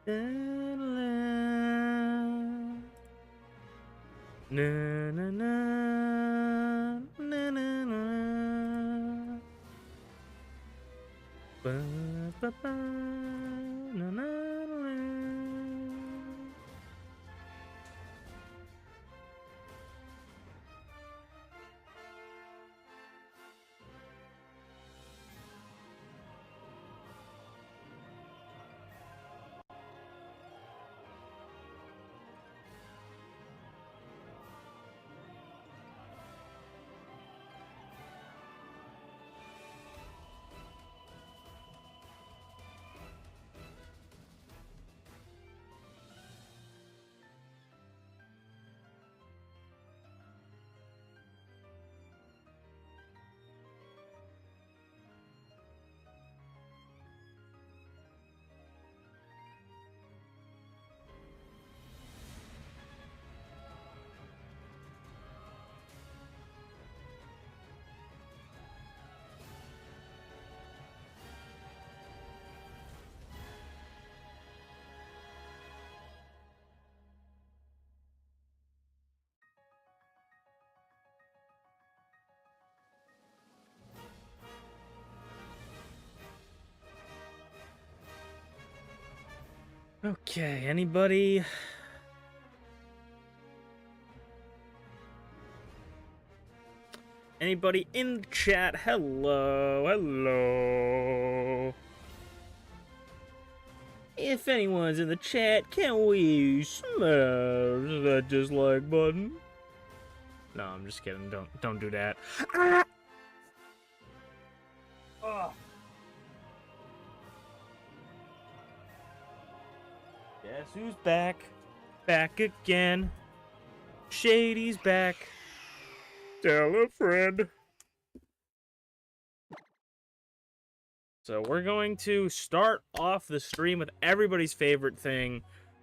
Na, na, na, na, na, na. Ba, ba, ba, na, na, na. Okay, anybody? Anybody in the chat? Hello, hello. If anyone's in the chat, can we smash that dislike button? No, I'm just kidding. Don't do that. Ah! Oh. Guess who's back? Back again. Shady's back. Tell a friend. So we're going to start off the stream with everybody's favorite thing.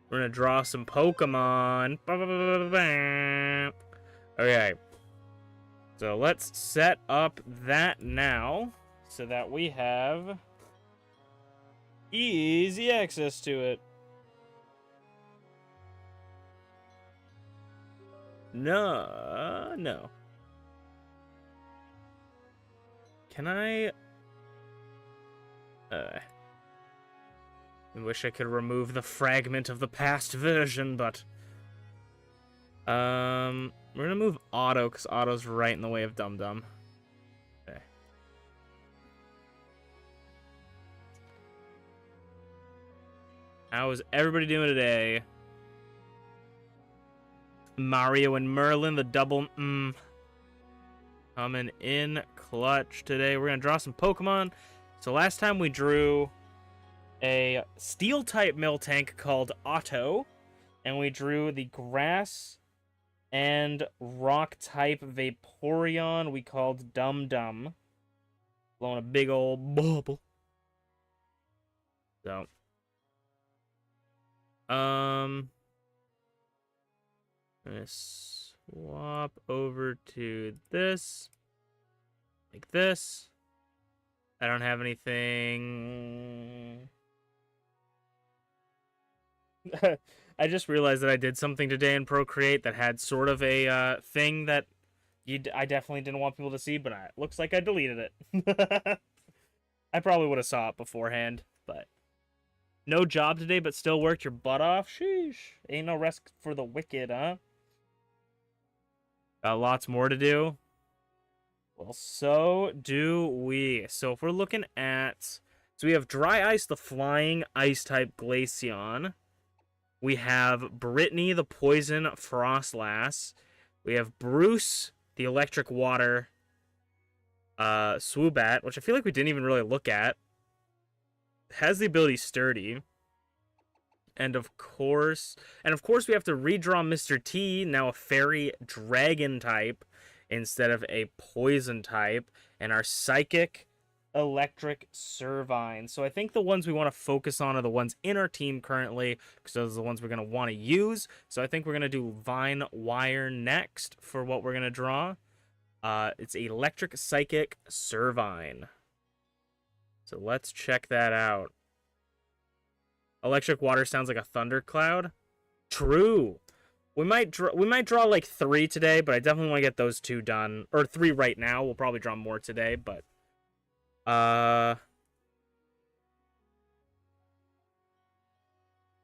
We're going to draw some Pokemon. Okay. So let's set up that now so that we have easy access to it. No. Can I wish I could remove the fragment of the past version, but we're gonna move Auto because Auto's right in the way of Dum Dum. Okay. How is everybody doing today? Mario and Merlin, the double coming in clutch today. We're gonna draw some Pokemon. So last time we drew a Steel-type Miltank called Otto, and we drew the Grass and Rock-type Vaporeon we called Dum Dum, blowing a big old bubble. So, I'm gonna swap over to this, like this. I don't have anything. I just realized that I did something today in Procreate that had sort of a thing that I definitely didn't want people to see, but it looks like I deleted it. I probably would have saw it beforehand, but no job today, but still worked your butt off. Sheesh. Ain't no rest for the wicked, huh? Got lots more to do. Well, so do we. So if we're looking at... So we have Dry Ice, the flying ice-type Glaceon. We have Brittany, the poison Frostlass. We have Bruce, the electric water Swoobat, which I feel like we didn't even really look at. Has the ability Sturdy. And of course we have to redraw Mr. T, now a fairy dragon type instead of a poison type, and our psychic electric Servine. So I think the ones we want to focus on are the ones in our team currently, because those are the ones we're going to want to use. So I think we're going to do Vine Wire next for what we're going to draw. It's electric psychic Servine. So let's check that out. Electric water sounds like a thundercloud. True. We might draw like 3 today, but I definitely want to get those 2 done. Or 3 right now. We'll probably draw more today, but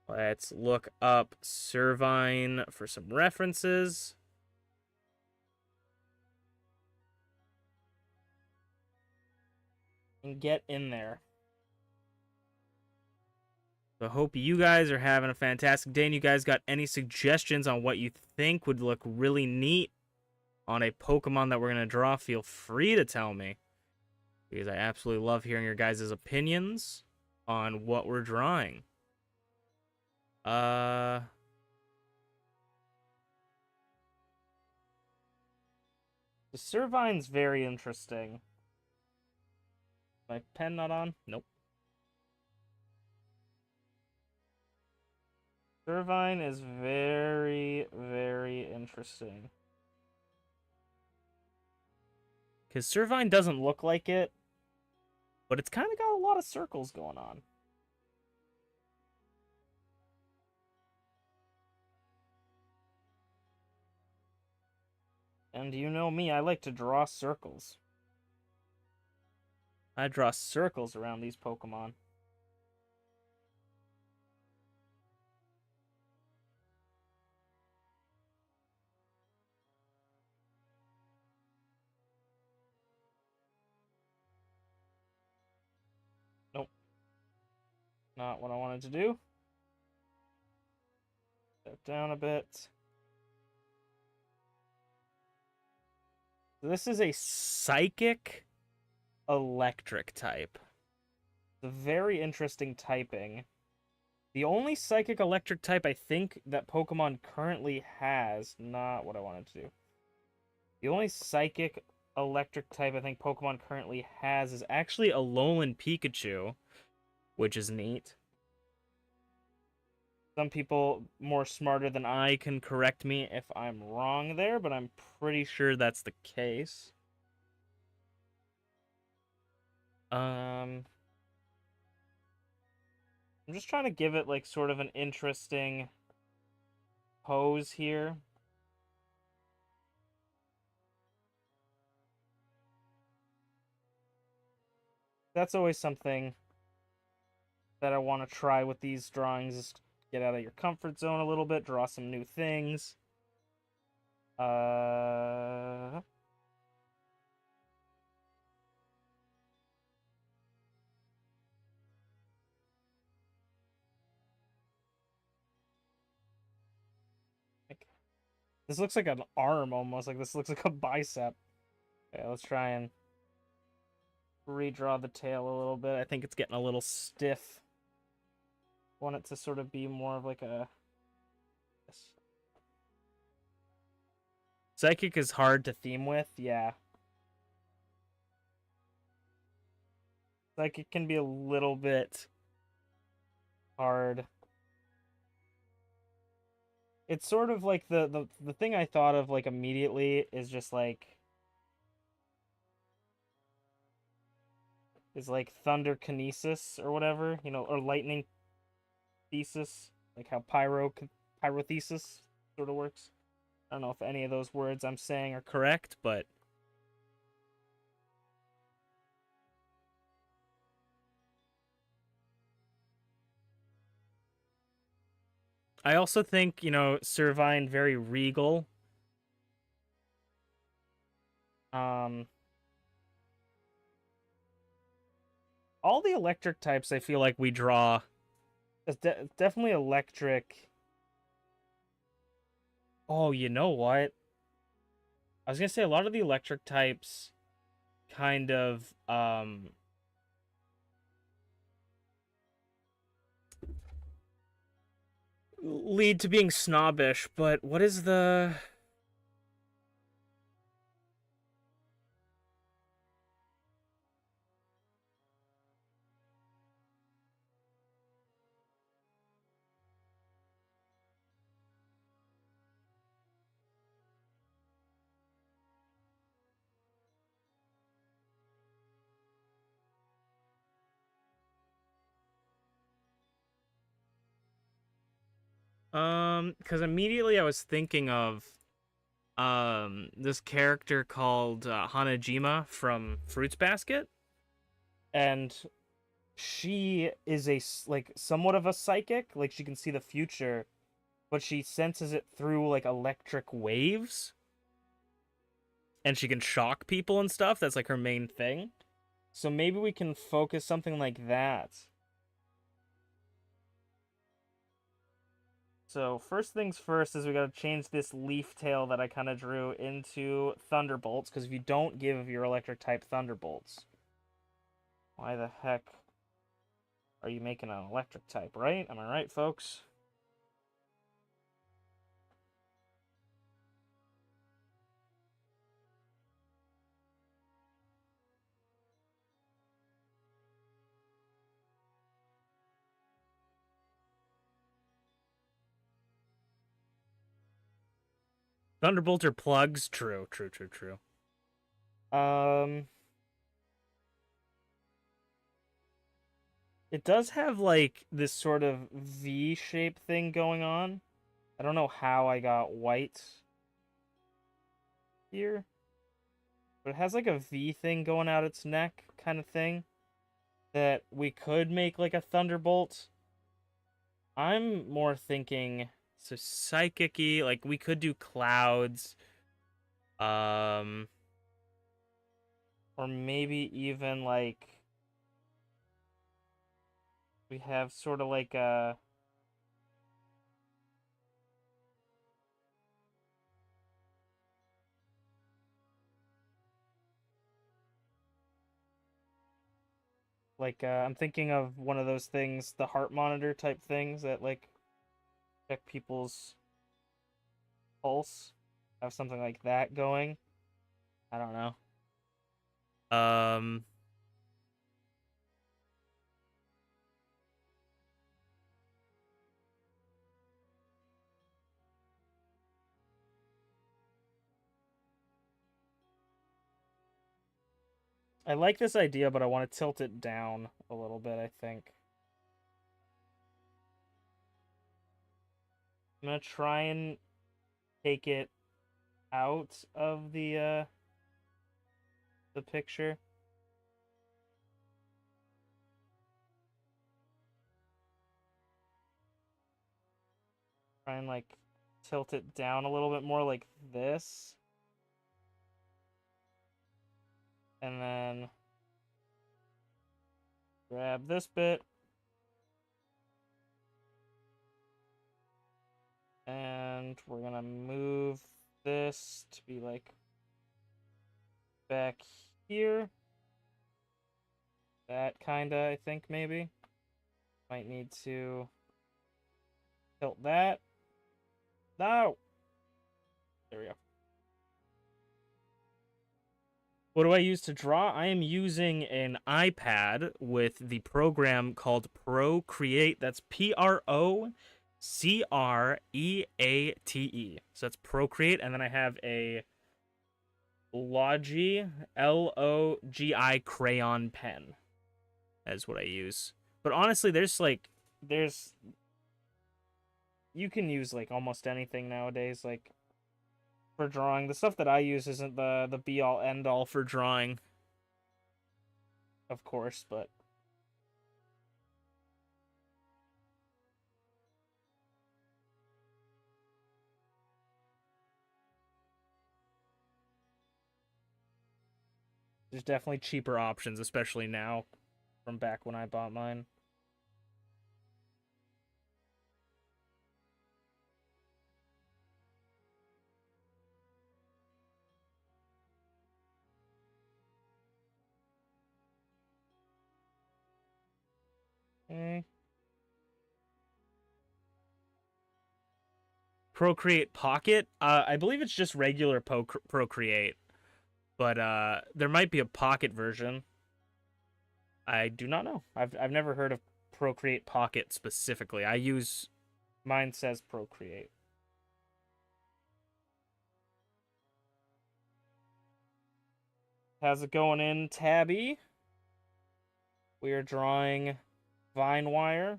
let's look up Servine for some references. And get in there. So I hope you guys are having a fantastic day, and you guys got any suggestions on what you think would look really neat on a Pokemon that we're going to draw, feel free to tell me. Because I absolutely love hearing your guys' opinions on what we're drawing. The Servine's very interesting. My pen not on? Nope. Servine is very, very interesting. Because Servine doesn't look like it, but it's kind of got a lot of circles going on. And you know me, I like to draw circles. I draw circles around these Pokemon. Nope. Not what I wanted to do. Step down a bit. This is a psychic electric type. It's a very interesting typing. The only psychic electric type I think that Pokemon currently has, not what I wanted to do. The only psychic electric type I think Pokemon currently has is actually a Alolan Pikachu, which is neat. Some people more smarter than I can correct me if I'm wrong there, but I'm pretty sure that's the case. I'm just trying to give it like sort of an interesting pose here. That's always something that I want to try with these drawings, is get out of your comfort zone a little bit, draw some new things. This looks like an arm almost, like this looks like a bicep. Okay, let's try and redraw the tail a little bit. I think it's getting a little stiff. Want it to sort of be more of like a... Psychic is hard to theme with, yeah. Psychic can be a little bit hard. It's sort of like the thing I thought of like immediately is just like... is like Thunderkinesis or whatever, you know, or Lightning Thesis, like how Pyrothesis sort of works. I don't know if any of those words I'm saying are correct, but I also think, you know, Servine very regal. All the electric types I feel like we draw, it's definitely electric. Oh, you know what? I was gonna say a lot of the electric types kind of lead to being snobbish, but what is the... Because immediately I was thinking of this character called Hanajima from Fruits Basket, and she is like somewhat of a psychic. Like she can see the future, but she senses it through like electric waves, and she can shock people and stuff. That's like her main thing. So maybe we can focus something like that. So first things first is we gotta change this leaf tail that I kind of drew into thunderbolts, because if you don't give your electric type thunderbolts, why the heck are you making an electric type, right? Am I right, folks? Thunderbolts are plugs. True, true, true, true. It does have like this sort of V-shape thing going on. I don't know how I got white here, but it has like a V thing going out its neck kind of thing that we could make like a thunderbolt. I'm more thinking so psychic-y, like we could do clouds, or maybe even like we have sort of like a I'm thinking of one of those things, the heart monitor type things that like check people's pulse. Have something like that going. I don't know. Um I like this idea, but I want to tilt it down a little bit, I think. I'm gonna try and take it out of the picture. Try and like tilt it down a little bit more like this. And then grab this bit. And we're gonna move this to be like back here. That kinda, I think, maybe. Might need to tilt that. No! There we go. What do I use to draw? I am using an iPad with the program called Procreate. That's Procreate. So that's Procreate. And then I have a Logi, Logi crayon pen. That's what I use. But honestly, there's you can use like almost anything nowadays, like for drawing. The stuff that I use isn't the be all end all for drawing, of course, but there's definitely cheaper options, especially now from back when I bought mine. Okay. Procreate Pocket. I believe it's just regular Procreate, but there might be a Pocket version. I do not know. I've never heard of Procreate Pocket specifically. I use mine says Procreate. How's it going in Tabby? We are drawing Vine Wire.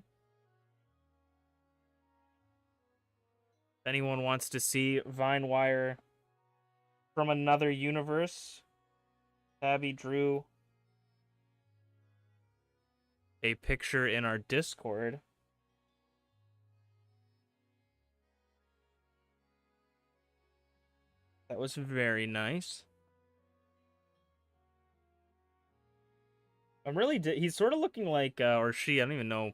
If anyone wants to see Vinewire from another universe, Tabby drew a picture in our Discord. That was very nice. He's sort of looking like, or she, I don't even know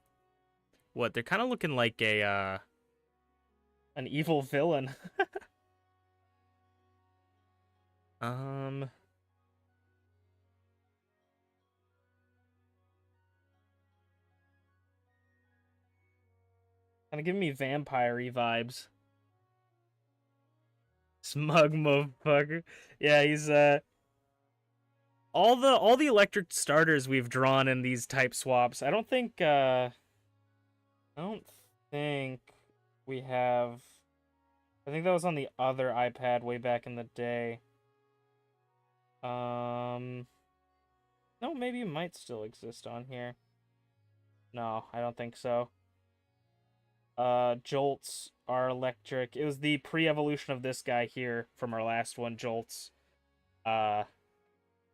what. They're kind of looking like an evil villain. um, kind of giving me vampire-y vibes. Smug motherfucker. Yeah, he's all the electric starters we've drawn in these type swaps. I don't think we have. I think that was on the other iPad way back in the day. No, maybe it might still exist on here. No, I don't think so. Jolts are electric. It was the pre-evolution of this guy here from our last one, Jolts.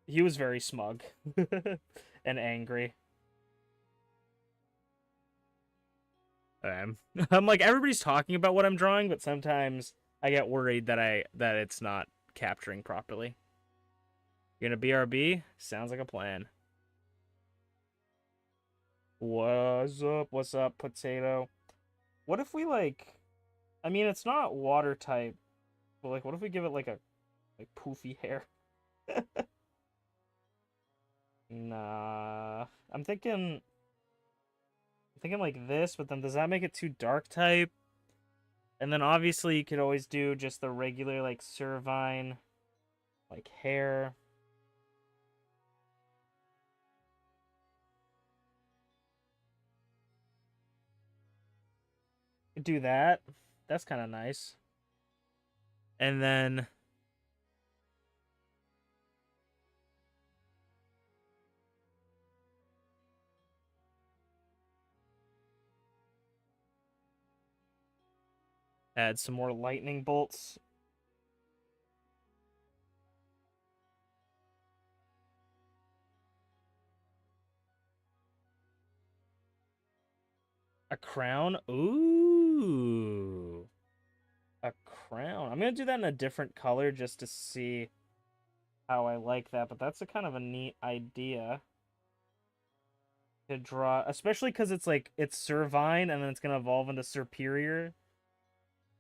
He was very smug and angry. I'm like, everybody's talking about what I'm drawing, but sometimes I get worried that it's not capturing properly. You're gonna BRB? Sounds like a plan. What's up? What's up, potato? What if we like? I mean, it's not water type, but like, what if we give it like poofy hair? Nah, I'm thinking like this, but then does that make it too dark type? And then obviously you could always do just the regular like cervine like hair. Do that. That's kind of nice. And then add some more lightning bolts. A crown? Ooh. A crown. I'm going to do that in a different color just to see how I like that, but that's a kind of a neat idea to draw, especially because it's like, it's cervine and then it's going to evolve into superior.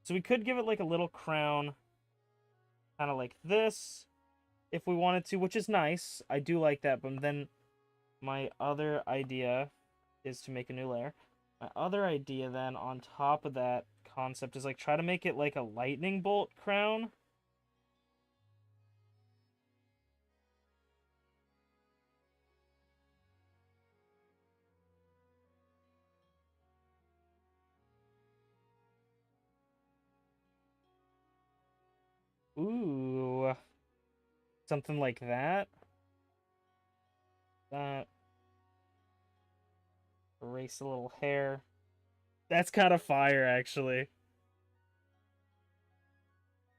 So we could give it like a little crown, kind of like this, if we wanted to, which is nice. I do like that, but then my other idea is to make a new layer. My other idea then on top of that concept is like try to make it like a lightning bolt crown. Ooh. Something like that. Erase a little hair. That's kind of fire, actually.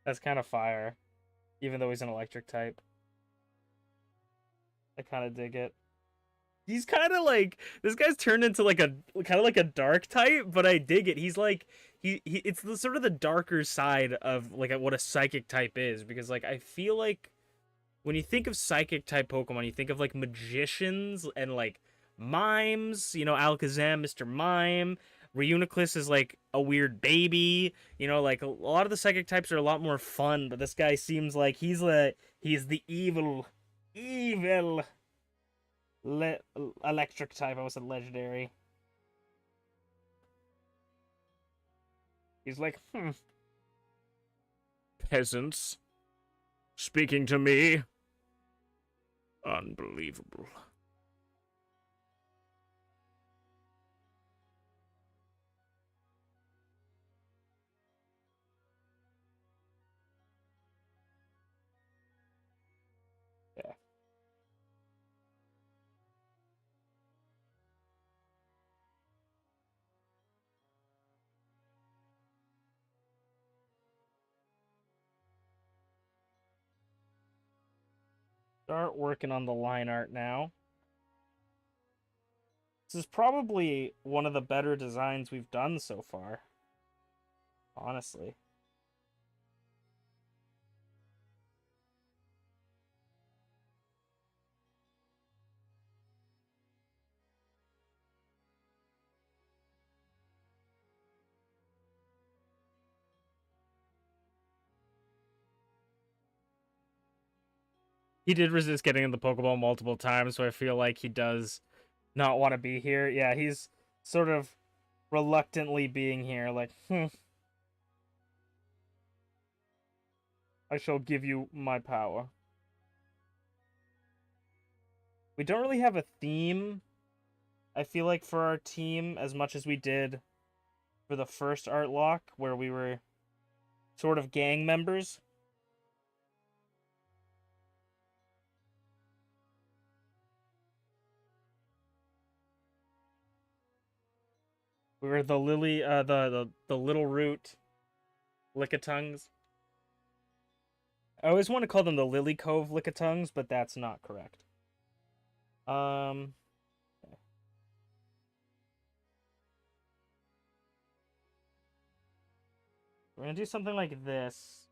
That's kind of fire. Even though he's an electric type. I kind of dig it. He's kind of like, this guy's turned into like a kind of like a dark type, but I dig it. He's like it's the sort of the darker side of like what a psychic type is, because like I feel like when you think of psychic type Pokemon, you think of like magicians and like mimes, you know, Alakazam, Mr. Mime. Reuniclus is like a weird baby, you know, like a lot of the psychic types are a lot more fun, but this guy seems like he's the evil electric type. I was a legendary. He's like, peasants speaking to me. Unbelievable. Yeah. Start working on the line art now. This is probably one of the better designs we've done so far. Honestly. He did resist getting in the Pokeball multiple times, so I feel like he does not want to be here. Yeah, he's sort of reluctantly being here, like, I shall give you my power. We don't really have a theme, I feel like, for our team as much as we did for the first Artlocke, where we were sort of gang members. We were the Lily, the Little Root Lickitungs. I always want to call them the Lily Cove Lickitungs, but that's not correct. Okay. We're gonna do something like this.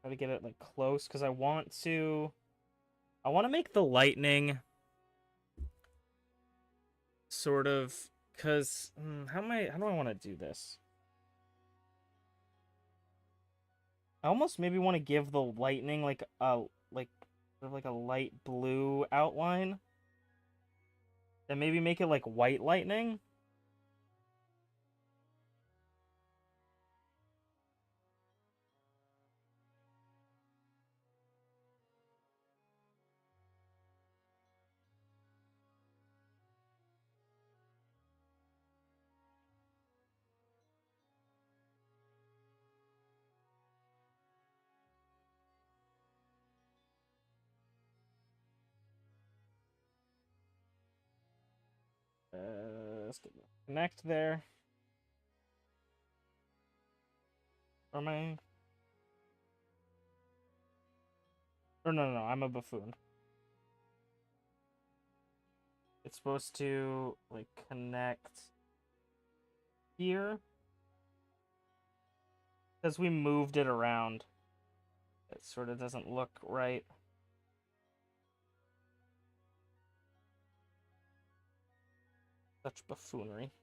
Try to get it like close because I want to make the lightning sort of because how do I want to do this? I almost maybe want to give the lightning like a sort of like a light blue outline. And maybe make it like white lightning. Let's get connect there. Or am I? Or no, I'm a buffoon. It's supposed to like connect here because we moved it around. It sort of doesn't look right. Such buffoonery.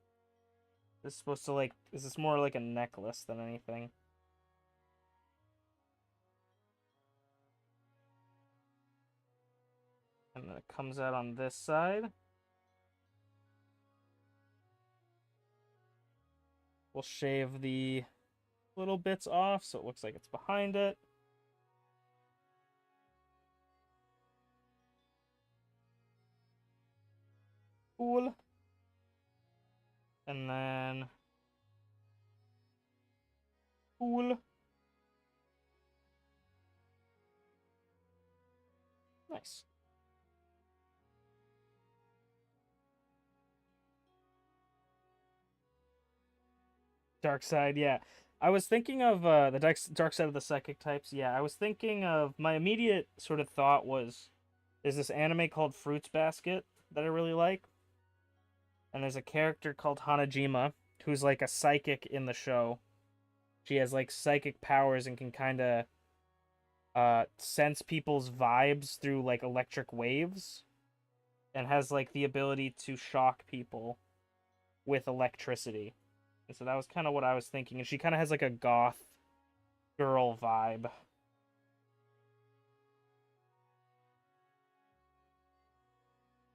This is supposed to like, is this more like a necklace than anything? And then it comes out on this side. We'll shave the little bits off so it looks like it's behind it. Cool. And then cool. Nice. Dark side, yeah. I was thinking of the dark side of the psychic types. Yeah, I was thinking of my immediate sort of thought was there's this anime called Fruits Basket that I really like. And there's a character called Hanajima who's like a psychic in the show. She has like psychic powers and can kind of sense people's vibes through like electric waves and has like the ability to shock people with electricity. And so that was kind of what I was thinking. And she kind of has like a goth girl vibe.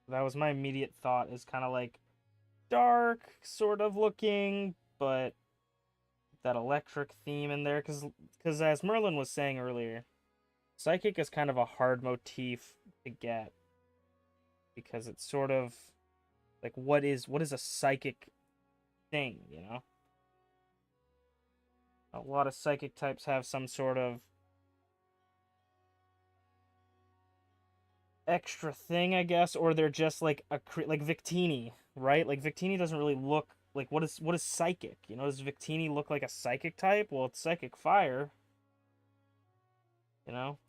That was my immediate thought, is kind of like dark sort of looking, but that electric theme in there. Because as Merlin was saying earlier, psychic is kind of a hard motif to get. Because it's sort of like, what is a psychic thing, you know? A lot of psychic types have some sort of extra thing, I guess, or they're just like like Victini, right? Like Victini doesn't really look like what is psychic? You know, does Victini look like a psychic type? Well, it's psychic fire. You know?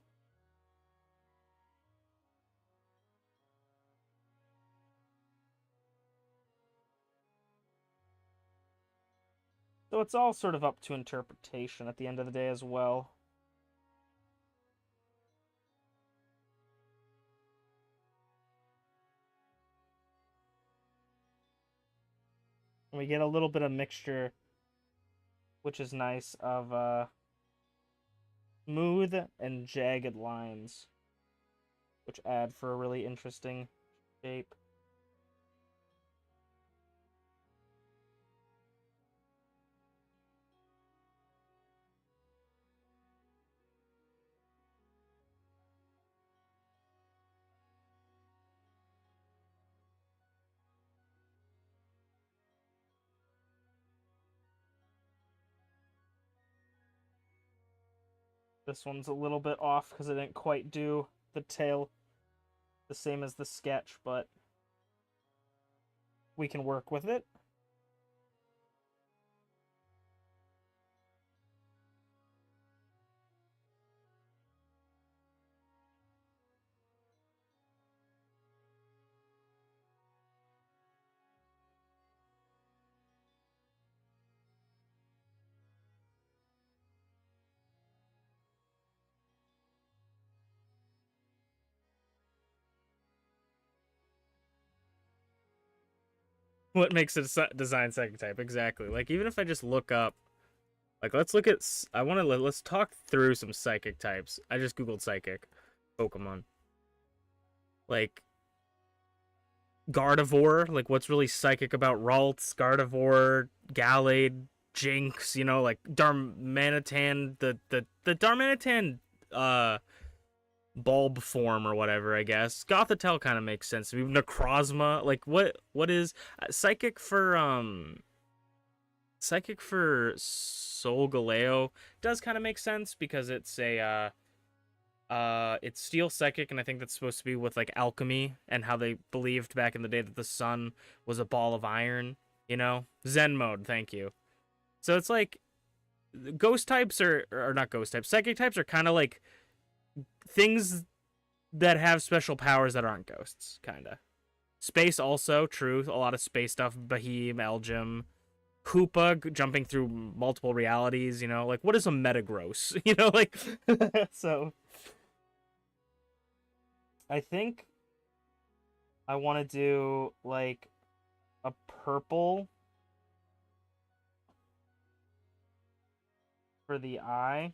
So it's all sort of up to interpretation at the end of the day as well. We get a little bit of mixture, which is nice, of smooth and jagged lines, which add for a really interesting shape. This one's a little bit off because I didn't quite do the tail the same as the sketch, but we can work with it. What makes it a design psychic type? Exactly. Like, even if I just look up, like, let's look at, let's talk through some psychic types. I just googled psychic Pokemon. Like, Gardevoir, like, what's really psychic about Ralts, Gardevoir, Gallade, Jinx, you know, like Darmanitan, the Darmanitan bulb form or whatever, I guess. Gothitelle kind of makes sense. Necrozma, like what is psychic for Solgaleo does kind of make sense because it's a it's steel psychic, and I think that's supposed to be with like alchemy and how they believed back in the day that the sun was a ball of iron, you know? Zen mode, thank you. So it's like ghost types or not ghost types, psychic types are kind of like things that have special powers that aren't ghosts, kind of. Space also, true. A lot of space stuff. Beheem, Elgim, Koopa jumping through multiple realities, you know? Like, what is a Metagross? You know, like... So... I think I want to do, like, a purple for the eye.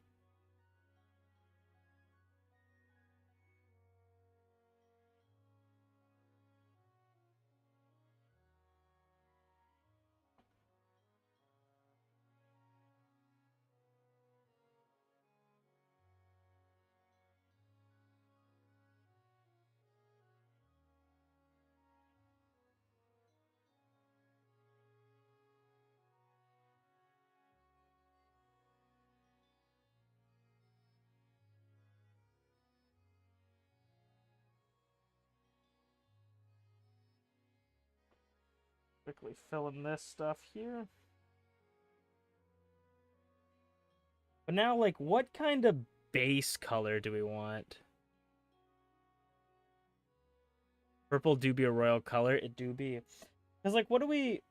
Quickly fill in this stuff here. But now, like, what kind of base color do we want? Purple do be a royal color. It do be. Because, like, what do we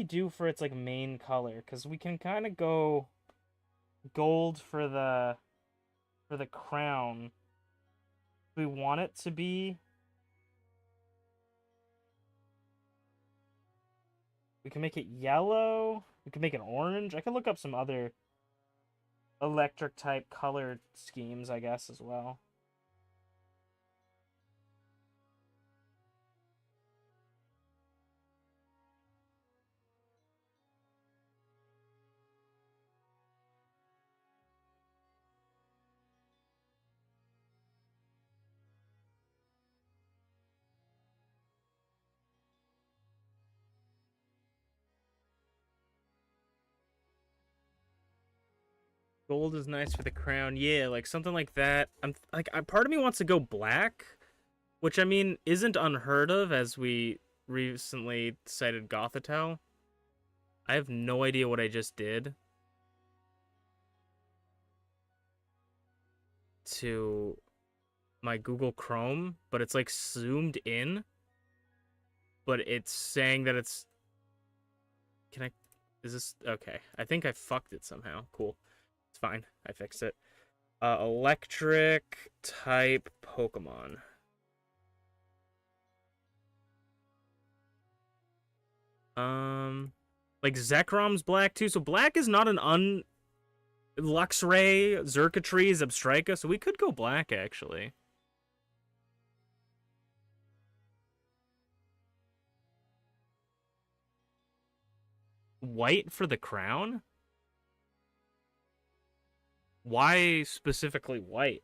do for its, like, main color? Because we can kind of go gold for the crown. We want it to be... We can make it yellow. We can make it orange. I can look up some other electric type color schemes, I guess, as well. Gold is nice for the crown. Yeah, like something like that. I'm like, part of me wants to go black, which I mean isn't unheard of, as we recently cited Gothitelle. I have no idea what I just did to my Google Chrome, but it's like zoomed in, but it's saying that it's... Can I... Is this okay? I think I fucked it somehow. Cool. It's fine. I fixed it. Electric type Pokemon. Like Zekrom's black too. So black is not an Luxray, Xurkitree, Zebstrika, so we could go black actually. White for the crown? Why specifically white?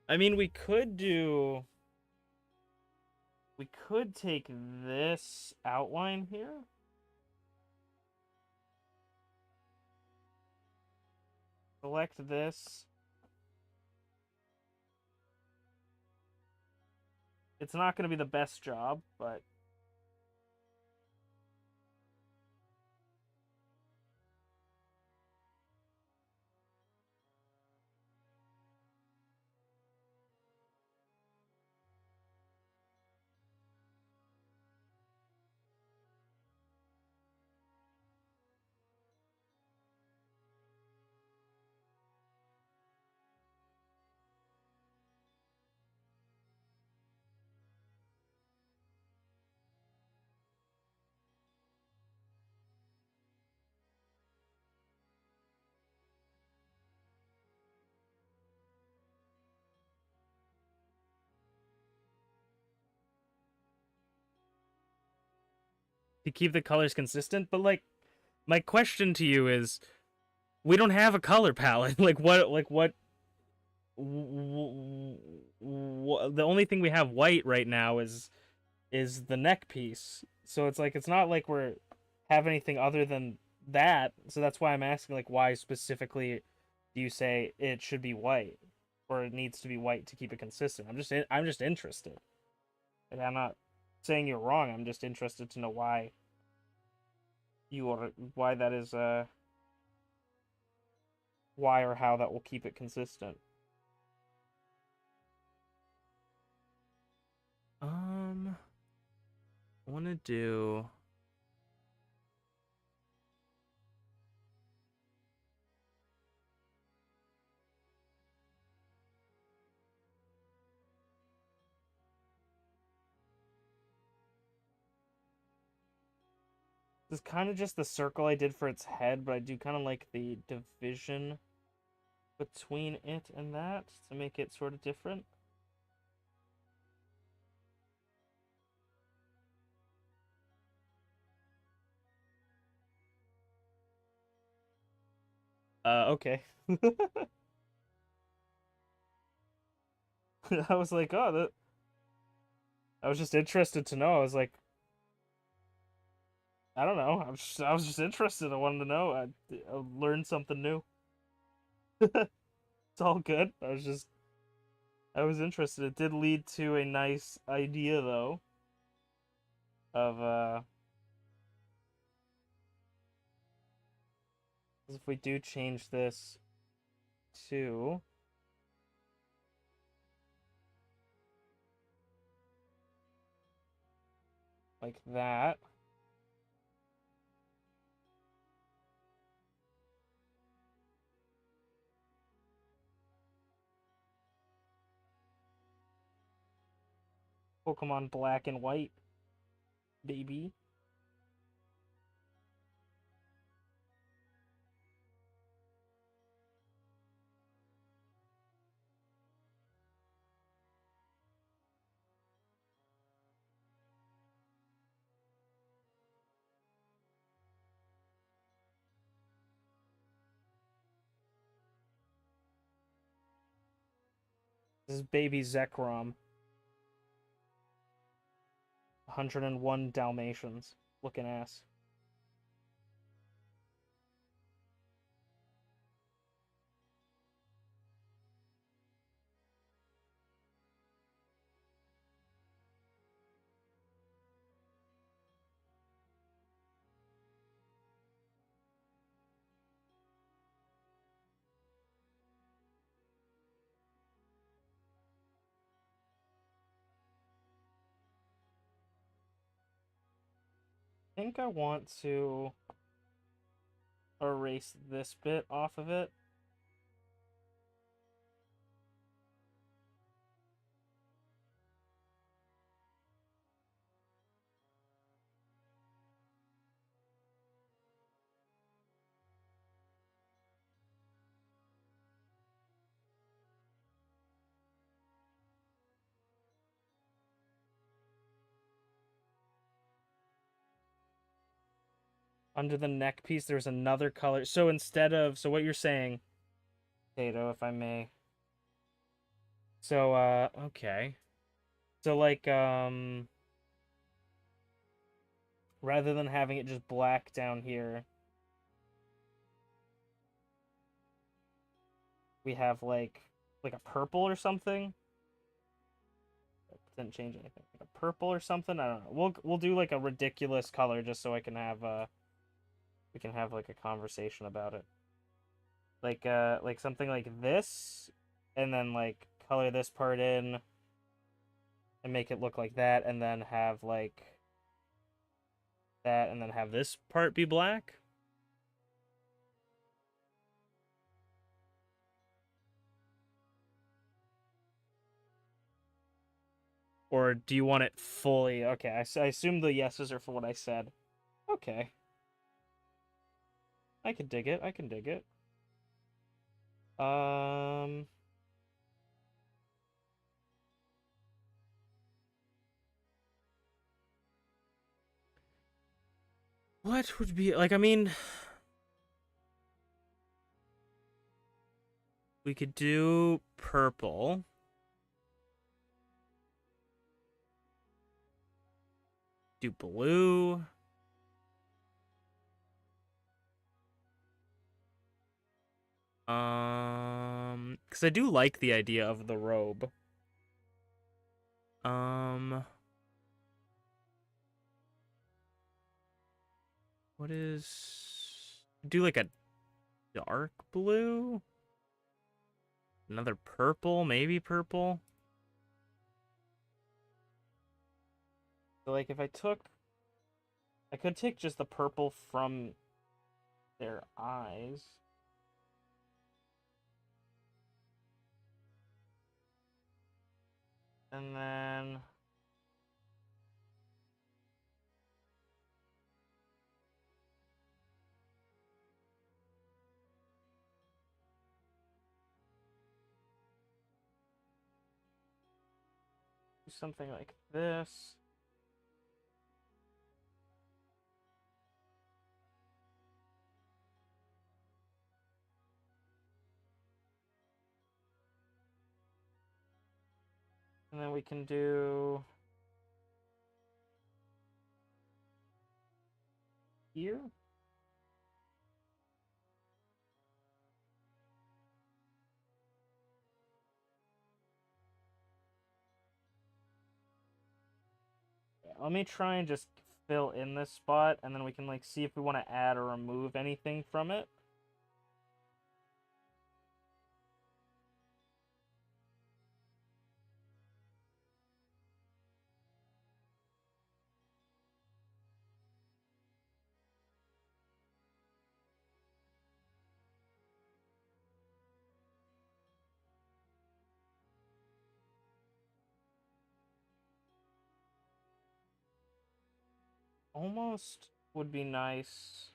I mean, we could take this outline here. Select this. It's not going to be the best job, but to keep the colors consistent. But like, my question to you is, we don't have a color palette. Like what? The only thing we have white right now is the neck piece. So it's like it's not like we're have anything other than that. So that's why I'm asking, like, why specifically do you say it should be white or it needs to be white to keep it consistent? I'm just interested. And I'm not saying you're wrong. I'm just interested to know why that is why or how that will keep it consistent. I want to do this is kind of just the circle I did for its head, but I do kind of like the division between it and that to make it sort of different. Okay. I was like, oh, that. I was just interested to know. I was like, I don't know. I was just interested. I wanted to know. I learned something new. It's all good. I was interested. It did lead to a nice idea though of if we do change this to like that. Pokemon Black and White, baby. This is baby Zekrom. 101 Dalmatians. Looking ass. think I want to erase this bit off of it. Under the neck piece, there's another color. So instead of, so what you're saying, Tato, if I may. So, okay. So, like, rather than having it just black down here, we have, like a purple or something. That didn't change anything. Like a purple or something? I don't know. We'll do, like, a ridiculous color just so I can have, we can have, like, a conversation about it. Like something like this, and then, like, color this part in and make it look like that, and then have, like, that, and then have this part be black. Or do you want it fully? Okay, I assume the yeses are for what I said. Okay. I can dig it. I can dig it. Um, what would be like? I mean, we could do purple. Do blue. Because I do like the idea of the robe. What is do like a dark blue? Another purple, maybe purple. So like if I could take just the purple from their eyes. And then do something like this. And then we can do here. Let me try and just fill in this spot, and then we can like see if we want to add or remove anything from it. Almost would be nice.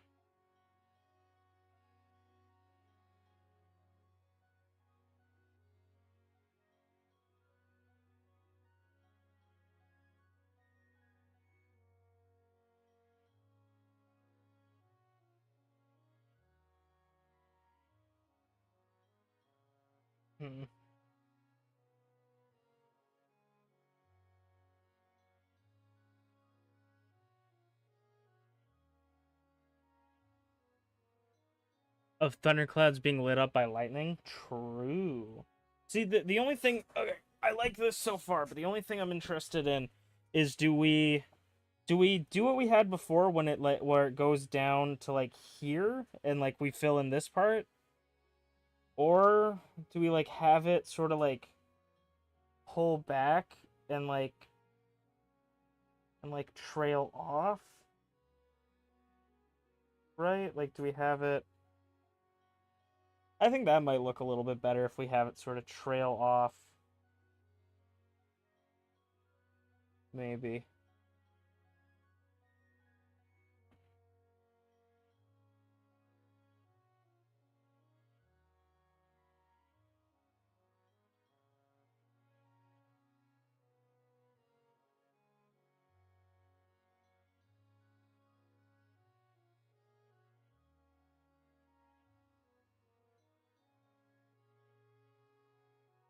Hmm. Of thunderclouds being lit up by lightning? True. See, the only thing... Okay, I like this so far, but the only thing I'm interested in is do we do what we had before when it like where it goes down to like here and like we fill in this part? Or do we like have it sort of like pull back and like trail off? right? Like, do we have it? I think that might look a little bit better if we have it sort of trail off. Maybe.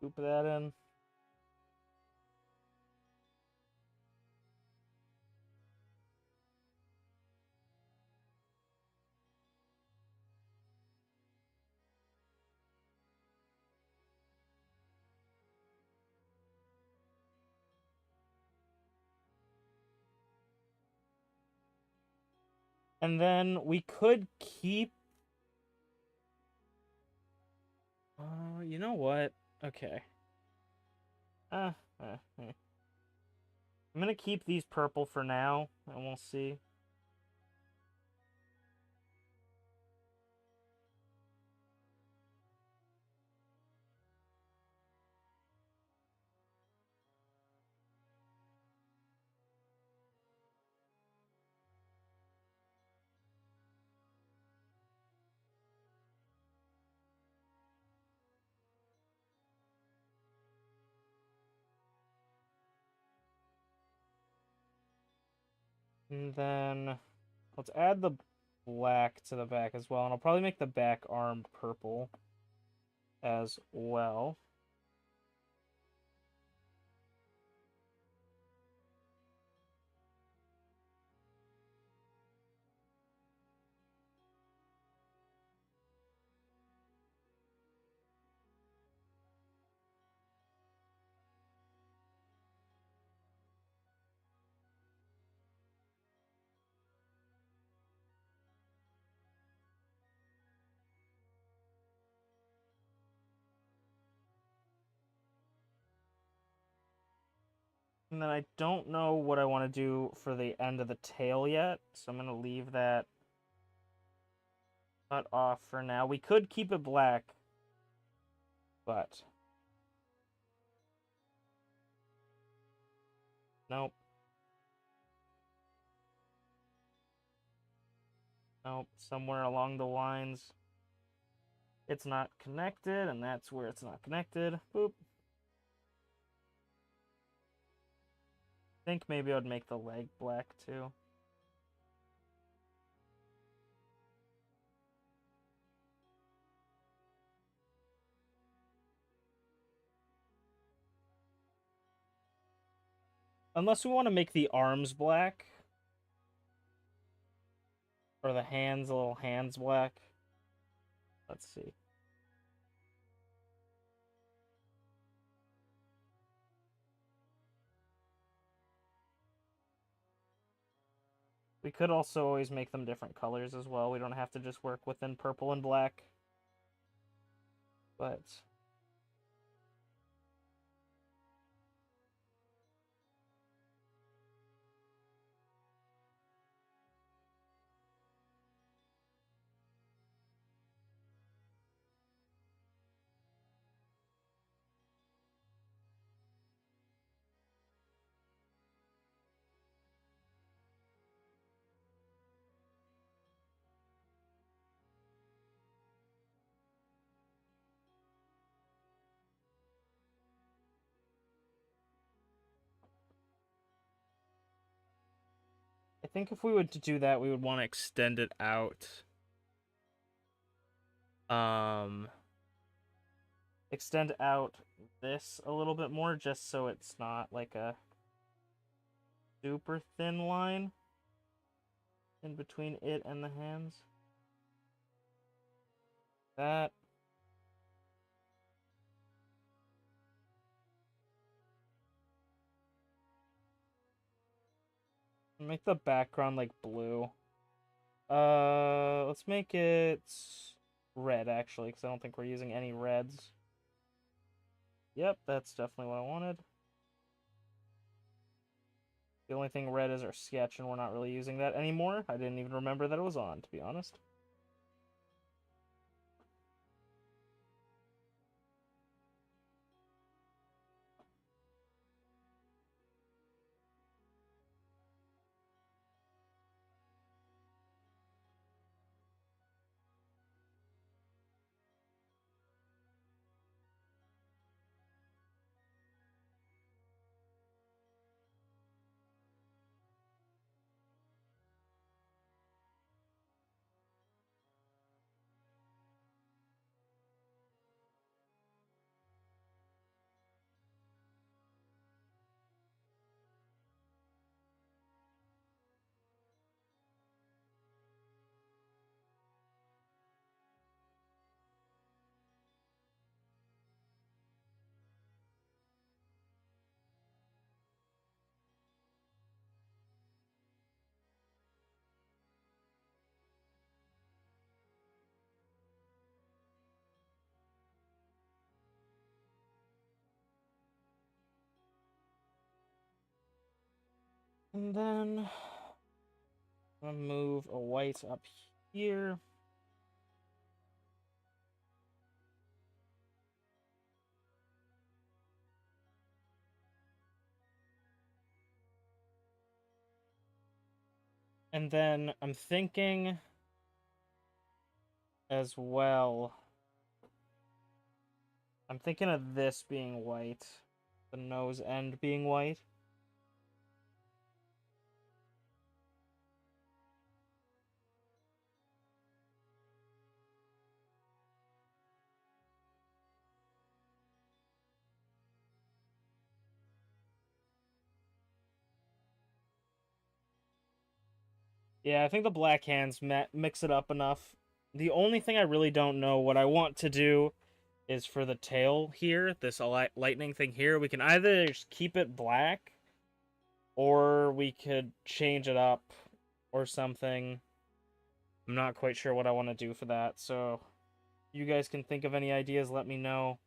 Scoop that in. And then we could keep... you know what? Okay. I'm gonna keep these purple for now, and we'll see. And then let's add the black to the back as well, and I'll probably make the back arm purple as well. And then I don't know what I want to do for the end of the tail yet, so I'm going to leave that cut off for now. We could keep it black, but... Nope. Nope. Somewhere along the lines, it's not connected, and that's where it's not connected. Boop. I think maybe I would make the leg black too. Unless we want to make the arms black. Or the hands, the little hands black. Let's see. We could also always make them different colors as well. We don't have to just work within purple and black. But... I think if we were to do that, we would want to extend it out. Extend out this a little bit more, just so it's not like a super thin line in between it and the hands. That. Make the background like blue. Let's make it red actually, because I don't think we're using any reds. Yep, that's definitely what I wanted. The only thing red is our sketch, and we're not really using that anymore. I didn't even remember that it was on, to be honest. And then I'm gonna move a white up here. And then I'm thinking as well, I'm thinking of this being white, the nose end being white. Yeah, I think the black hands mix it up enough. The only thing I really don't know what I want to do is for the tail here, this lightning thing here. We can either just keep it black, or we could change it up or something. I'm not quite sure what I want to do for that, so you guys can think of any ideas, let me know.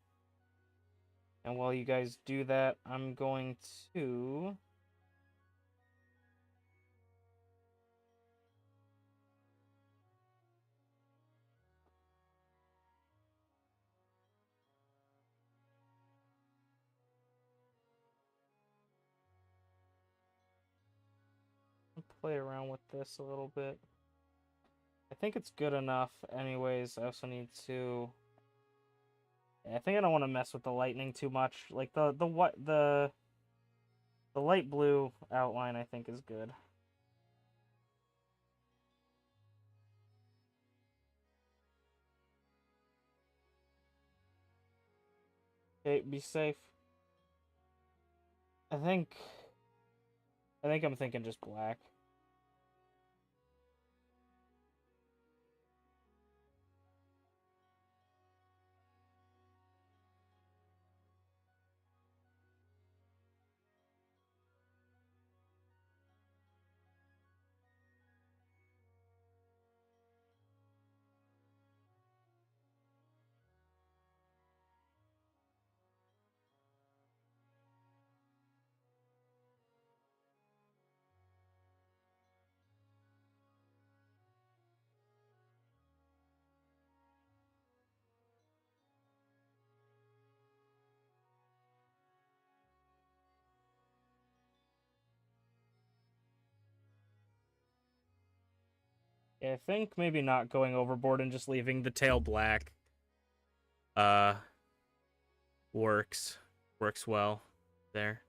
And while you guys do that, I'm going to... play around with this a little bit. I think it's good enough anyways. I also need to... I think I don't want to mess with the lightning too much. Like the light blue outline I think is good. Okay, be safe. I think I'm thinking just black. Yeah, I think maybe not going overboard and just leaving the tail black uh works well there.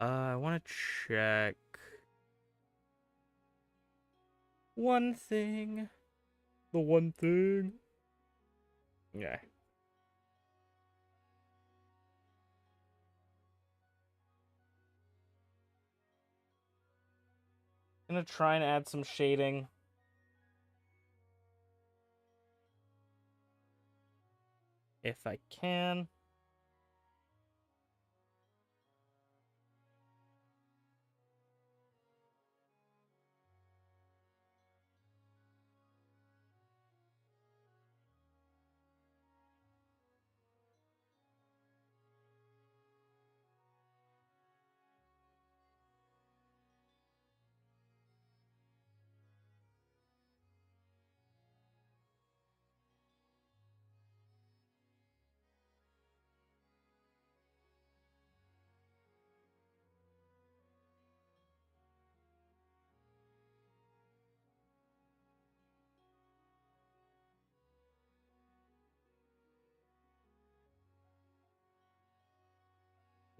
I want to check one thing. The one thing. Yeah. I'm gonna try and add some shading. If I can.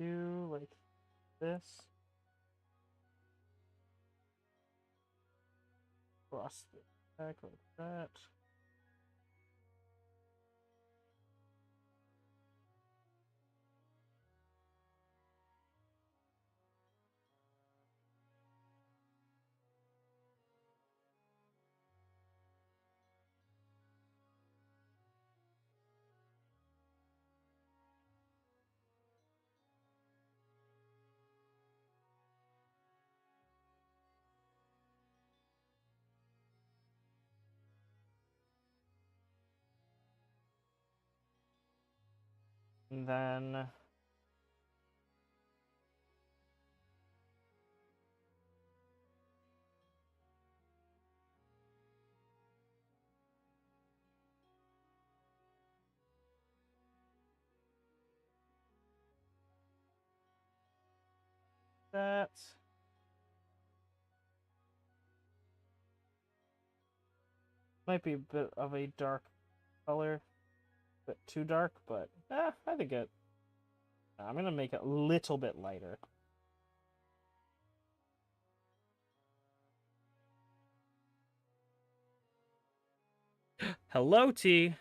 do like this. Cross the back like that. And then that. Might be a bit of a dark color, a bit too dark, but I think it. I'm gonna make it a little bit lighter. Hello, T.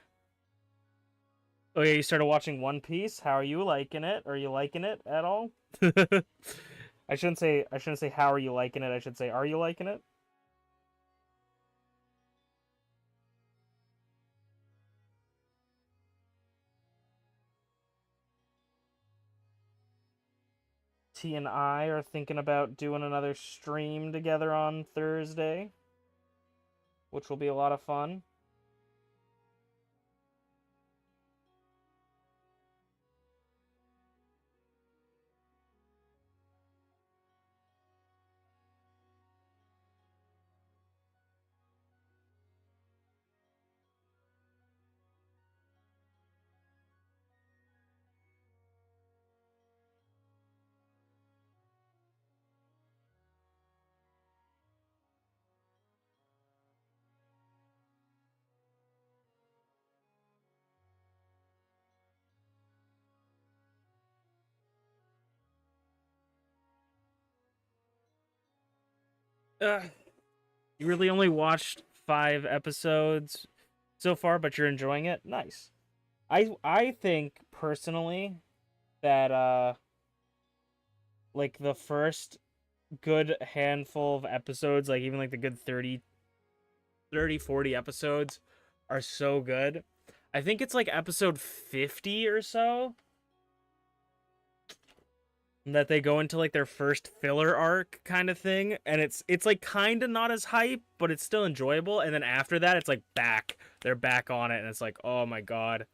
Oh yeah, you started watching One Piece. How are you liking it? Are you liking it at all? I shouldn't say how are you liking it. I should say are you liking it? T and I are thinking about doing another stream together on Thursday, which will be a lot of fun. You really only watched 5 episodes so far, but you're enjoying it? Nice. I think personally that like the first good handful of episodes, like even like the good 40 episodes are so good. I think it's like episode 50 or so that they go into like their first filler arc kind of thing, and it's like kind of not as hype, but it's still enjoyable. And then after that it's like they're back on it, and it's like, oh my god,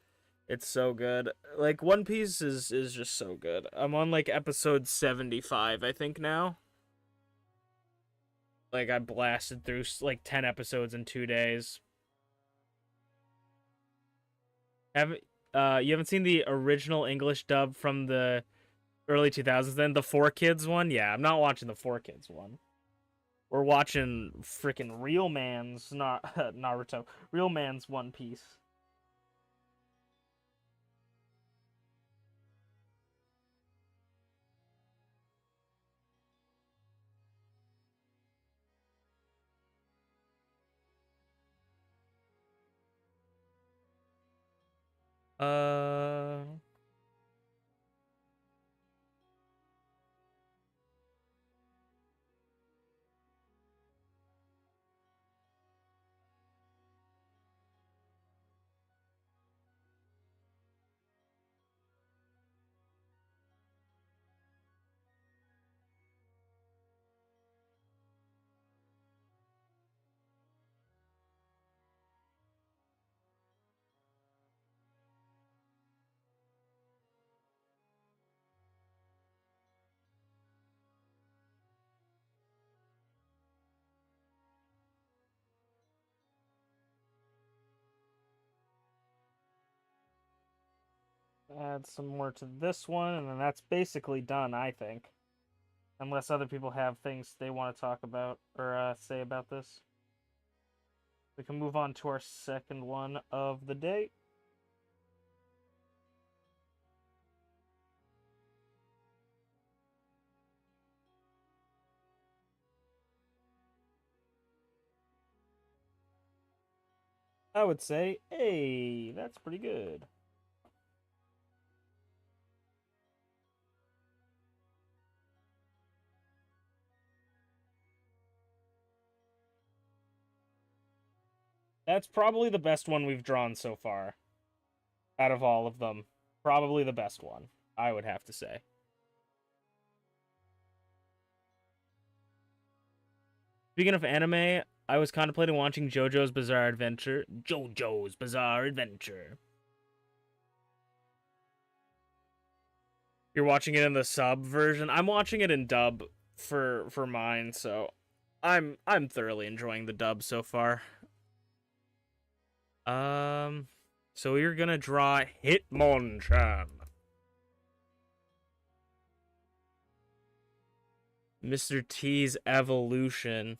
it's so good. Like One Piece is just so good. I'm on like episode 75 I think now. Like I blasted through like 10 episodes in 2 days. Have you haven't seen the original English dub from the early 2000s then, the 4 Kids one? Yeah, I'm not watching the 4 Kids one. We're watching freaking Real Man's, not Naruto, Real Man's One Piece. Uh, add some more to this one, and then that's basically done, I think. Unless other people have things they want to talk about or say about this. We can move on to our second one of the day. I would say, hey, that's pretty good. That's probably the best one we've drawn so far out of all of them. Probably the best one, I would have to say. Speaking of anime, I was contemplating watching JoJo's Bizarre Adventure. JoJo's Bizarre Adventure. You're watching it in the sub version. I'm watching it in dub for mine, so I'm thoroughly enjoying the dub so far. So we're gonna draw Hitmonchan. Mr. T's evolution.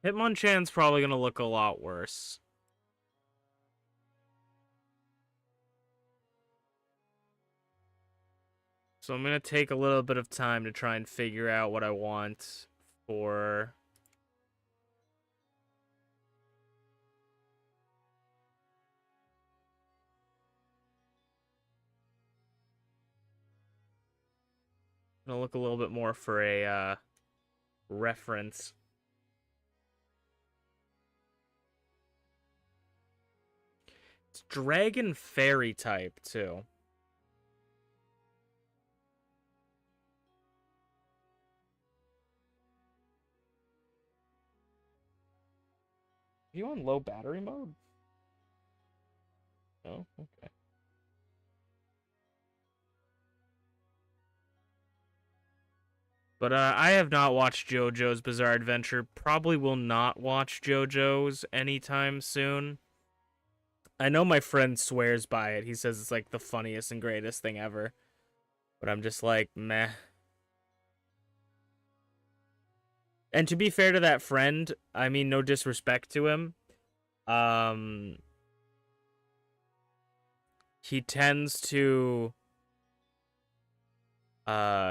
Hitmonchan's probably gonna look a lot worse. So I'm gonna take a little bit of time to try and figure out what I want for I'm gonna look a little bit more for a reference. It's Dragon Fairy type too. Are you on low battery mode? Oh, okay. But I have not watched JoJo's Bizarre Adventure. Probably will not watch JoJo's anytime soon. I know my friend swears by it. He says it's like the funniest and greatest thing ever. But I'm just like, meh. And to be fair to that friend, I mean no disrespect to him. He tends to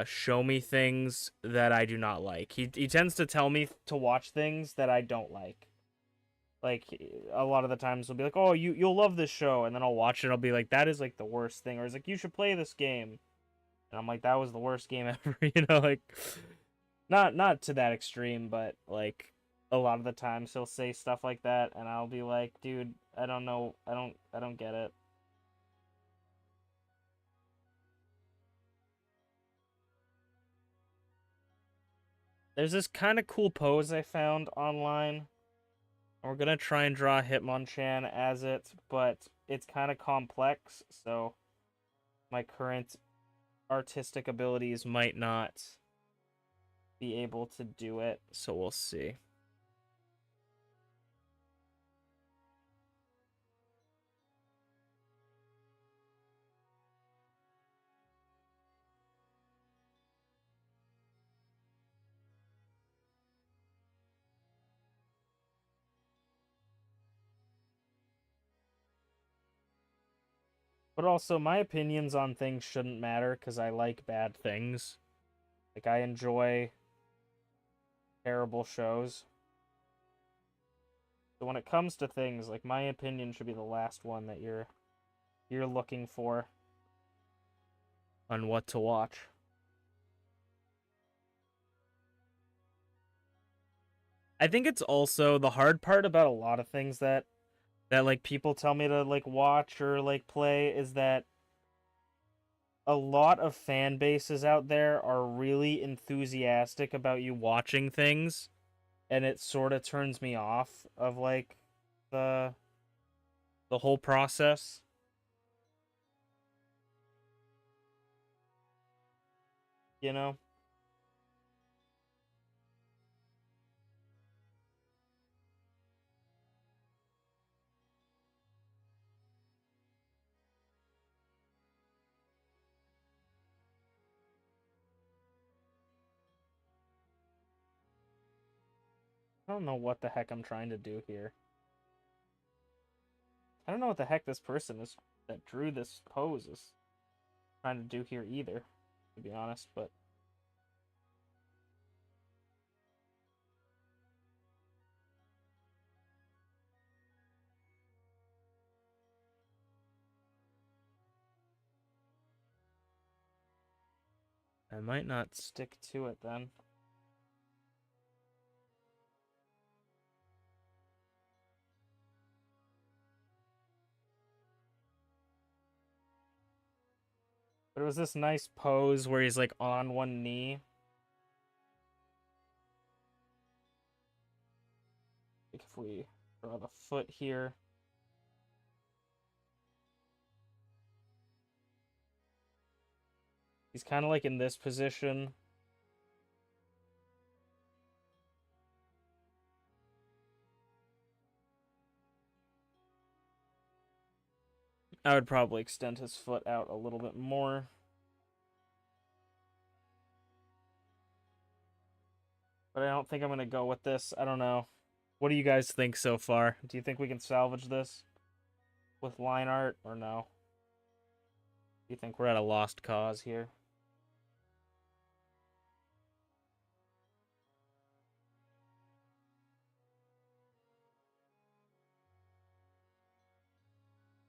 show me things that I do not like. He tends to tell me to watch things that I don't like. Like a lot of the times he'll be like, "Oh, you'll love this show," and then I'll watch it. I'll be like, "That is like the worst thing," or he's like, "You should play this game," and I'm like, "That was the worst game ever." You know, like not to that extreme, but like a lot of the times he'll say stuff like that, and I'll be like, "Dude, I don't know, I don't get it." There's this kind of cool pose I found online. We're gonna try and draw Hitmonchan as it, but it's kind of complex, so my current artistic abilities might not be able to do it, so we'll see. But also, my opinions on things shouldn't matter because I like bad things. Like, I enjoy terrible shows. So when it comes to things, like, my opinion should be the last one that you're looking for on what to watch. I think it's also the hard part about a lot of things that like people tell me to like watch or like play is that a lot of fan bases out there are really enthusiastic about you watching things, and it sort of turns me off of like the the whole process, you know. I don't know what the heck I'm trying to do here. I don't know what the heck this person is that drew this pose is trying to do here either, to be honest, but I might not stick to it then. But it was this nice pose where he's like on one knee. Like if we draw the foot here. He's kind of like in this position. I would probably extend his foot out a little bit more. But I don't think I'm going to go with this. I don't know. What do you guys think so far? Do you think we can salvage this with line art or no? Do you think we're at a lost cause here?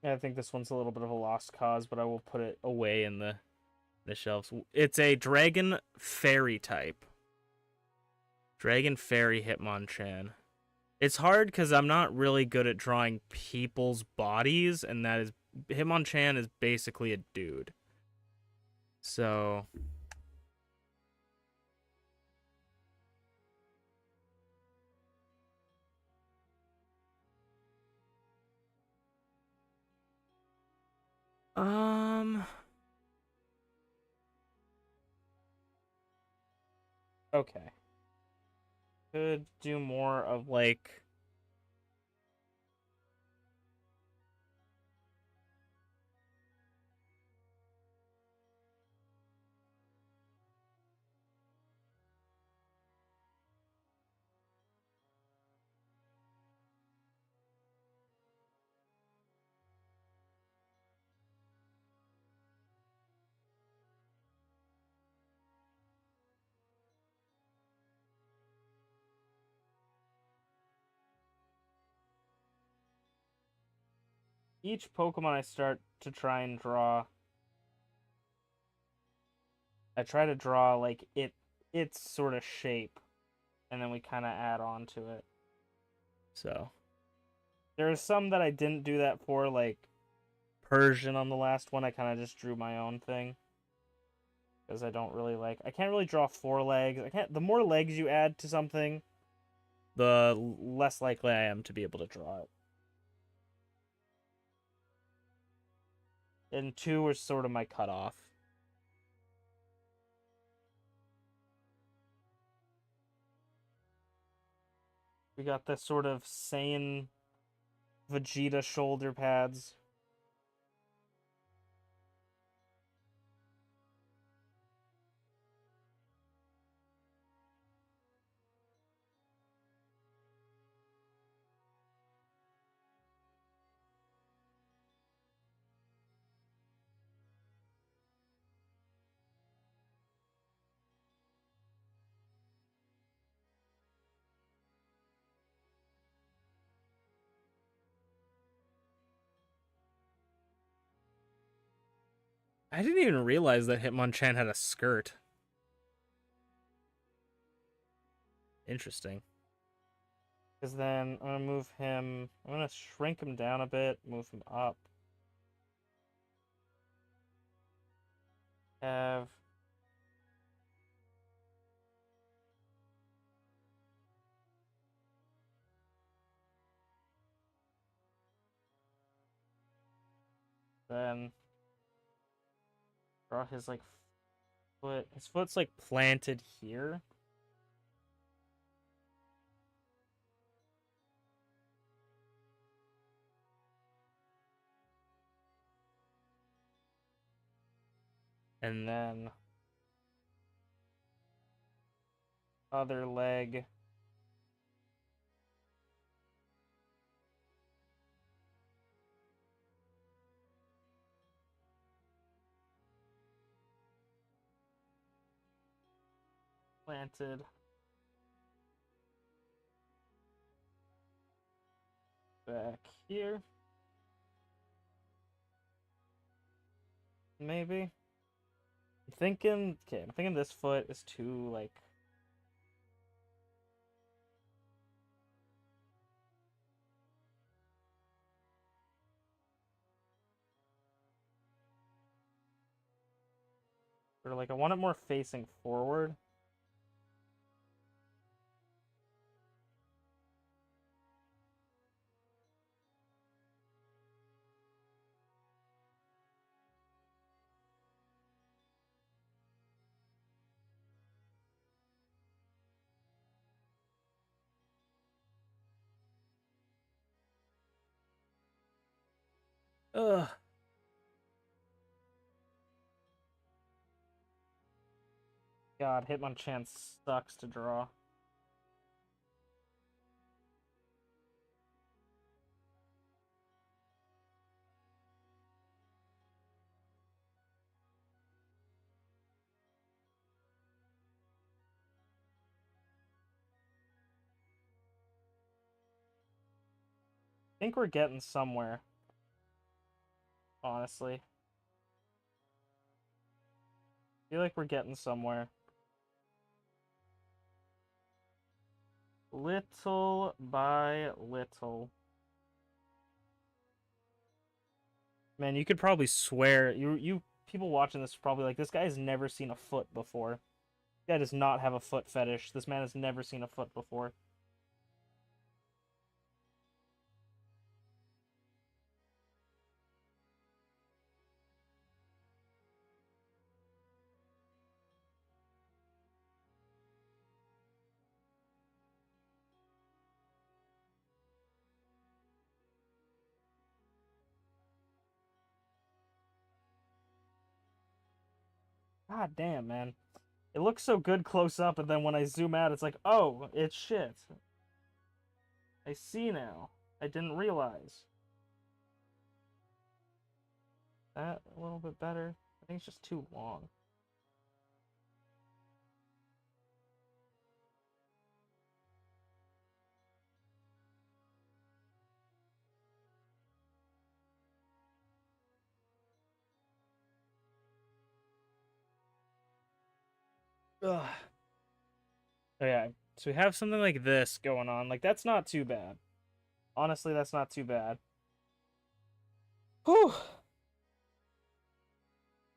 Yeah, I think this one's a little bit of a lost cause, but I will put it away in the shelves. It's a dragon fairy type. Dragon fairy Hitmonchan. It's hard because I'm not really good at drawing people's bodies, and that is Hitmonchan is basically a dude. So okay. Could do more of like each Pokemon I start to try and draw, I try to draw like its sort of shape, and then we kind of add on to it. So there are some that I didn't do that for, like Persian on the last one. I kind of just drew my own thing because I don't really like. I can't really draw four legs. I can't. The more legs you add to something, the less likely I am to be able to draw it. And two was sort of my cutoff. We got this sort of Saiyan Vegeta shoulder pads. I didn't even realize that Hitmonchan had a skirt. Interesting. Because then I'm going to move him... I'm going to shrink him down a bit, move him up. Have... Then... Draw his, like, foot. His foot's, like, planted here. And then... Other leg. planted. Back here. Maybe. I'm thinking this foot is too, like... Or, like, I want it more facing forward. Ugh. God, Hitmonchan sucks to draw. I think we're getting somewhere. Honestly. I feel like we're getting somewhere. Little by little. Man, you could probably swear you people watching this are probably like, this guy has never seen a foot before. This guy does not have a foot fetish. This man has never seen a foot before. God damn, man. It looks so good close up, and then when I zoom out, it's like, oh, it's shit. I see now. I didn't realize. That a little bit better. I think it's just too long. Ugh. Okay, so we have something like this going on. Like, that's not too bad. Honestly, that's not too bad. Whew.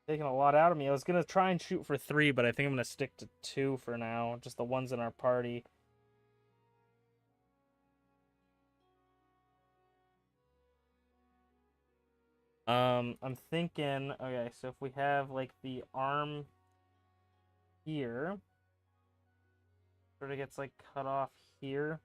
Taking a lot out of me. I was gonna try and shoot for 3, but I think I'm gonna stick to 2 for now. Just the ones in our party. I'm thinking, okay, so if we have, like, the arm here, sort of gets, like, cut off here.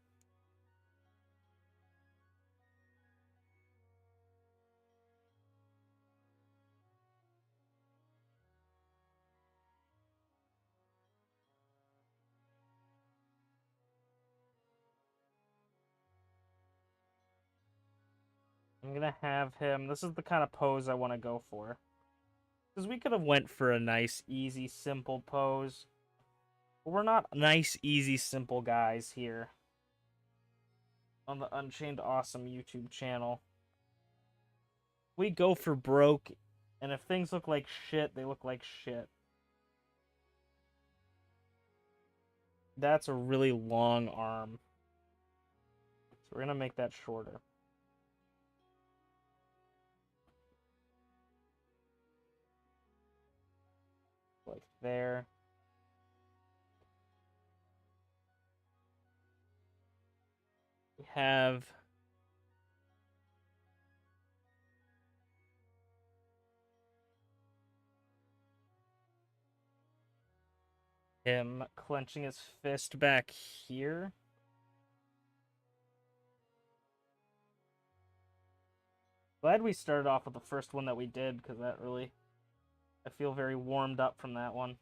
I'm gonna have him, this is the kind of pose I want to go for. Because we could have went for a nice, easy, simple pose. But we're not nice, easy, simple guys here on the UnchainedAwesome YouTube channel. We go for broke, and if things look like shit, they look like shit. That's a really long arm. So we're gonna make that shorter. Like there. We have him clenching his fist back here. Glad we started off with the first one that we did, because that really... I feel very warmed up from that one.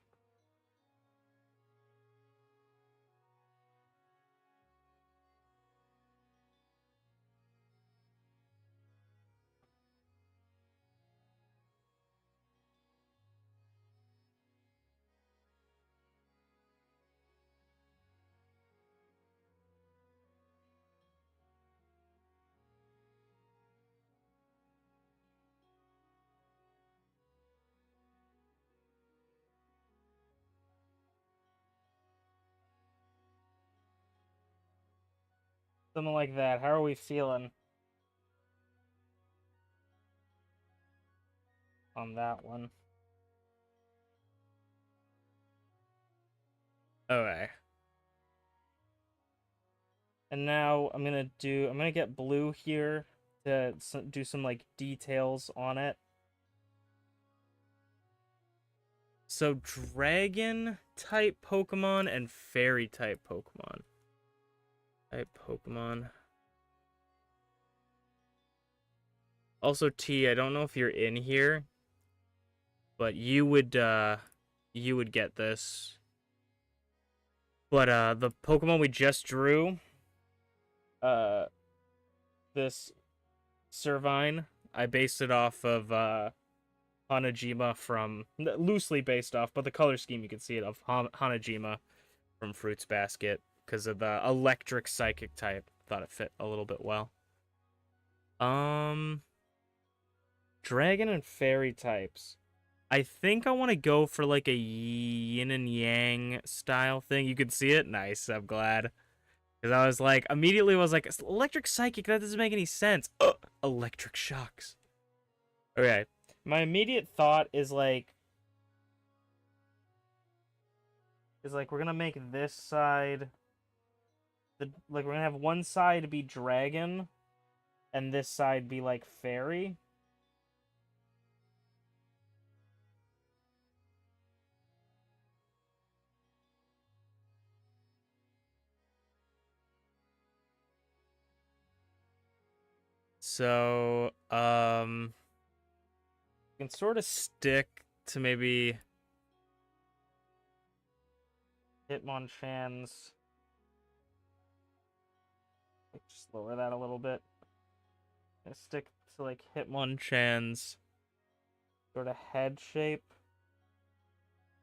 Something like that. How are we feeling on that one? Okay. And now I'm gonna get blue here to do some like details on it. So dragon type Pokemon and fairy type Pokemon. Also, T, I don't know if you're in here, but you would get this. But the Pokemon we just drew, this Servine, I based it off of Hanajima from, loosely based off, but the color scheme you can see it of Hanajima from Fruits Basket because of the electric psychic type. Thought it fit a little bit well. Dragon and fairy types. I think I want to go for like a yin and yang style thing. You can see it. Nice. I'm glad. Because I was like, immediately was like, electric psychic, that doesn't make any sense. Electric shocks. Okay. My immediate thought is like we're gonna make this side we're gonna have one side be dragon and this side be like fairy. So, you can sort of stick to maybe Hitmonchan's. Just lower that a little bit. Stick to like Hitmonchan's sort of head shape.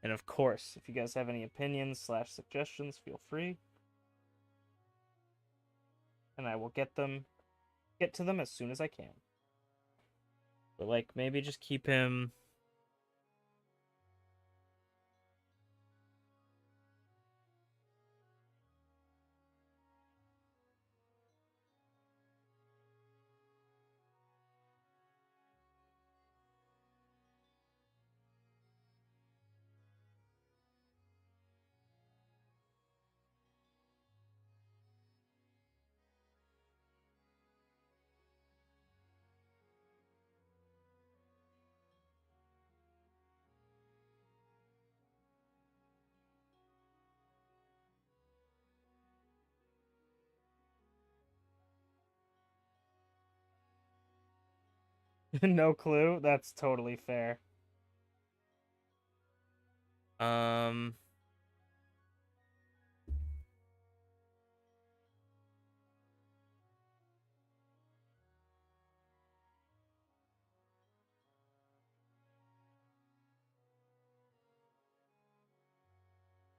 And of course, if you guys have any opinions / suggestions, feel free. And I will get to them as soon as I can. But like maybe just keep him no clue. That's totally fair. Um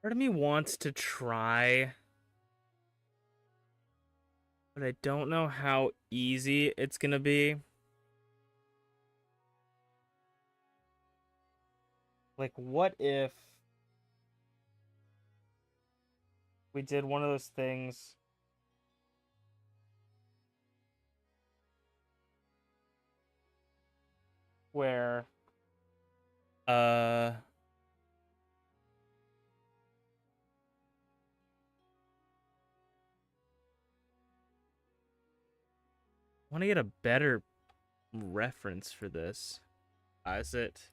Part of me wants to try, but I don't know how easy it's gonna be. Like, what if we did one of those things where I want to get a better reference for this. Is it?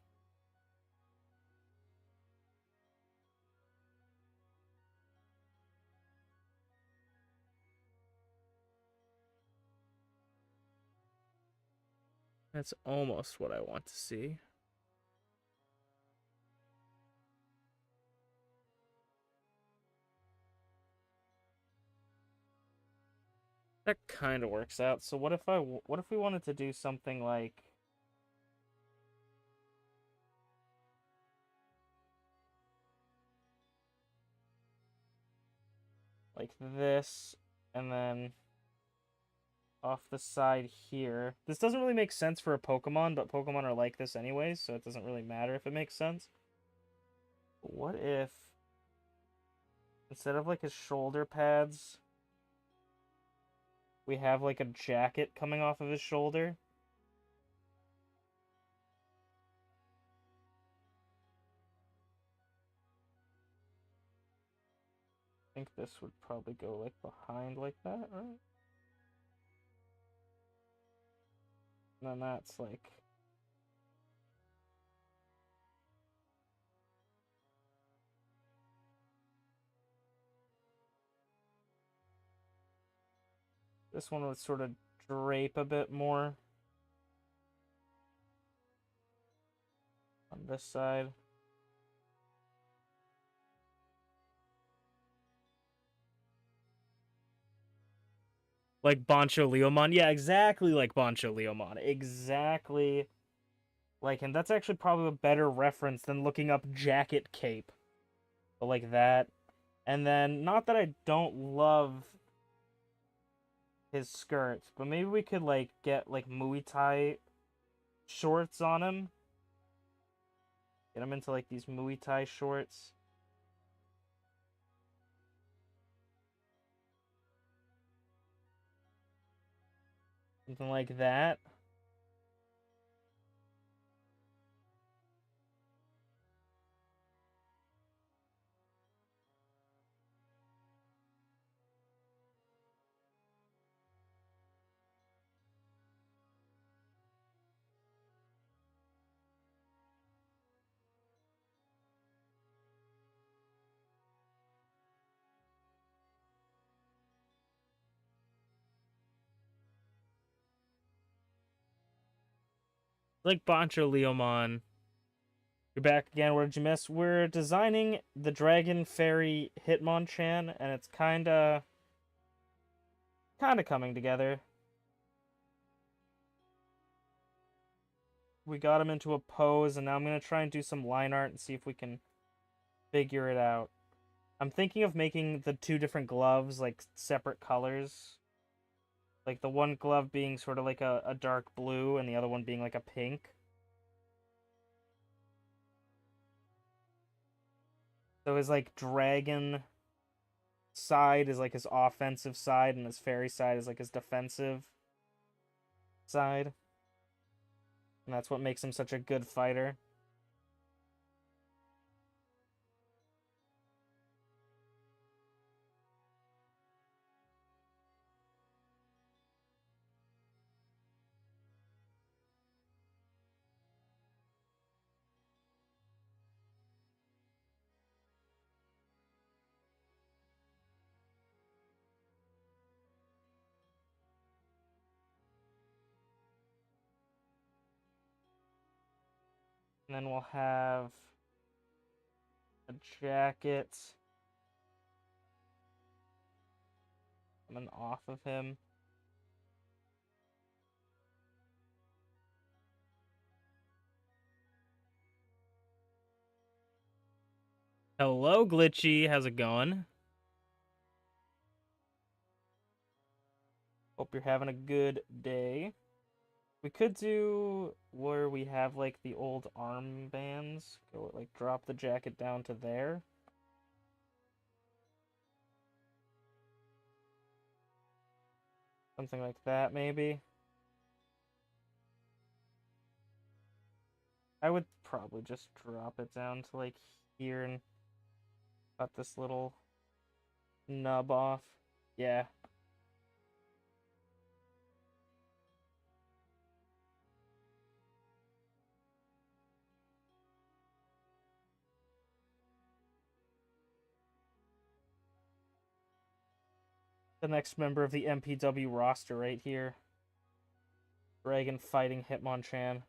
That's almost what I want to see. That kind of works out. So what if we wanted to do something like this, and then off the side here. This doesn't really make sense for a Pokemon, but Pokemon are like this anyways, so it doesn't really matter if it makes sense. But what if instead of like his shoulder pads, we have like a jacket coming off of his shoulder. I think this would probably go like behind like that, right? And then that's like... This one would sort of drape a bit more on this side. Like Bancho Leomon. Yeah, exactly like Bancho Leomon. Exactly like him. That's actually probably a better reference than looking up Jacket Cape. But like that. And then, not that I don't love his skirts, but maybe we could like get like Muay Thai shorts on him. Get him into like these Muay Thai shorts. Something like that. Like Bancho Leomon. You're back again. What did you miss? We're designing the Dragon Fairy Hitmonchan, and it's kinda coming together. We got him into a pose, and now I'm gonna try and do some line art and see if we can figure it out. I'm thinking of making the two different gloves like separate colors. Like the one glove being sort of like a dark blue and the other one being like a pink. So his like dragon side is like his offensive side and his fairy side is like his defensive side. And that's what makes him such a good fighter. And then we'll have a jacket coming off of him. Hello, Glitchy. How's it going? Hope you're having a good day. We could do where we have like the old armbands. Go like drop the jacket down to there. Something like that, maybe. I would probably just drop it down to like here and cut this little nub off. Yeah. The next member of the MPW roster right here. Dragon fighting Hitmonchan.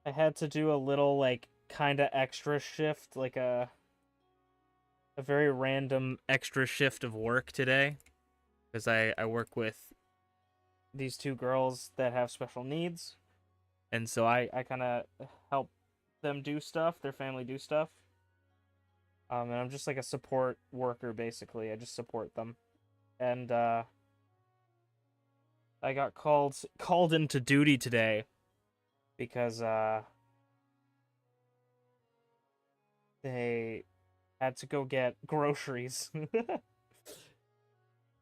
I had to do a little like kind of extra shift, like a very random extra shift of work today because I work with these two girls that have special needs, and so I kind of help them do stuff, their family do stuff. And I'm just like a support worker basically. I just support them. And I got called into duty today because they had to go get groceries.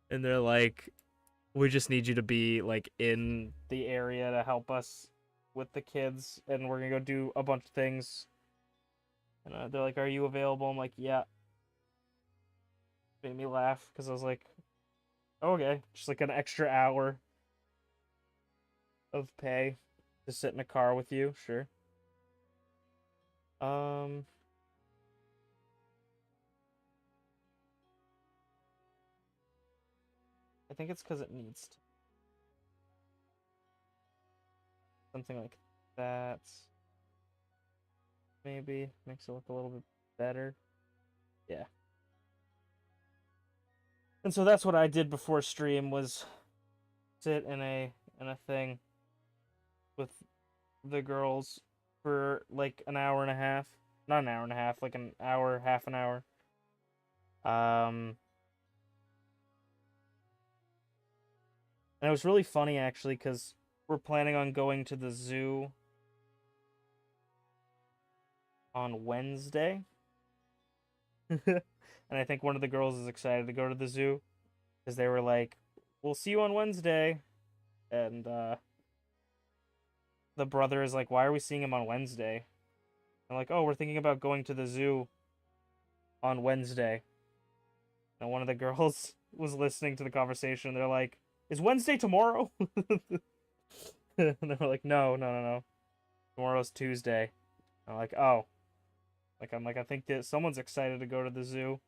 And they're like, we just need you to be like in the area to help us with the kids, and we're gonna go do a bunch of things. And they're like, are you available? I'm like, yeah. Made me laugh because I was like, okay, just like an extra hour of pay to sit in a car with you, sure. Um, I think it's because it needs to. Something like that. Maybe makes it look a little bit better. Yeah. And so that's what I did before stream was sit in a thing with the girls for like an hour and a half. Not an hour and a half, like an hour, half an hour. And it was really funny actually because we're planning on going to the zoo on Wednesday. And I think one of the girls is excited to go to the zoo because they were like, we'll see you on Wednesday. And the brother is like, why are we seeing him on Wednesday? I'm like, oh, we're thinking about going to the zoo on Wednesday. And one of the girls was listening to the conversation. They're like, is Wednesday tomorrow? And they were like, no. Tomorrow's Tuesday. I'm like, oh. I'm like, I think that someone's excited to go to the zoo.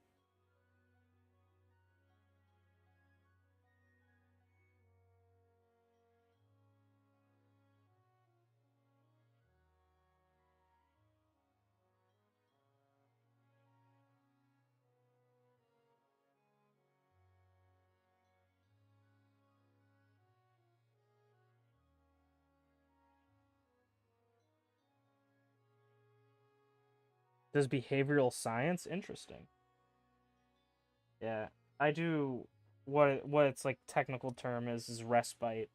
Does behavioral science? Interesting. Yeah, I do. What its like technical term is respite.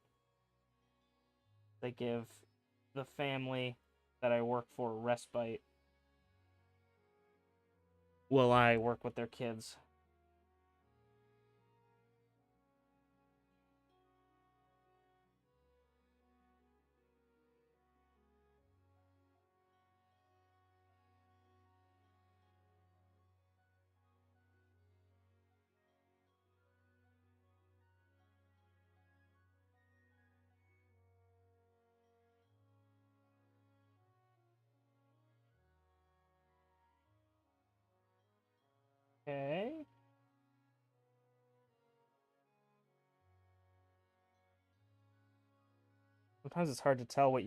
They give the family that I work for respite while I work with their kids. Okay. Sometimes it's hard to tell what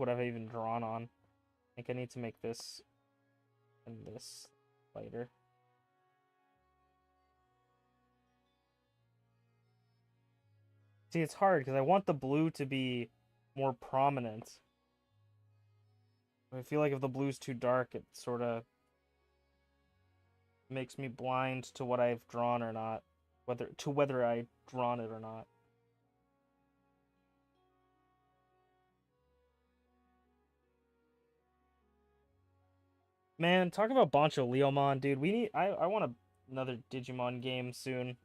I've even drawn on. I think I need to make this and this lighter. See, it's hard because I want the blue to be more prominent. I feel like if the blue's too dark, it sort of makes me blind to what I've drawn or not, whether I've drawn it or not. Man, talk about Bancho Leomon, dude. I want another Digimon game soon.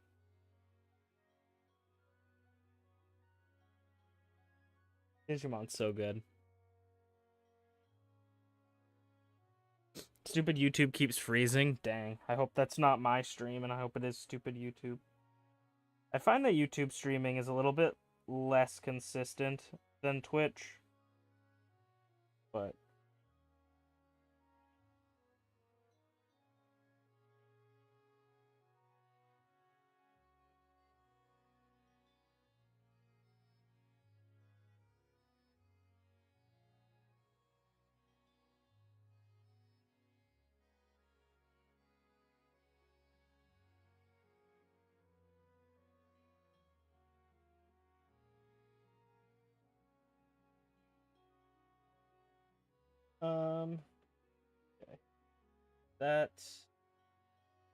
Digimon's so good. Stupid YouTube keeps freezing. Dang. I hope that's not my stream, and I hope it is stupid YouTube. I find that YouTube streaming is a little bit less consistent than Twitch. But Okay. That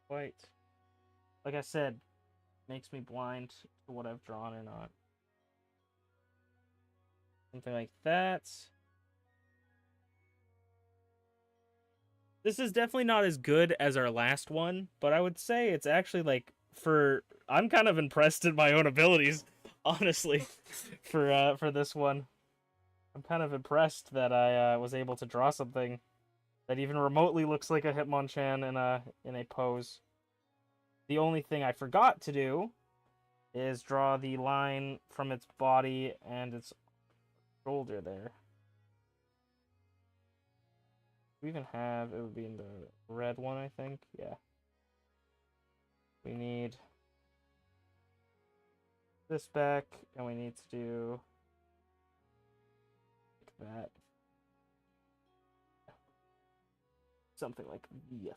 quite, like I said, makes me blind to what I've drawn or not. Something like that. This is definitely not as good as our last one, but I would say it's actually like I'm kind of impressed at my own abilities, honestly, for this one. I'm kind of impressed that I was able to draw something that even remotely looks like a Hitmonchan in a pose. The only thing I forgot to do is draw the line from its body and its shoulder there. We even have, it would be in the red one, I think. Yeah. We need this back, and we need to do that. Something like yeah.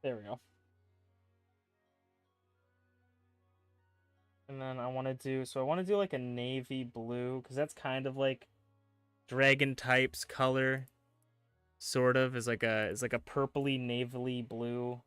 There we go. And then I want to do like a navy blue, because that's kind of like dragon type's color, sort of, is like a purpley navy blue.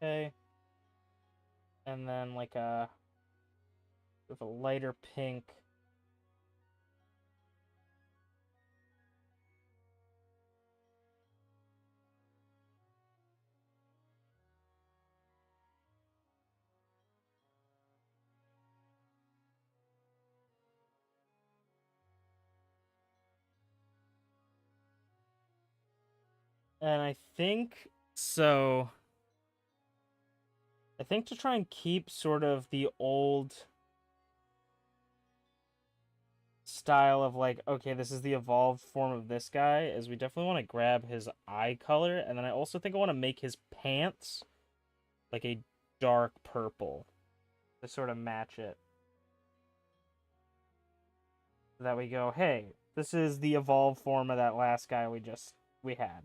Okay. And then like a with a lighter pink. And I think so. I think to try and keep sort of the old style of like, okay, this is the evolved form of this guy, is we definitely want to grab his eye color, and then I also think I want to make his pants like a dark purple to sort of match it. So that we go, hey, this is the evolved form of that last guy we had.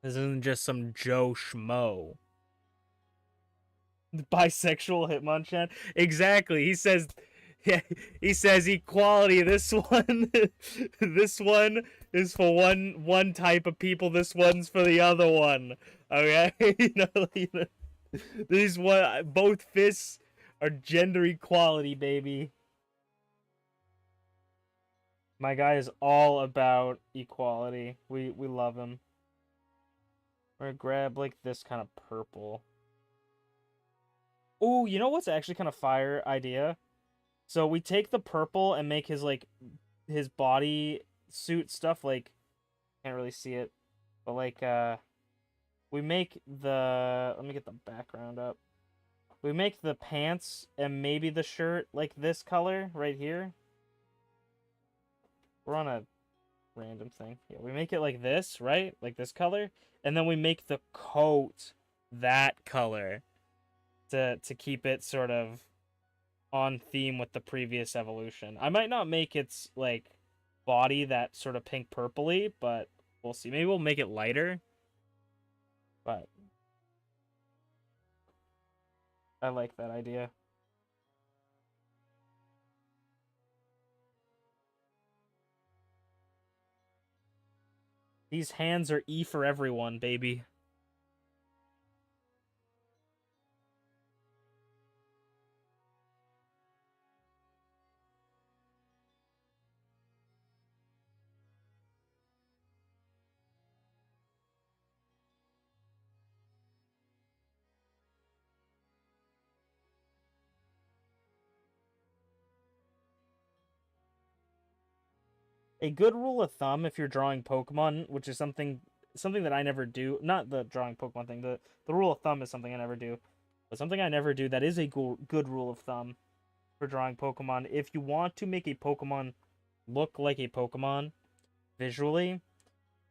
This isn't just some Joe Schmo. Bisexual Hitmonchan. Exactly. He says, yeah, he says equality. This one, this one is for one type of people. This one's for the other one. Okay, these one both fists are gender equality, baby. My guy is all about equality. We love him. We're gonna grab like this kind of purple. Oh, you know what's actually kind of fire idea? So we take the purple and make his like his body suit stuff like can't really see it, but like we make the let me get the background up. We make the pants and maybe the shirt like this color right here. We're on a random thing. Yeah, we make it like this, right? Like this color, and then we make the coat that color to keep it sort of on theme with the previous evolution. I might not make its like body that sort of pink purpley, but we'll see. Maybe we'll make it lighter. But I like that idea. These hands are E for everyone, baby. A good rule of thumb if you're drawing Pokemon, which is something that I never do, not the drawing Pokemon thing, the rule of thumb is something I never do. But something I never do that is a good rule of thumb for drawing Pokemon. If you want to make a Pokemon look like a Pokemon visually,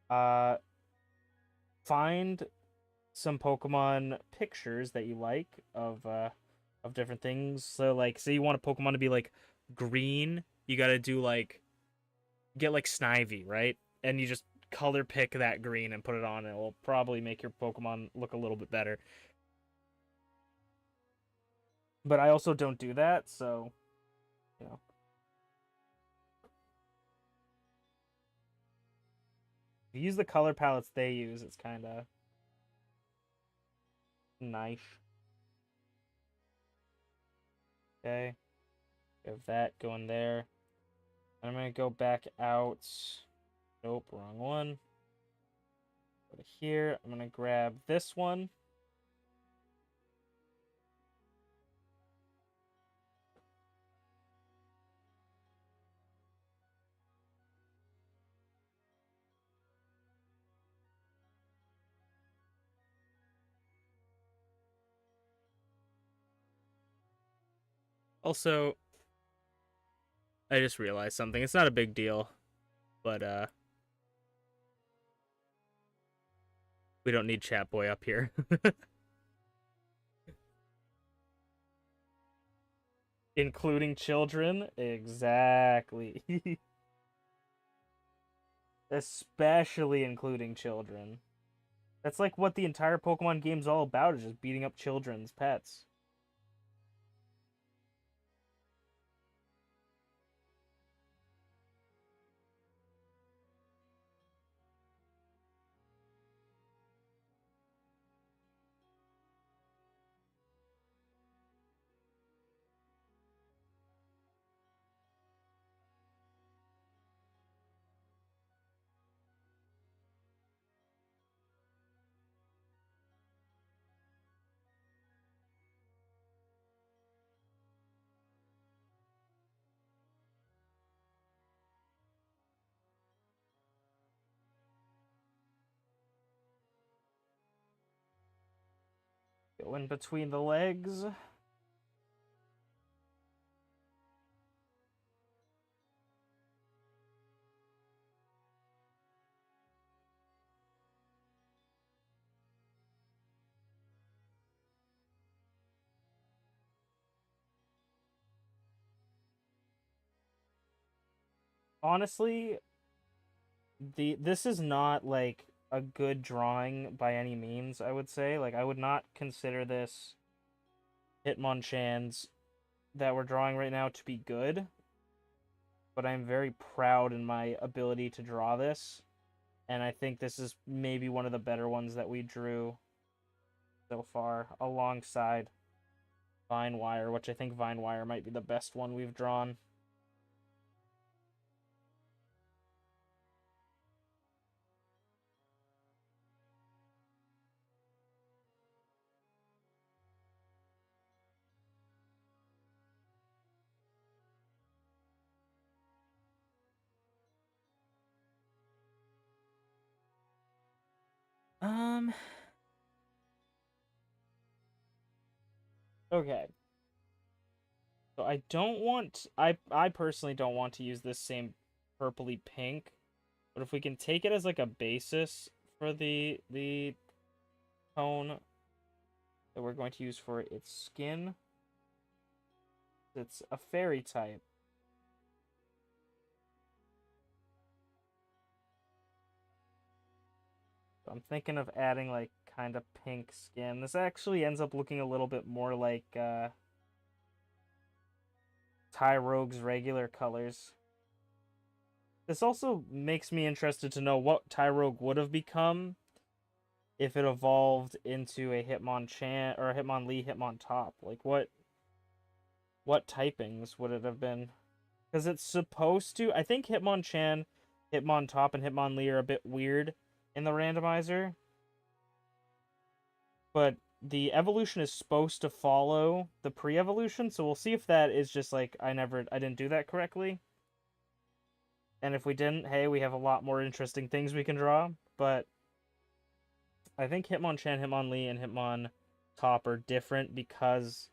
uh find some Pokemon pictures that you like of different things. So like say you want a Pokemon to be like green, you gotta do like get like Snivy, right? And you just color pick that green and put it on, and it will probably make your Pokemon look a little bit better. But I also don't do that, so you know. If you use the color palettes they use, it's kinda nice. Okay. We have that going there. I'm gonna go back out. Nope, wrong one. Go to here. I'm gonna grab this one. Also, I just realized something. It's not a big deal, but we don't need Chat Boy up here. Including children? Exactly. Especially including children. That's like what the entire Pokemon game's all about, is just beating up children's pets. Go in between the legs. Honestly, this is not like a good drawing by any means, I would say. Like I would not consider this Hitmonchan's that we're drawing right now to be good, but I'm very proud in my ability to draw this, and I think this is maybe one of the better ones that we drew so far, alongside Vinewire, which I think Vinewire might be the best one we've drawn. Okay. So I don't want I personally don't want to use this same purpley pink, but if we can take it as like a basis for the tone that we're going to use for its skin, it's a fairy type. So I'm thinking of adding like kind of pink skin. This actually ends up looking a little bit more like Tyrogue's regular colors. This also makes me interested to know what Tyrogue would have become if it evolved into a Hitmonchan or a Hitmonlee Hitmontop. Like what typings would it have been? Because it's supposed to. I think Hitmonchan, Hitmontop, and Hitmonlee are a bit weird in the randomizer, but the evolution is supposed to follow the pre-evolution, so we'll see if that is just like I didn't do that correctly. And if we didn't, hey, we have a lot more interesting things we can draw. But I think Hitmonchan, Hitmonlee, and Hitmontop are different because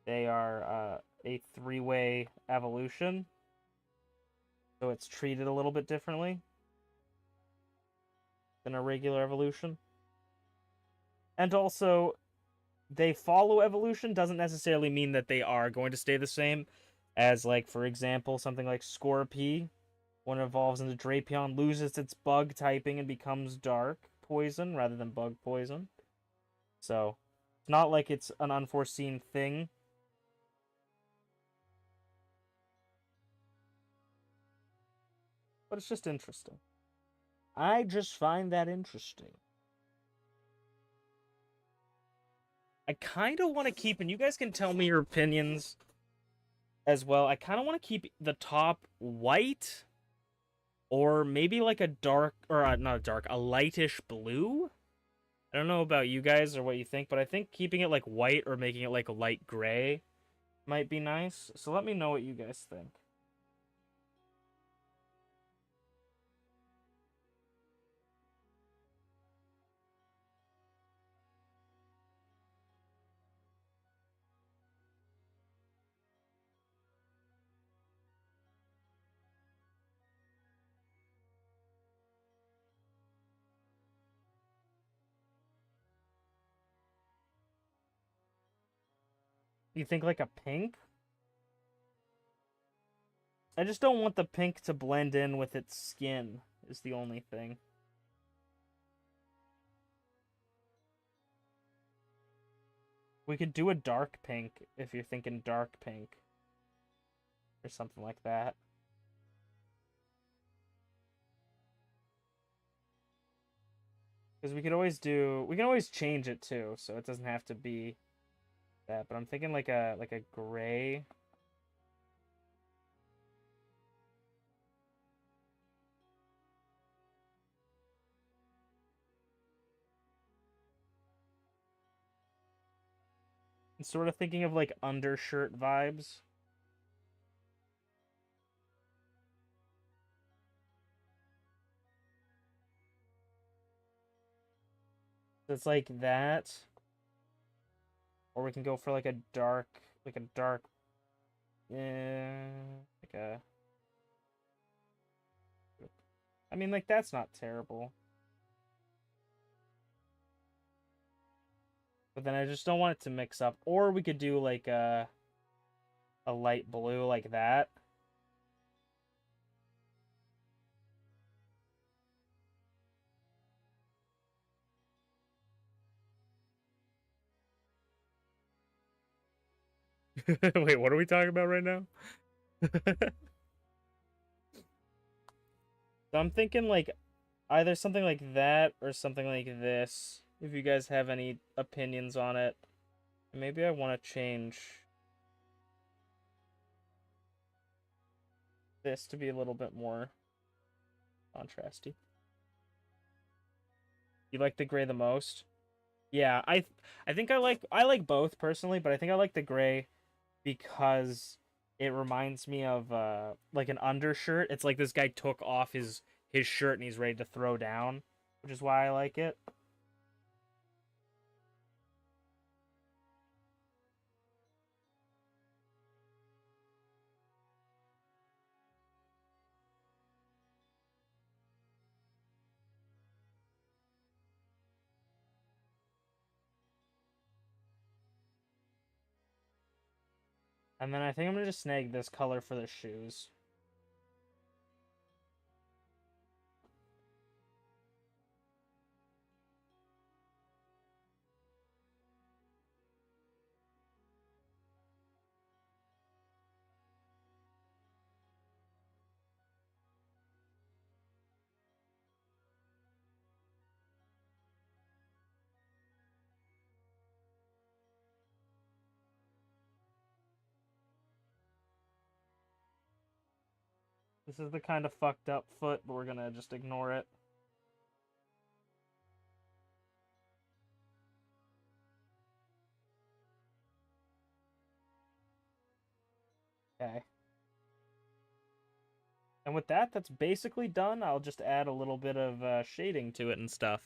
they are a three-way evolution. So it's treated a little bit differently than a regular evolution. And also, they follow evolution doesn't necessarily mean that they are going to stay the same. As, like, for example, something like Scorpy, when it evolves into Drapion, loses its bug typing and becomes dark poison rather than bug poison. So, it's not like it's an unforeseen thing. But it's just interesting. I just find that interesting. I kind of want to keep, and you guys can tell me your opinions as well. I kind of want to keep the top white, or maybe like a dark, or not a dark, a lightish blue. I don't know about you guys or what you think, but I think keeping it like white or making it like a light gray might be nice. So let me know what you guys think. You think like a pink? I just don't want the pink to blend in with its skin, is the only thing. We could do a dark pink if you're thinking dark pink. Or something like that. Because we can always change it too, so it doesn't have to be that. But I'm thinking like a gray. I'm sort of thinking of like undershirt vibes. So it's like that. Or we can go for like a dark, like a. I mean, like that's not terrible. But then I just don't want it to mix up. Or we could do like a light blue like that. Wait, what are we talking about right now? So I'm thinking like either something like that or something like this. If you guys have any opinions on it. Maybe I want to change this to be a little bit more contrasty. You like the gray the most? Yeah, I think I like both personally, but I think I like the gray because it reminds me of like an undershirt. It's like this guy took off his shirt and he's ready to throw down, which is why I like it. And then I think I'm gonna just snag this color for the shoes. This is the kind of fucked up foot, but we're gonna just ignore it. Okay. And with that, that's basically done. I'll just add a little bit of shading to it and stuff.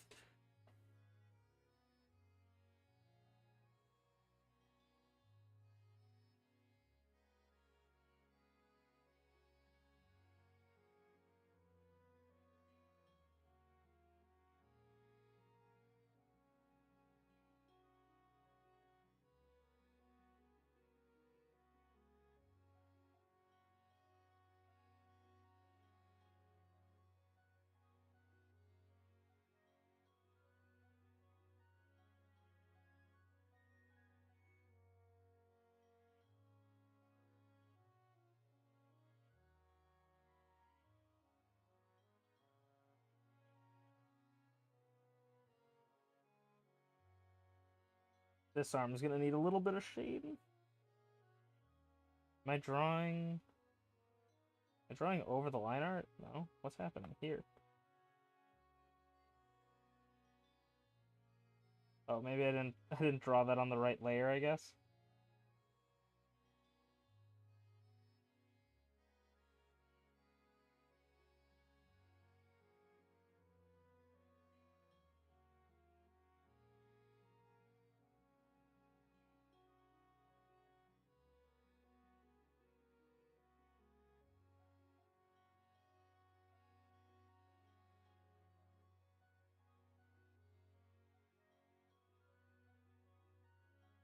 This arm's gonna need a little bit of shading. Am I drawing over the line art? No? What's happening here? Oh, maybe I didn't draw that on the right layer, I guess.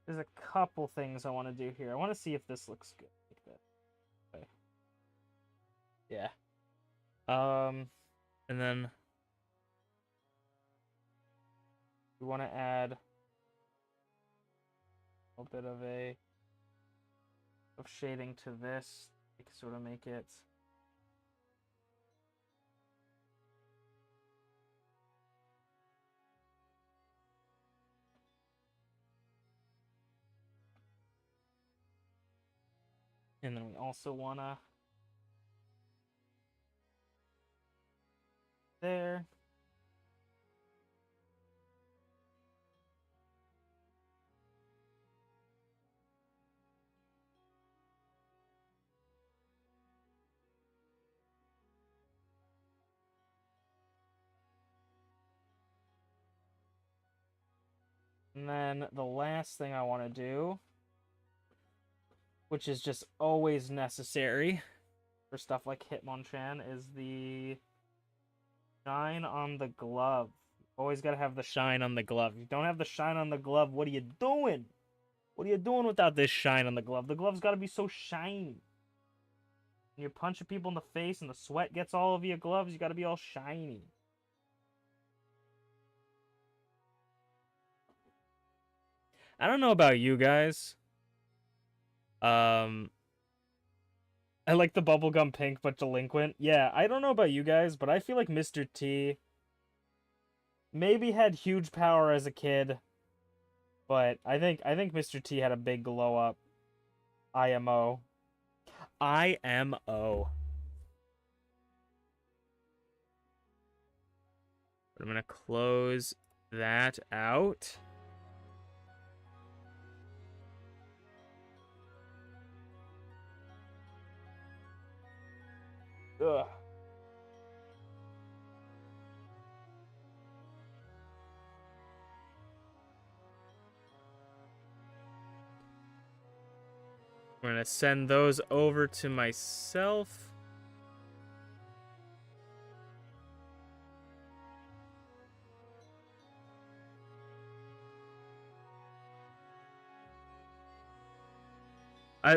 There's a couple things I want to do here. I want to see if this looks good like that. Okay. Yeah. And then we want to add a bit of shading to this to sort of make it and then we also want to there. And then the last thing I want to do, which is just always necessary for stuff like Hitmonchan, is the shine on the glove. Always got to have the shine on the glove. If you don't have the shine on the glove, what are you doing? What are you doing without this shine on the glove? The glove's got to be so shiny. When you're punching people in the face and the sweat gets all over your gloves, you got to be all shiny. I don't know about you guys. I like the bubblegum pink but delinquent. Yeah, I don't know about you guys, but I feel like Mr. T maybe had huge power as a kid, but I think Mr. T had a big glow up. IMO. IMO. I'm gonna close that out. Ugh. We're gonna send those over to myself.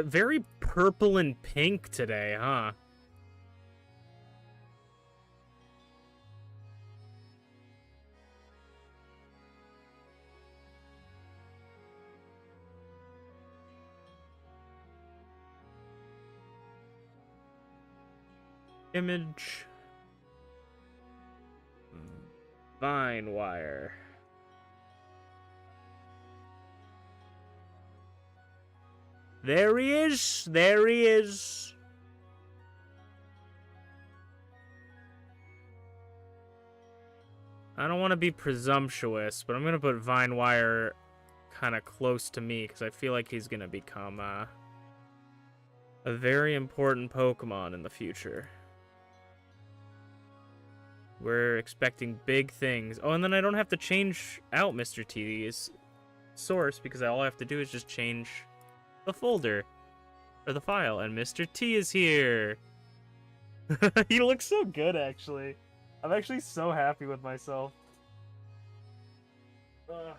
Very purple and pink today, huh? Image. Vine wire. There he is. There he is. I don't want to be presumptuous, but I'm going to put Vine Wire kind of close to me because I feel like he's going to become a very important Pokemon in the future. We're expecting big things. Oh, and then I don't have to change out Mr. T's source because all I have to do is just change the folder or the file, and Mr. T is here. He looks so good, actually. I'm actually so happy with myself.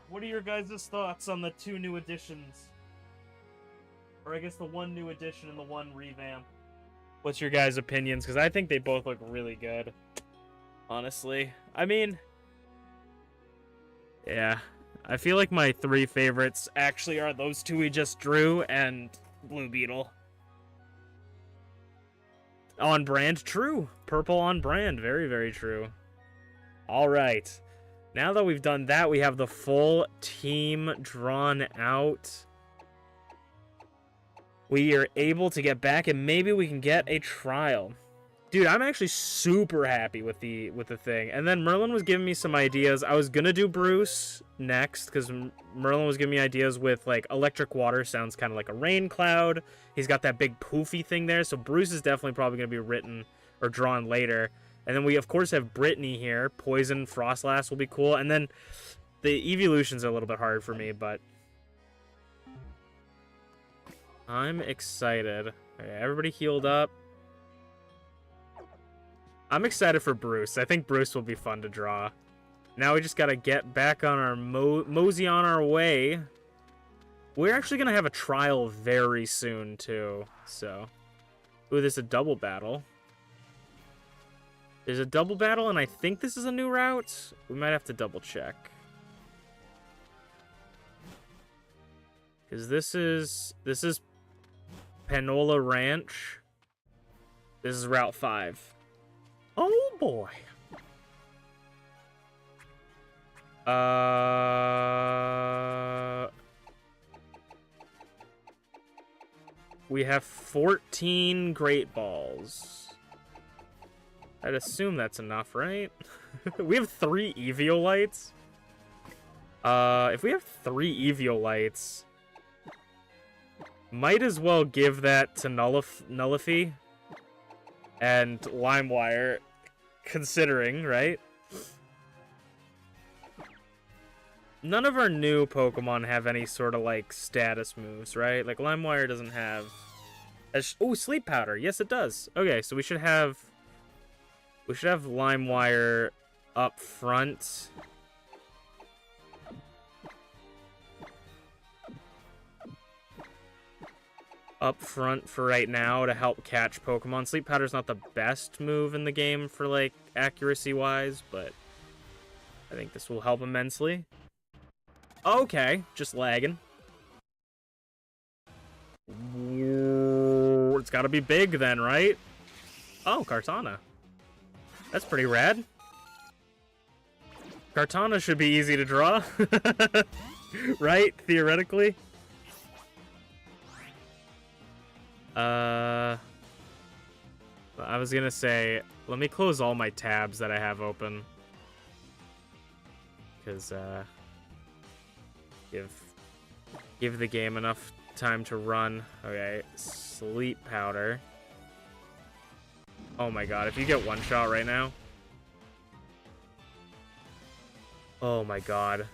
What are your guys' thoughts on the 2 new additions? Or I guess the 1 new addition and the 1 revamp. What's your guys' opinions? Because I think they both look really good. Honestly. I mean... yeah. I feel like my 3 favorites actually are those 2 we just drew and Blue Beetle. On brand, true. Purple on brand, very, very true. Alright. Now that we've done that, we have the full team drawn out. We are able to get back, and maybe we can get a trial. Dude, I'm actually super happy with the thing. And then Merlin was giving me some ideas. I was gonna do Bruce next, because Merlin was giving me ideas with, like, electric water sounds kind of like a rain cloud. He's got that big poofy thing there, so Bruce is definitely probably gonna be written or drawn later. And then we, of course, have Brittany here. Poison, Frostlass will be cool. And then the evolutions are a little bit hard for me, but I'm excited. Okay, everybody healed up. I'm excited for Bruce. I think Bruce will be fun to draw. Now we just gotta get back on our mosey on our way. We're actually gonna have a trial very soon, too. So, ooh, there's a double battle. There's a double battle, and I think this is a new route. We might have to double check. Because this is Panola Ranch. This is Route 5. Oh, boy. We have 14 Great Balls. I'd assume that's enough, right? We have 3 Eviolites. If we have 3 Eviolites, might as well give that to Nullify and Limewire, considering, right? None of our new Pokemon have any sort of, like, status moves, right? Like, Limewire doesn't have... oh, Sleep Powder. Yes, it does. Okay, so we should have Limewire up front. Up front for right now to help catch Pokemon. Sleep Powder's not the best move in the game for, like, accuracy-wise, but I think this will help immensely. Okay, just lagging. It's gotta be big then, right? Oh, Kartana. That's pretty rad. Kartana should be easy to draw. Right? Theoretically. I was gonna say, let me close all my tabs that I have open. Because, give the game enough time to run. Okay, Sleep Powder. Oh my god, if you get one shot right now. Oh my god.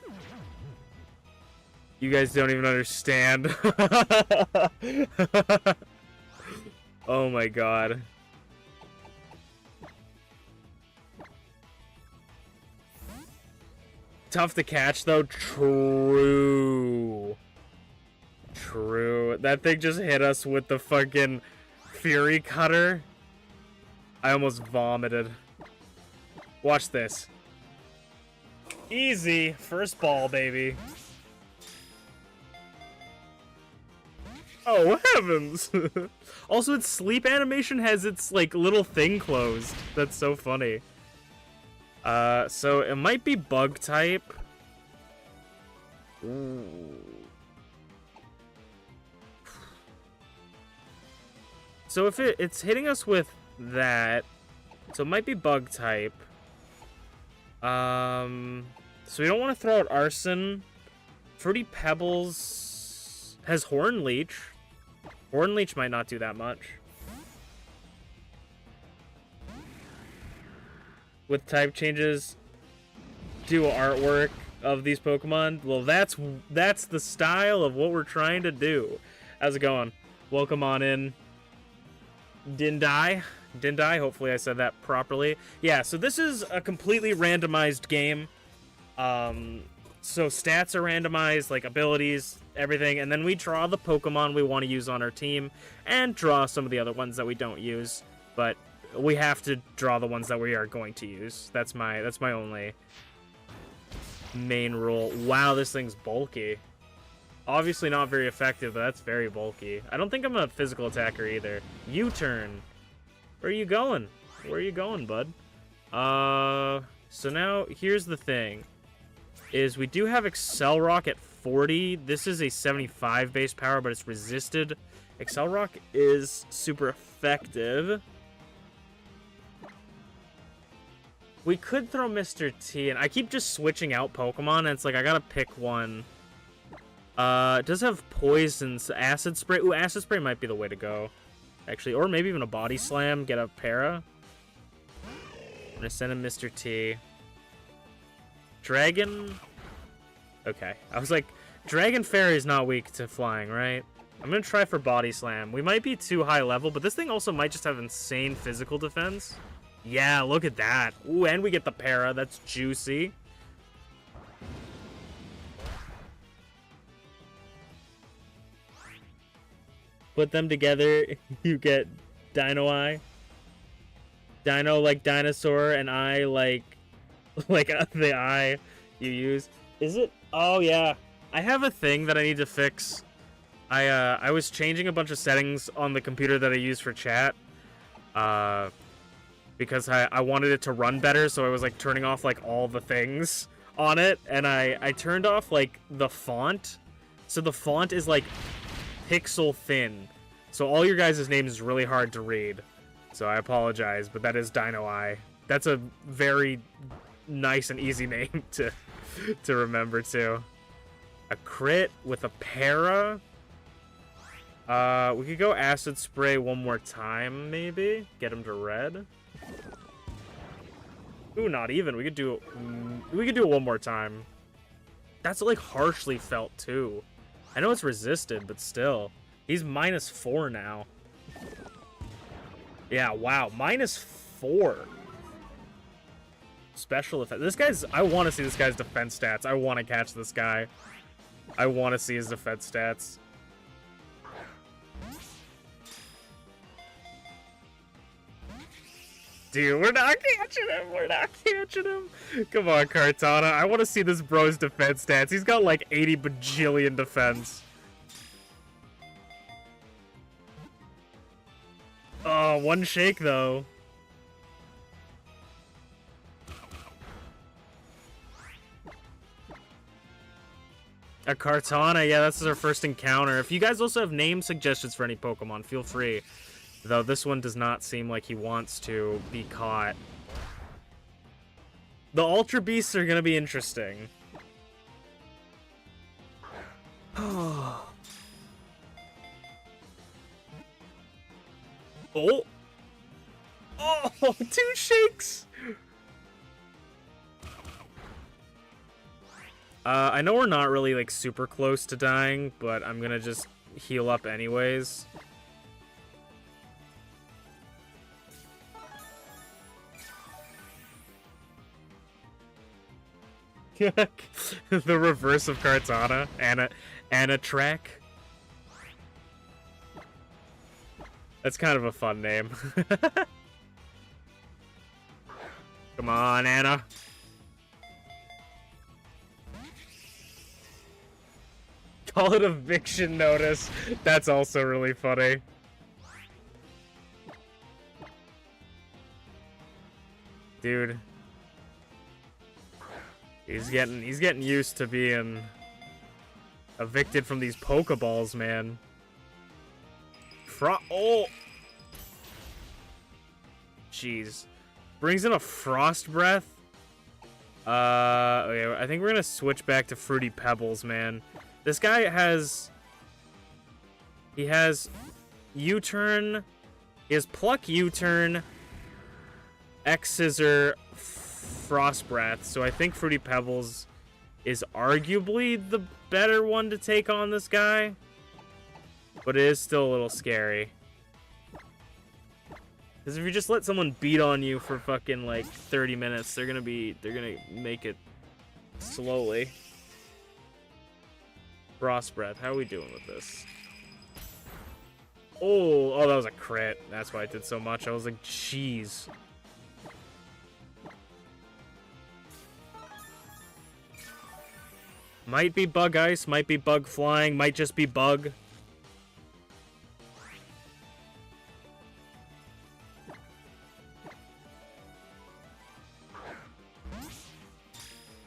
You guys don't even understand. Oh my god. Tough to catch though. True. True. That thing just hit us with the fucking Fury Cutter. I almost vomited. Watch this. Easy. First ball, baby. Oh, heavens. Also, its sleep animation has its, like, little thing closed. That's so funny. So it might be bug type. Ooh. So if it's hitting us with that, so it might be bug type. So we don't want to throw out Arson. Fruity Pebbles has Horn Leech. Horn Leech might not do that much. with type changes do artwork of these Pokemon. Well, that's the style of what we're trying to do. How's it going? Welcome on in. Dindai. Hopefully I said that properly. Yeah, so this is a completely randomized game. So stats are randomized, like abilities, everything, and then we draw the Pokemon we want to use on our team and draw some of the other ones that we don't use, but we have to draw the ones that we are going to use. That's my only main rule. Wow, this thing's bulky. Obviously not very effective, but that's very bulky. I don't think I'm a physical attacker either. U-turn. Where are you going? Where are you going, bud? So now here's the thing. Is we do have Accelerock at 40. This is a 75 base power, but it's resisted. Accelerock is super effective. We could throw Mr. T, and I keep just switching out Pokemon, and it's like I gotta pick one. It does have Poisons, Acid Spray. Ooh, Acid Spray might be the way to go, actually. Or maybe even a Body Slam, get a Para. I'm gonna send him Mr. T. Dragon. Okay, I was like, Dragon Fairy is not weak to flying, right? I'm gonna try for Body Slam. We might be too high level, but this thing also might just have insane physical defense. Yeah, look at that. Ooh, and we get the Para. That's juicy. Put them together, you get Dino Eye. Dino like dinosaur, and I like the eye you use. Is it? Oh yeah, I have a thing that I need to fix. I was changing a bunch of settings on the computer that I use for chat, because I wanted it to run better, so I was like turning off like all the things on it, and I turned off like the font, so the font is like pixel thin, so all your guys' names is really hard to read. So I apologize, but that is Dino Eye. That's a very nice and easy name to remember too. A crit with a Para. We could go Acid Spray one more time, maybe get him to red. Ooh, not even. We could do it one more time. That's like harshly felt too. I know it's resisted, but still, he's -4 now. Yeah, wow, -4. Special effect. This guy's... I want to see this guy's defense stats. I want to catch this guy. I want to see his defense stats. Dude, we're not catching him. We're not catching him. Come on, Kartana. I want to see this bro's defense stats. He's got like 80 bajillion defense. Oh, one shake, though. A Kartana, yeah, that's our first encounter. If you guys also have name suggestions for any Pokemon, feel free. Though this one does not seem like he wants to be caught. The Ultra Beasts are gonna be interesting. Oh. Oh! Oh! 2 shakes! I know we're not really, like, super close to dying, but I'm gonna just heal up anyways. The reverse of Kartana. Anatrack. That's kind of a fun name. Come on, Anna. Call it eviction notice. That's also really funny. Dude. He's getting used to being evicted from these Pokeballs, man. Oh! Jeez. Brings in a Frost Breath. Okay, I think we're gonna switch back to Fruity Pebbles, man. This guy has... He has U-Turn. He has Pluck U-Turn. X-Scissor. Frost Breath, so I think Fruity Pebbles is arguably the better one to take on this guy. But it is still a little scary. Because if you just let someone beat on you for fucking like 30 minutes, they're gonna make it slowly. Frost Breath, how are we doing with this? Oh, that was a crit. That's why I did so much. I was like, jeez. Might be Bug Ice, might be Bug Flying, might just be Bug.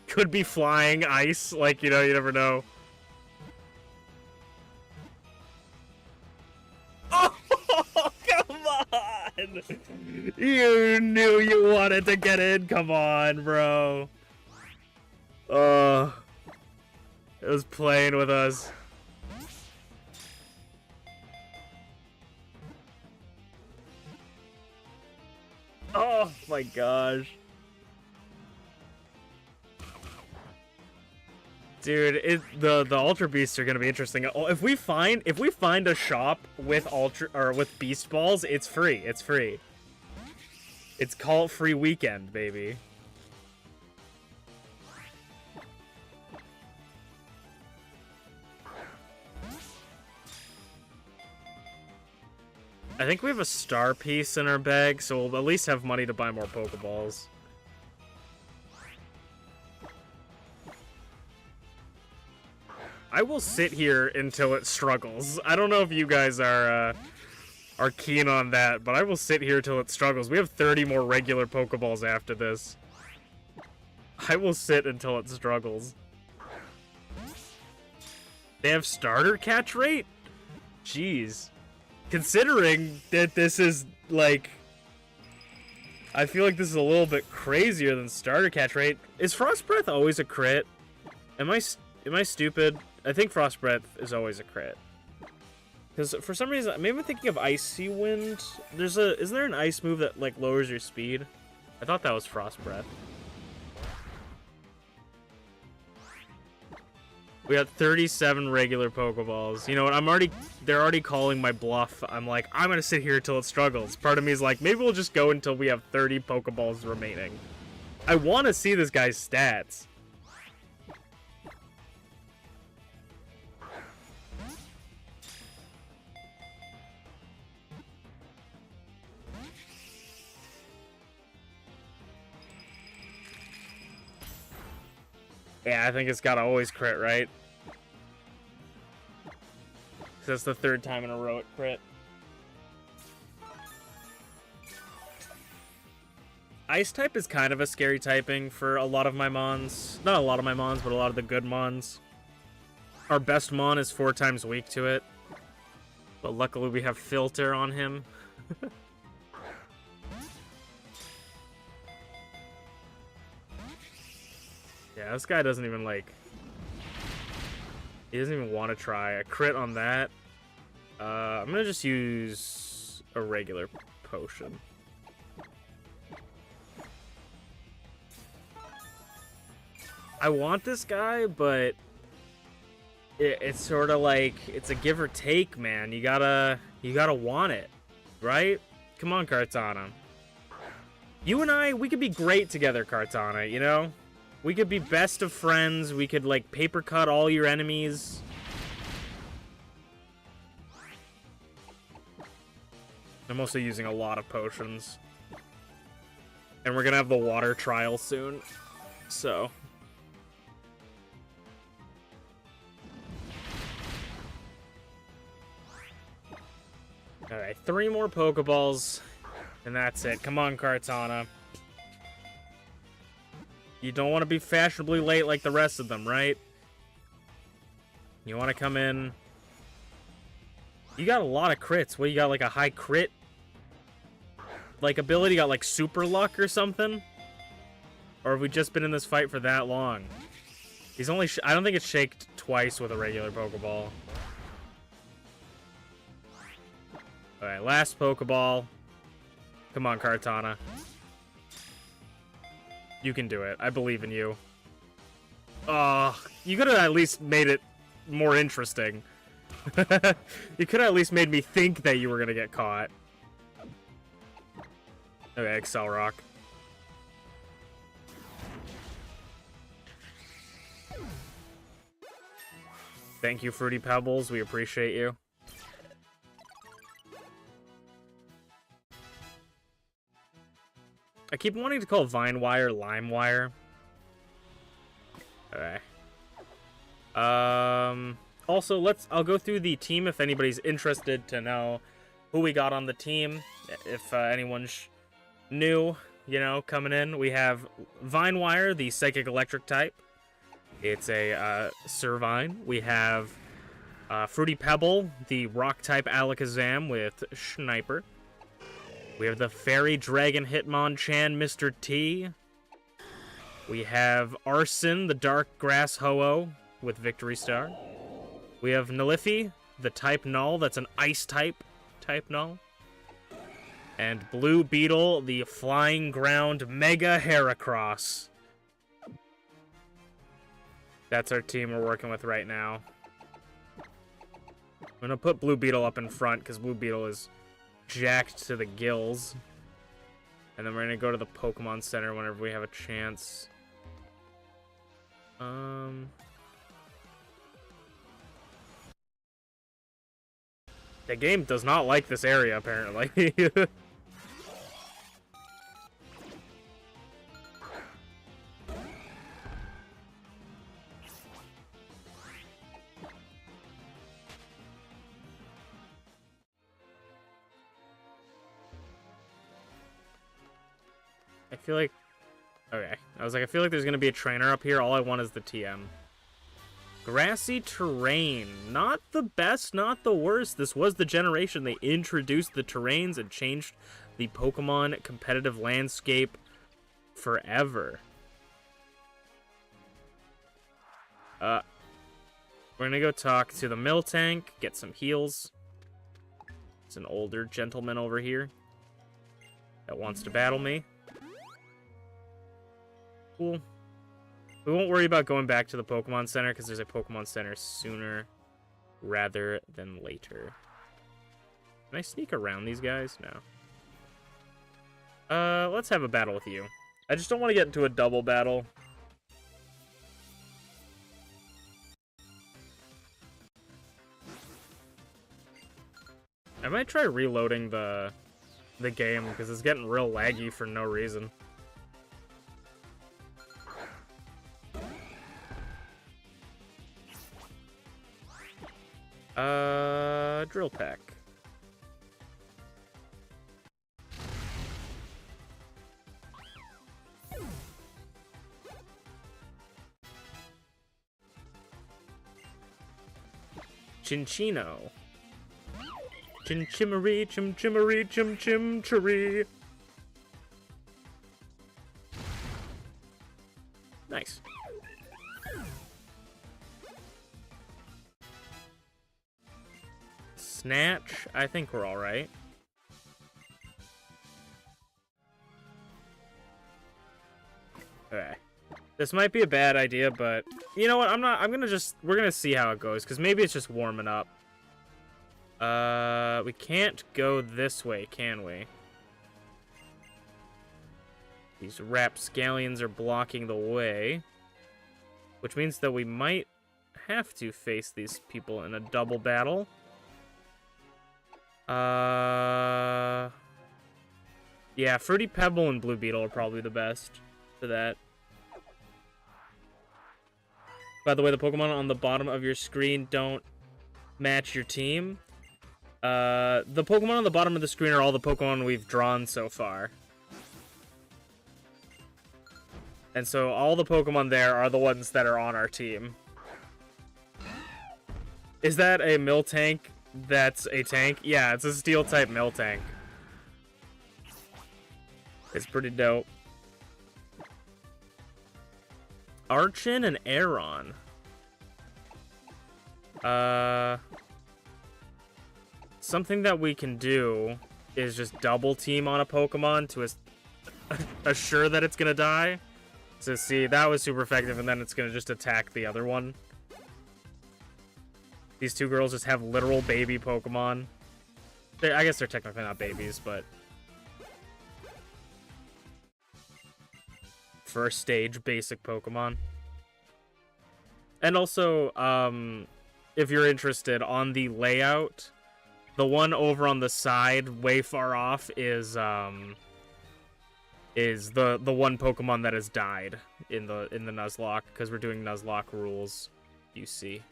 Could be Flying Ice, like, you know, you never know. Oh, come on! You knew you wanted to get in, come on, bro. It was playing with us. Oh my gosh. Dude, the Ultra Beasts are gonna be interesting. If we find a shop with Beast Balls, it's free. It's free. It's Call It Free Weekend, baby. I think we have a star piece in our bag, so we'll at least have money to buy more Pokeballs. I will sit here until it struggles. I don't know if you guys are keen on that, but I will sit here till it struggles. We have 30 more regular Pokeballs after this. I will sit until it struggles. They have starter catch rate? Jeez. Considering that this is, like... I feel like this is a little bit crazier than starter catch rate. Is Frost Breath always a crit? Am I stupid? I think Frost Breath is always a crit. Because for some reason, maybe I'm thinking of Icy Wind. Isn't there an ice move that, like, lowers your speed? I thought that was Frost Breath. We got 37 regular Pokeballs. You know what? They're already calling my bluff. I'm like, I'm gonna sit here till it struggles. Part of me is like, maybe we'll just go until we have 30 Pokeballs remaining. I want to see this guy's stats. Yeah, I think it's gotta always crit, right? That's the third time in a row it crit. Ice type is kind of a scary typing for a lot of my mons. Not a lot of my mons, but a lot of the good mons. Our best mon is 4 times weak to it. But luckily we have filter on him. Yeah, this guy doesn't even, like... He doesn't even want to try. A crit on that. I'm gonna just use a regular potion. I want this guy, but... It's sort of like... It's a give or take, man. You gotta want it. Right? Come on, Kartana. You and I, we could be great together, Kartana, you know? We could be best of friends. We could, like, paper cut all your enemies. I'm also using a lot of potions. And we're gonna have the water trial soon. So. Alright, 3 more Pokeballs. And that's it. Come on, Kartana. You don't want to be fashionably late like the rest of them, right? You want to come in. You got a lot of crits. What, you got like a high crit? Like ability got like super luck or something? Or have we just been in this fight for that long? He's only... I don't think it's shaked twice with a regular Pokeball. Alright, last Pokeball. Come on, Kartana. You can do it. I believe in you. You could have at least made it more interesting. You could have at least made me think that you were gonna get caught. Okay, Excel Rock. Thank you, Fruity Pebbles. We appreciate you. I keep wanting to call Vine Wire Lime Wire. Okay. Also, I'll go through the team if anybody's interested to know who we got on the team. If anyone's new, you know, coming in. We have Vine Wire, the Psychic Electric type. It's a Servine. We have Fruity Pebble, the Rock type Alakazam with Sniper. We have the Fairy Dragon Hitmonchan, Mr. T. We have Arson, the Dark Grass Ho-Oh with Victory Star. We have Nalifi, the type Null, that's an Ice type Null. And Blue Beetle, the Flying Ground Mega Heracross. That's our team we're working with right now. I'm gonna put Blue Beetle up in front because Blue Beetle is jacked to the gills. And then we're gonna go to the Pokemon Center whenever we have a chance. The game does not like this area, apparently. I feel like... Okay. I was like, I feel like there's going to be a trainer up here. All I want is the TM. Grassy terrain. Not the best, not the worst. This was the generation. They introduced the terrains and changed the Pokemon competitive landscape forever. We're going to go talk to the Miltank, get some heals. It's an older gentleman over here that wants to battle me. Cool. We won't worry about going back to the Pokemon Center because there's a Pokemon Center sooner rather than later. Can I sneak around these guys? No. Let's have a battle with you. I just don't want to get into a double battle. I might try reloading the game because it's getting real laggy for no reason. Drill Pack. Chinchino. Chimchimmery, chimchimmery, chimchimchery. Nice. Snatch, I think we're alright. Okay. This might be a bad idea, but you know what? We're gonna see how it goes, because maybe it's just warming up. We can't go this way, can we? These rapscallions are blocking the way, which means that we might have to face these people in a double battle. Yeah, Fruity Pebble and Blue Beetle are probably the best for that. By the way, the Pokemon on the bottom of your screen don't match your team. The Pokemon on the bottom of the screen are all the Pokemon we've drawn so far. And so all the Pokemon there are the ones that are on our team. Is that a Miltank? That's a tank? Yeah, it's a Steel-type Miltank. It's pretty dope. Archin and Aeron. Something that we can do is just double team on a Pokemon to assure that it's gonna die. So see, that was super effective, and then it's gonna just attack the other one. These two girls just have literal baby Pokemon. I guess they're technically not babies, but... First stage basic Pokemon. And also, if you're interested, on the layout, the one over on the side, way far off, is the one Pokemon that has died in the Nuzlocke, because we're doing Nuzlocke rules, you see.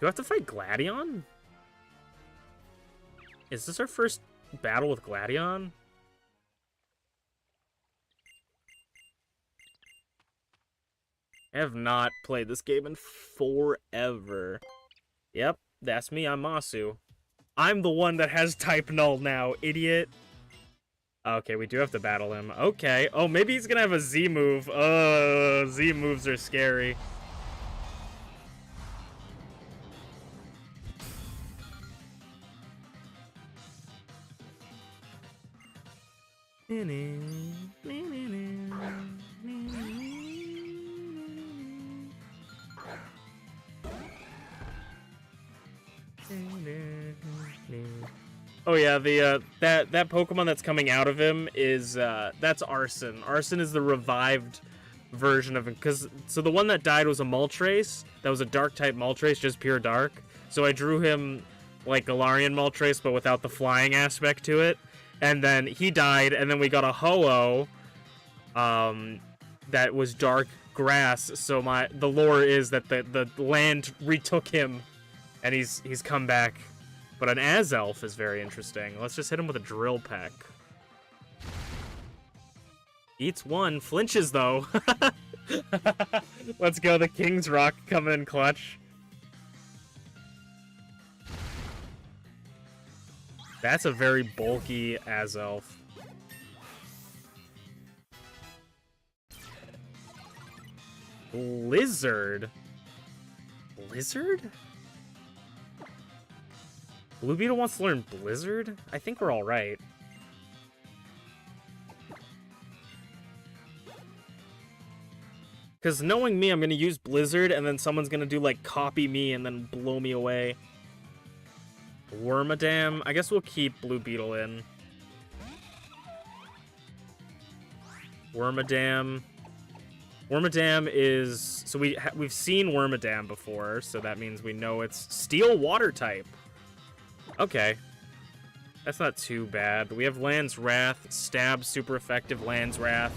Do I have to fight Gladion? Is this our first battle with Gladion? I have not played this game in forever. Yep, that's me, I'm Masu. I'm the one that has type null now, idiot. Okay, we do have to battle him. Okay. Oh, maybe he's gonna have a Z move. Oh, Z moves are scary. Oh yeah, the that Pokemon that's coming out of him is that's Arson. Arson is the revived version of him, so the one that died was a Moltres. That was a dark type Moltres, just pure dark. So I drew him like Galarian Moltres, but without the flying aspect to it. And then he died, and then we got a Ho-Oh that was dark grass. So the lore is that the land retook him, and he's come back. But an Azelf is very interesting. Let's just hit him with a Drill Peck. Eats one, flinches though. Let's go, the King's Rock coming in clutch. That's a very bulky Azelf. Blizzard? Blizzard? Blue Beetle wants to learn Blizzard? I think we're alright. Because knowing me, I'm going to use Blizzard, and then someone's going to do, like, copy me and then blow me away. Wormadam? I guess we'll keep Blue Beetle in. Wormadam. Wormadam is... So we've seen Wormadam before, so that means we know it's Steel Water type. Okay. That's not too bad. We have Land's Wrath. Stab, super effective Land's Wrath.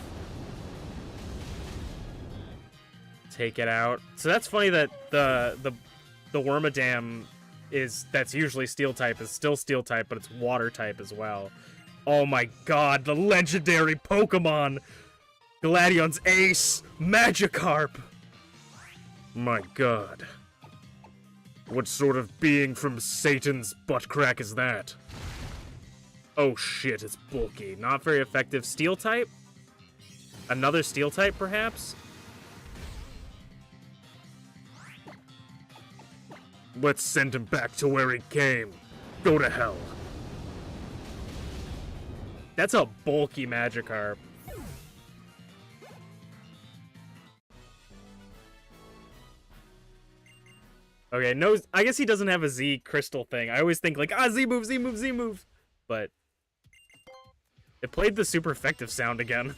Take it out. So that's funny that the Wormadam that's usually Steel type is still Steel type, but it's Water type as well. Oh my god, the legendary Pokemon! Gladion's Ace! Magikarp! My god. What sort of being from Satan's butt crack is that? Oh shit, it's bulky. Not very effective. Steel type? Another Steel type, perhaps? Let's send him back to where he came. Go to hell. That's a bulky Magikarp. Okay, no, I guess he doesn't have a Z crystal thing. I always think like, Z move, Z move, Z move. But it played the super effective sound again.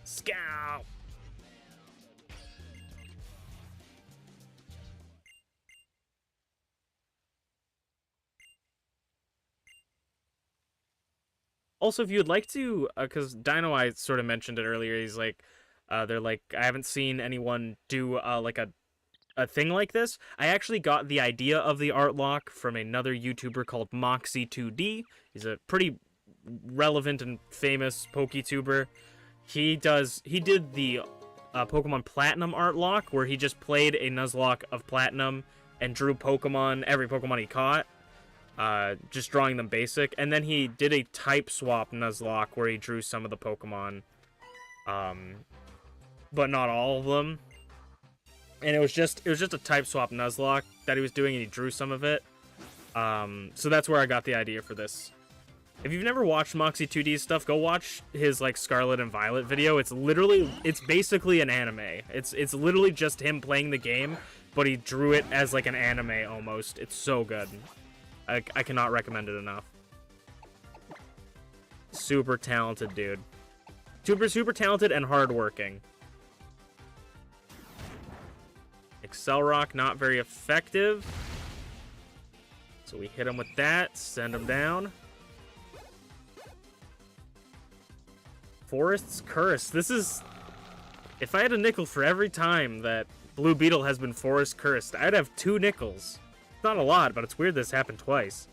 Scout. Also, if you'd like to, because Dino, I sort of mentioned it earlier, he's like, they're like, I haven't seen anyone do, like, a thing like this. I actually got the idea of the Artlocke from another YouTuber called Moxie2D. He's a pretty relevant and famous PokeTuber. He did the Pokemon Platinum Artlocke, where he just played a Nuzlocke of Platinum and drew Pokemon, every Pokemon he caught. Just drawing them basic, and then he did a type swap Nuzlocke where he drew some of the Pokemon, but not all of them. And it was just a type swap Nuzlocke that he was doing, and he drew some of it. So that's where I got the idea for this. If you've never watched Moxie 2D's stuff, go watch his like Scarlet and Violet video. It's basically an anime. It's literally just him playing the game, but he drew it as like an anime almost. It's so good. I cannot recommend it enough. Super talented dude. Super talented and hardworking. Excel Rock, not very effective. So we hit him with that, send him down. Forest's Curse. This is... If I had a nickel for every time that Blue Beetle has been Forest Cursed, I'd have 2 nickels. It's not a lot, but it's weird this happened twice.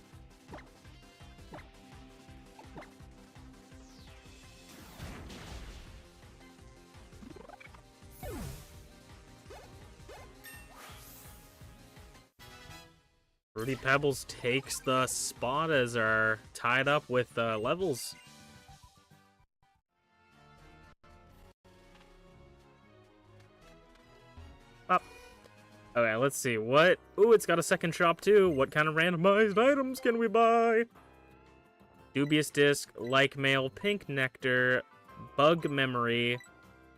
Fruity Pebbles takes the spot as are tied up with levels. Up. Okay, let's see. What? Ooh, it's got a second shop too. What kind of randomized items can we buy? Dubious Disc, Like Mail, Pink Nectar, Bug Memory,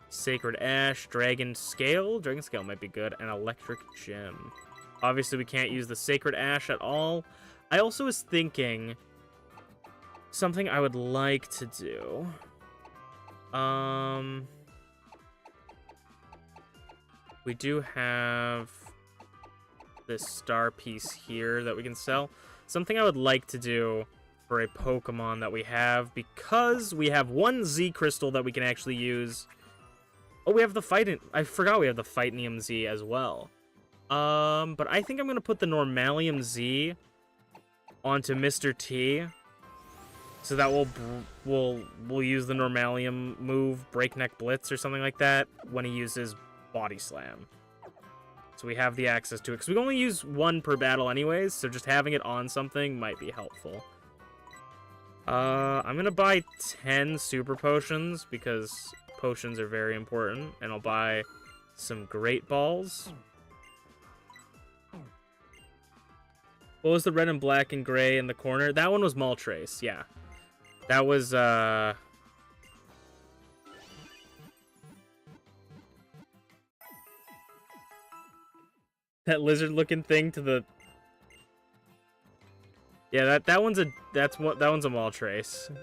Sacred Ash, Dragon Scale. Dragon Scale might be good. And Electric Gem. Obviously, we can't use the Sacred Ash at all. I also was thinking something I would like to do. We do have this star piece here that we can sell. Something I would like to do for a Pokemon that we have, because we have 1 Z Crystal that we can actually use. Oh, we have the I forgot we have the Fightinium Z as well. But I think I'm gonna put the Normalium Z onto Mr. T, so that we'll use the Normalium move, Breakneck Blitz or something like that, when he uses Body Slam. So we have the access to it, because we only use 1 per battle anyways, so just having it on something might be helpful. I'm gonna buy 10 Super Potions, because potions are very important, and I'll buy some Great Balls. What was the red and black and gray in the corner? That one was Moltres, yeah. That was, that lizard-looking thing to the... Yeah, that one's a Moltres.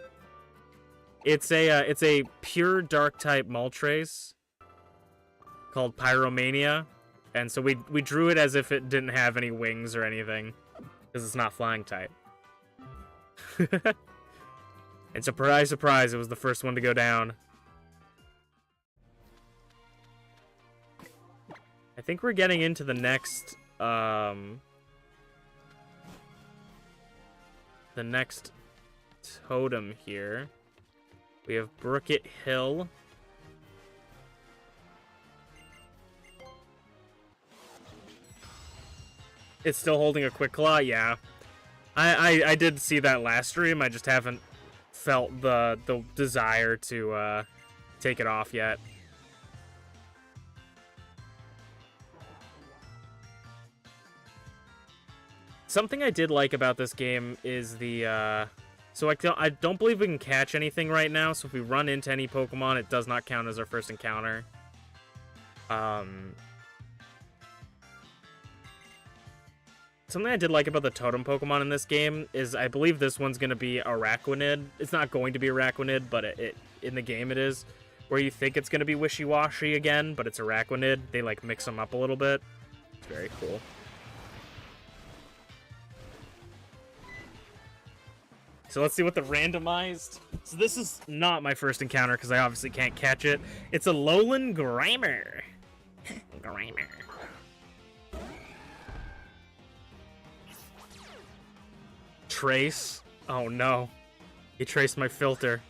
It's a pure dark-type Moltres called Pyromania, and so we drew it as if it didn't have any wings or anything. Because it's not flying type. And surprise, surprise, it was the first one to go down. I think we're getting into the next, the next totem here. We have Brookit Hill. It's still holding a Quick Claw? Yeah. I did see that last stream. I just haven't felt the desire to take it off yet. Something I did like about this game is the... So I don't believe we can catch anything right now, so if we run into any Pokemon, it does not count as our first encounter. Something I did like about the totem Pokemon in this game is I believe this one's going to be Araquanid. It's not going to be Araquanid, but it in the game it is. Where you think it's going to be Wishy-Washy again, but it's Araquanid. They like mix them up a little bit. It's very cool. So let's see what the randomized... So this is not my first encounter because I obviously can't catch it. It's a Lowland Grimer. Grimer. Trace. Oh no. He traced my filter.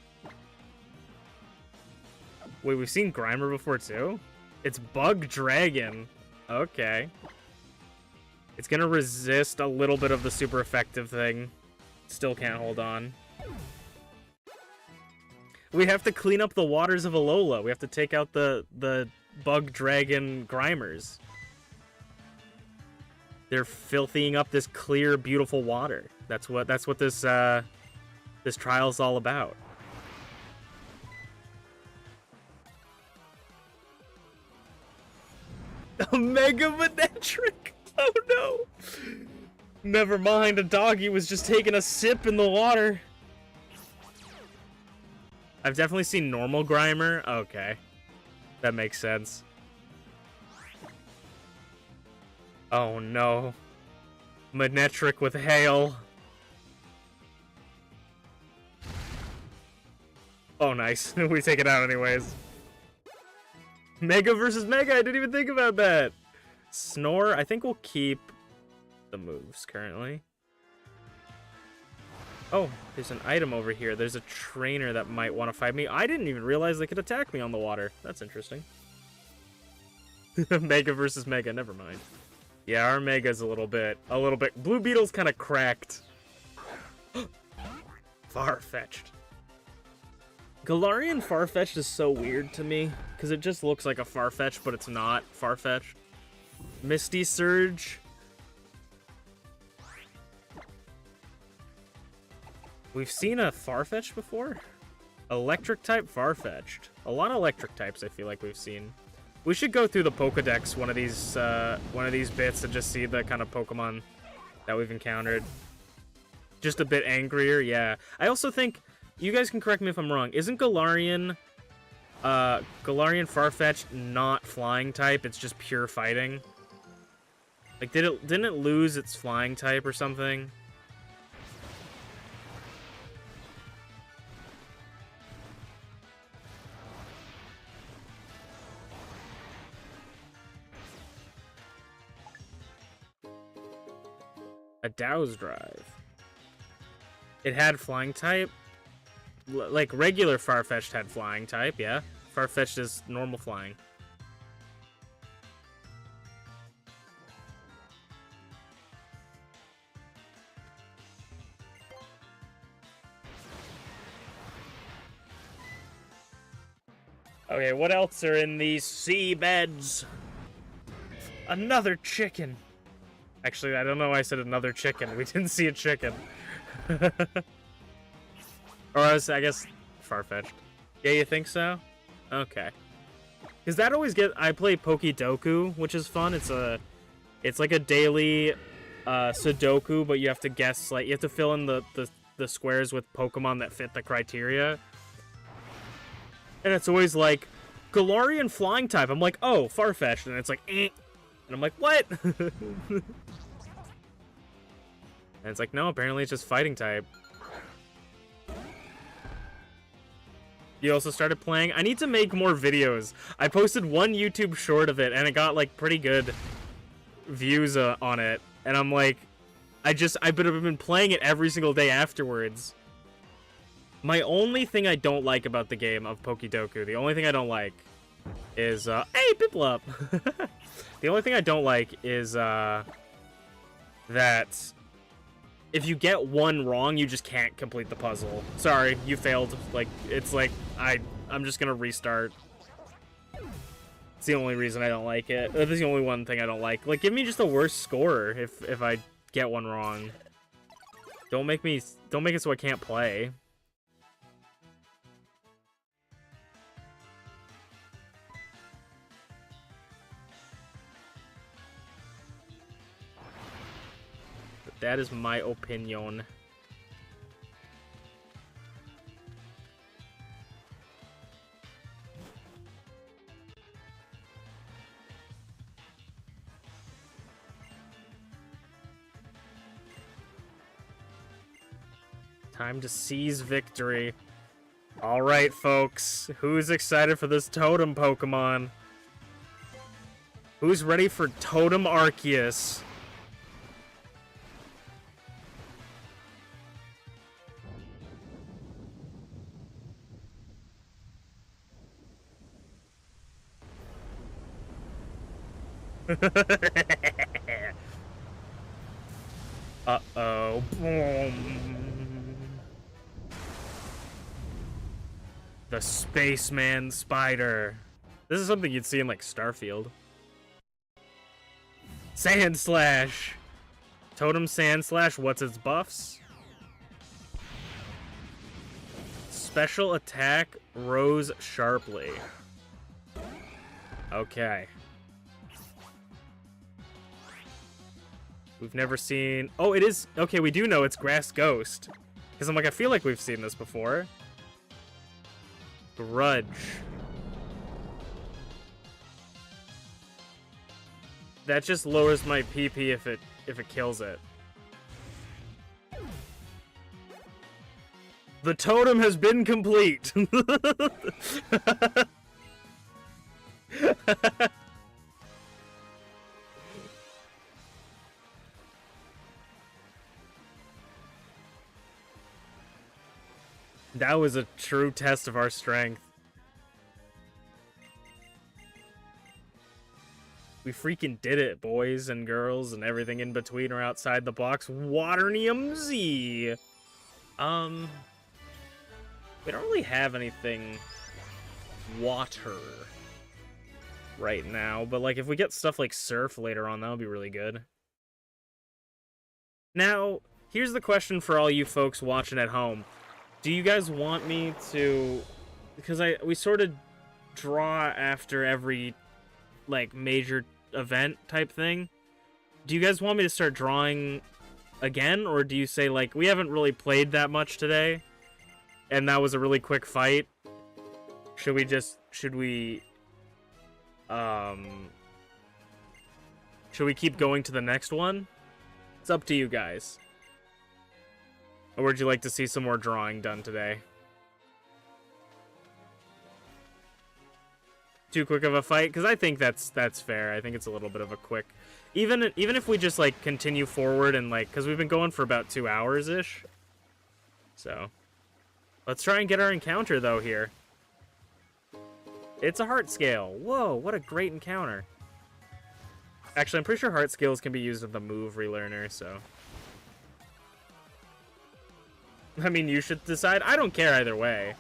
Wait, we've seen Grimer before too? It's Bug Dragon. Okay. It's gonna resist a little bit of the super effective thing. Still can't hold on. We have to clean up the waters of Alola. We have to take out the Bug Dragon Grimers. They're filthying up this clear, beautiful water. That's what this this trial's all about. A mega Venetric! Oh no! Never mind, a doggy was just taking a sip in the water. I've definitely seen normal Grimer. Okay. That makes sense. Oh no. Venetric with hail. Oh nice. We take it out anyways. Mega versus Mega, I didn't even think about that. Snore, I think we'll keep the moves currently. Oh, there's an item over here. There's a trainer that might want to fight me. I didn't even realize they could attack me on the water. That's interesting. Mega versus Mega, never mind. Yeah, our Mega's a little bit. Blue Beetle's kind of cracked. Far-fetched. Galarian Farfetch'd is so weird to me, because it just looks like a Farfetch'd, but it's not Farfetch'd. Misty Surge. We've seen a Farfetch'd before? Electric type Farfetch'd. A lot of electric types I feel like we've seen. We should go through the Pokedex one of these bits and just see the kind of Pokemon that we've encountered. Just a bit angrier, yeah. I also think, you guys can correct me if I'm wrong, isn't Galarian Farfetch'd not flying type? It's just pure fighting. Like, didn't it lose its flying type or something? A Dow's Drive. It had flying type. Like regular Farfetch'd had flying type, yeah. Farfetch'd is normal flying. Okay, what else are in these seabeds? Another chicken. Actually, I don't know why I said another chicken. We didn't see a chicken. Or I guess Farfetch'd. Yeah, you think so? Okay. Because that always I play Pokedoku, which is fun. It's like a daily Sudoku, but you have to guess, like, you have to fill in the squares with Pokemon that fit the criteria. And it's always like, Galarian flying type. I'm like, oh, Farfetch'd. And it's like, eh. And I'm like, what? And it's like, no, apparently it's just fighting type. You also started playing? I need to make more videos. I posted one YouTube short of it, and it got, like, pretty good views on it. And I'm like, I've been playing it every single day afterwards. My only thing I don't like about the game of Pokedoku, the only thing I don't like is, hey, Piplup! The only thing I don't like is, that if you get one wrong, you just can't complete the puzzle. Sorry, you failed. Like, it's like, I'm just gonna restart. It's the only reason I don't like it. That's the only one thing I don't like. Like, give me just a worse score if I get one wrong. Don't make it so I can't play. That is my opinion. Time to seize victory. All right, folks. Who's excited for this Totem Pokemon? Who's ready for Totem Arceus? Uh-oh. Boom. The Spaceman Spider. This is something you'd see in, like, Starfield. Sand Slash. Totem Sand Slash, what's its buffs? Special attack rose sharply. Okay. We've never seen... Oh, it is... Okay, we do know it's Grass Ghost. Because I'm like, I feel like we've seen this before. Grudge. That just lowers my PP if it kills it. The totem has been complete. That was a true test of our strength. We freaking did it, boys and girls and everything in between or outside the box. Waternium Z! We don't really have anything water right now, but like if we get stuff like Surf later on, that'll be really good. Now, here's the question for all you folks watching at home. Do you guys want me to... Because we sort of draw after every, like, major event type thing. Do you guys want me to start drawing again? Or do you say, like, we haven't really played that much today, and that was a really quick fight? Should we keep going to the next one? It's up to you guys. Or would you like to see some more drawing done today? Too quick of a fight? Because I think that's fair. I think it's a little bit of a quick... Even if we just, like, continue forward and, like... Because we've been going for about 2 hours-ish. So... Let's try and get our encounter, though, here. It's a heart scale. Whoa, what a great encounter. Actually, I'm pretty sure heart scales can be used with the move relearner, so... I mean, you should decide. I don't care either way.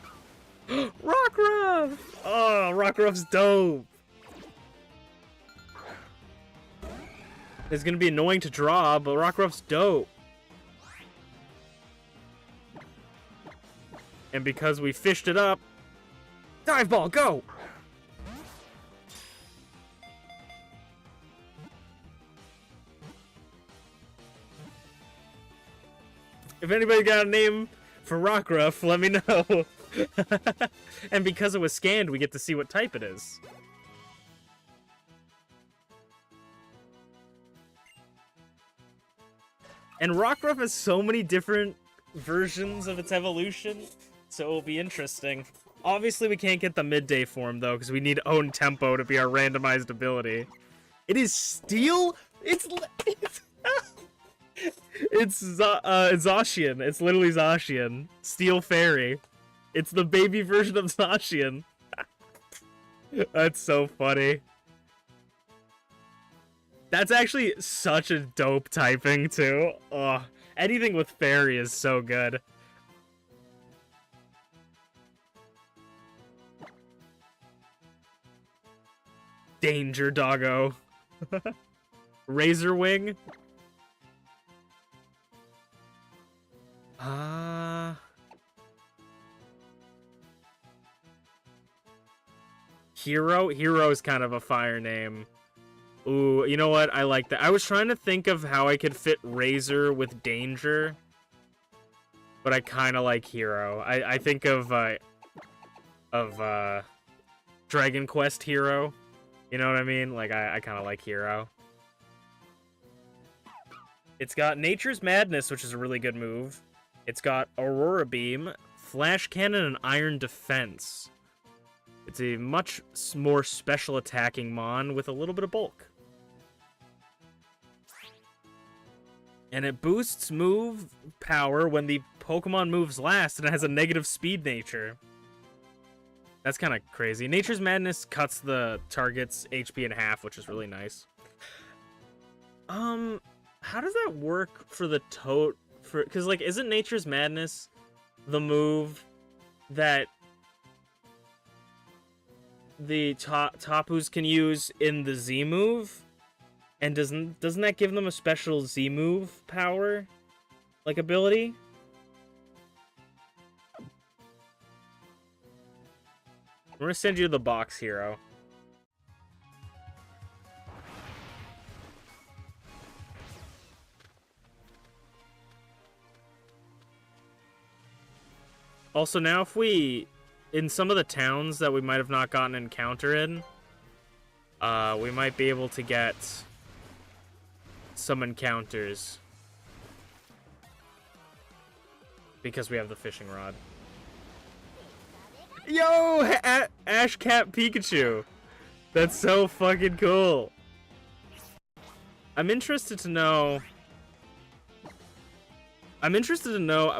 Rockruff! Oh, Rockruff's dope. It's gonna be annoying to draw, but Rockruff's dope. And because we fished it up, dive ball, go! If anybody got a name for Rockruff, let me know. And because it was scanned, we get to see what type it is. And Rockruff has so many different versions of its evolution, so it'll be interesting. Obviously, we can't get the midday form, though, because we need Own Tempo to be our randomized ability. It is Steel? It's Zacian. It's literally Zacian. Steel Fairy. It's the baby version of Zacian. That's so funny. That's actually such a dope typing, too. Ugh. Anything with Fairy is so good. Danger, doggo. Razor Wing. Hero? Hero is kind of a fire name. Ooh, you know what? I like that. I was trying to think of how I could fit Razor with Danger, but I kind of like Hero. I think of Dragon Quest Hero. You know what I mean? Like, I kind of like Hero. It's got Nature's Madness, which is a really good move. It's got Aurora Beam, Flash Cannon, and Iron Defense. It's a much more special attacking Mon with a little bit of bulk. And it boosts move power when the Pokemon moves last, and it has a negative speed nature. That's kind of crazy. Nature's Madness cuts the target's HP in half, which is really nice. How does that work for the Toad? Because, like, isn't Nature's Madness the move that the Tapus can use in the Z move? And doesn't that give them a special Z move power, like ability? We're gonna send you the box, hero. Also, now if we, in some of the towns that we might have not gotten an encounter in, we might be able to get some encounters. Because we have the fishing rod. Yo! Ash Cat Pikachu! That's so fucking cool! I'm interested to know,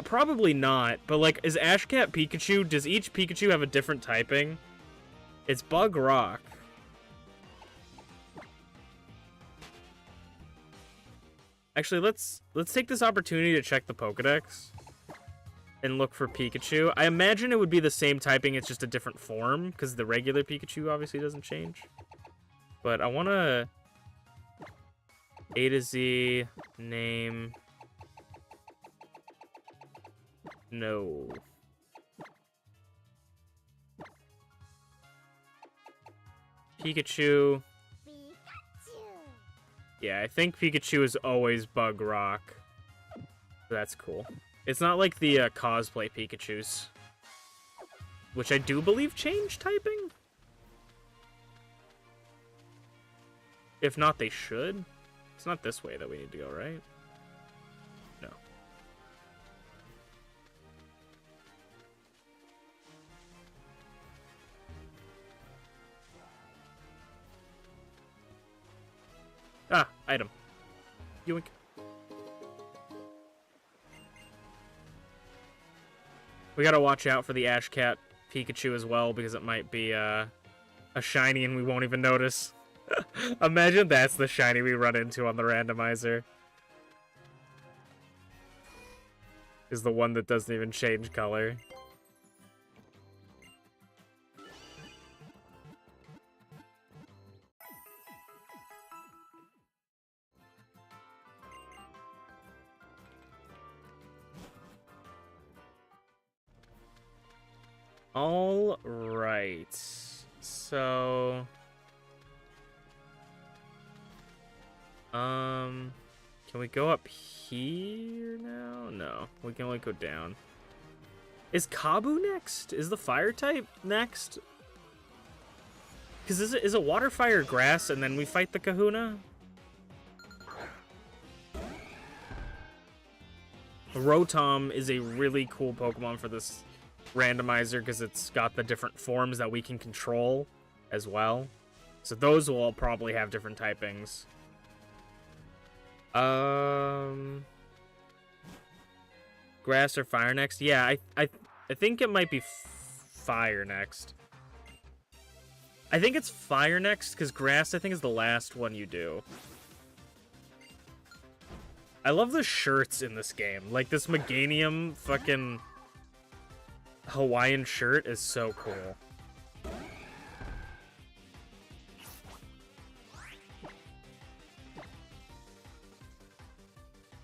probably not, but like, is Ash Cat Pikachu, does each Pikachu have a different typing? It's Bug Rock. Actually, let's take this opportunity to check the Pokedex and look for Pikachu. I imagine it would be the same typing, it's just a different form, because the regular Pikachu obviously doesn't change. But I want to A to Z name. No. Pikachu. Yeah, I think Pikachu is always Bug Rock. That's cool. It's not like the cosplay Pikachus, which I do believe change typing. If not, they should. It's not this way that we need to go, right? No. Ah, item. Yoink. We gotta watch out for the Ash Cat Pikachu as well, because it might be a shiny and we won't even notice. Imagine that's the shiny we run into on the randomizer. Is the one that doesn't even change color. All right. So, can we go up here now? No, we can only go down. Is Kabu next? Is the fire type next? Because is it water, fire, grass, and then we fight the Kahuna? Rotom is a really cool Pokemon for this randomizer because it's got the different forms that we can control as well. So those will all probably have different typings. Grass or fire next? Yeah, I think it might be fire next. I think it's fire next because grass I think is the last one you do. I love the shirts in this game. Like this Meganium fucking Hawaiian shirt is so cool.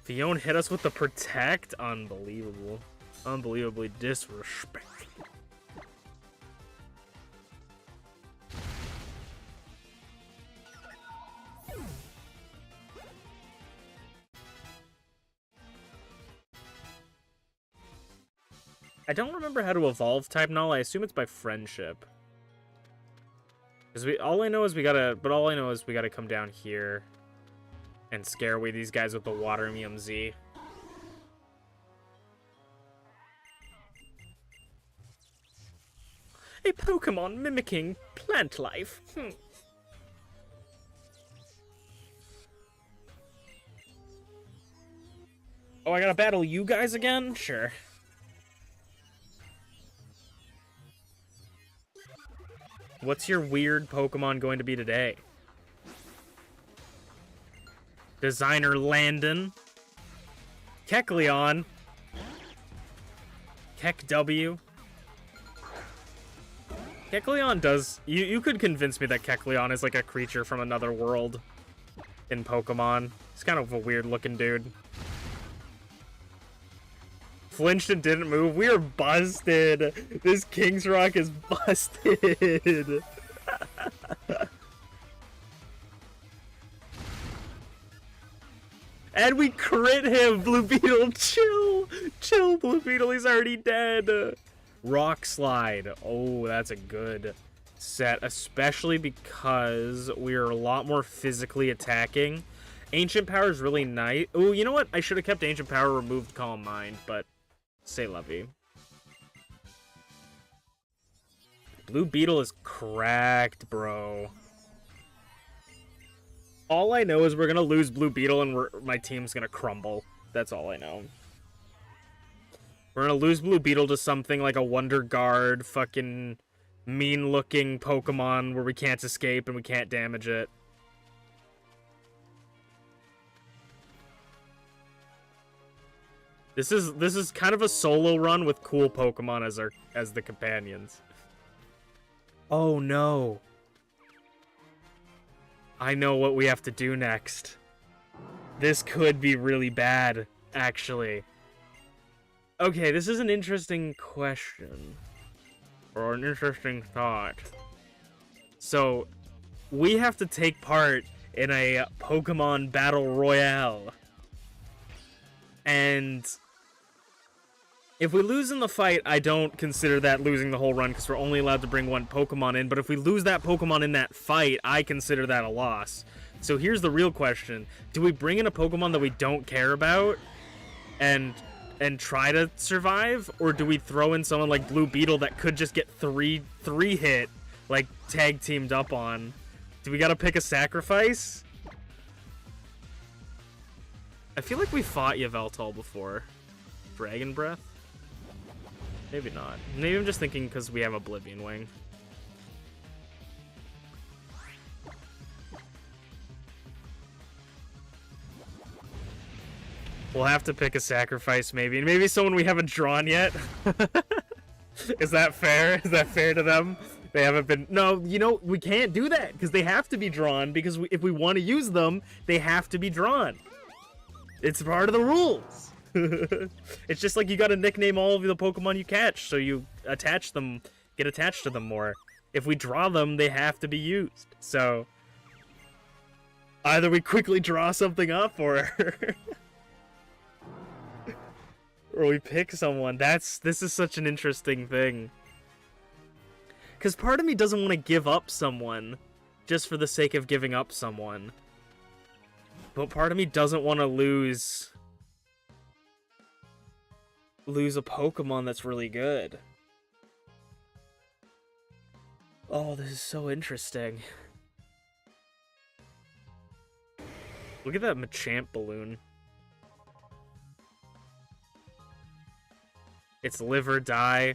Fiona hit us with the protect? Unbelievable. Unbelievably disrespectful. I don't remember how to evolve type null. I assume it's by friendship. Because all I know is we gotta come down here and scare away these guys with the Watermium Z. A Pokemon mimicking plant life. Oh, I gotta battle you guys again? Sure. What's your weird Pokemon going to be today? Designer Landon. Kecleon. Kek W. Kecleon does... You could convince me that Kecleon is like a creature from another world. in Pokemon. He's kind of a weird looking dude. Flinched and didn't move. We are busted. This King's Rock is busted. And we crit him. Blue Beetle, chill. Chill, Blue Beetle. He's already dead. Rock Slide. Oh, that's a good set, especially because we're a lot more physically attacking. Ancient Power is really nice. Oh, you know what? I should have kept Ancient Power, removed Calm Mind, but say lovey. Blue Beetle is cracked, bro. All I know is we're gonna lose Blue Beetle and my team's gonna crumble. That's all I know. We're gonna lose Blue Beetle to something like a Wonder Guard, fucking mean-looking Pokemon where we can't escape and we can't damage it. This is kind of a solo run with cool Pokemon as the companions. Oh no. I know what we have to do next. This could be really bad, actually. Okay, this is an interesting question. Or an interesting thought. So, we have to take part in a Pokemon Battle Royale. And if we lose in the fight, I don't consider that losing the whole run because we're only allowed to bring one Pokemon in. But if we lose that Pokemon in that fight, I consider that a loss. So here's the real question. Do we bring in a Pokemon that we don't care about and try to survive? Or do we throw in someone like Blue Beetle that could just get three hit, like tag teamed up on? Do we gotta pick a sacrifice? I feel like we fought Yveltal before. Dragon Breath? Maybe not. Maybe I'm just thinking because we have Oblivion Wing. We'll have to pick a sacrifice, maybe. And maybe someone we haven't drawn yet. Is that fair? Is that fair to them? They haven't been... No, you know, we can't do that because they have to be drawn because if we want to use them, they have to be drawn. It's part of the rules. It's just like you gotta nickname all of the Pokemon you catch, so you attach them, get attached to them more. If we draw them, they have to be used. So either we quickly draw something up, or or we pick someone. This is such an interesting thing. Because part of me doesn't want to give up someone just for the sake of giving up someone. But part of me doesn't want to lose a Pokemon that's really good. Oh, this is so interesting. Look at that Machamp balloon. It's live or die.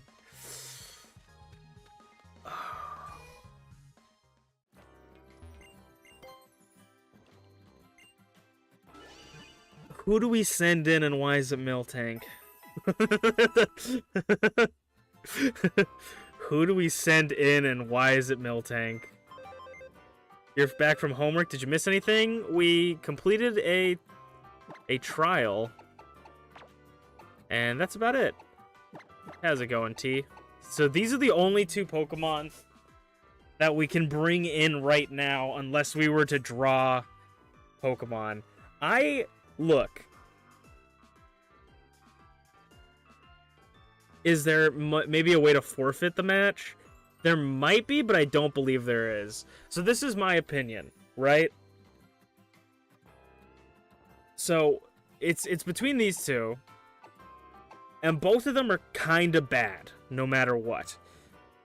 Who do we send in and why is it Miltank? Who do we send in and why is it Miltank? You're back from homework. Did you miss anything? We completed a trial. And that's about it. How's it going, T? So these are the only two Pokemon that we can bring in right now unless we were to draw Pokemon. Look. Is there maybe a way to forfeit the match? There might be, but I don't believe there is. So this is my opinion, right? So it's between these two. And both of them are kind of bad, no matter what.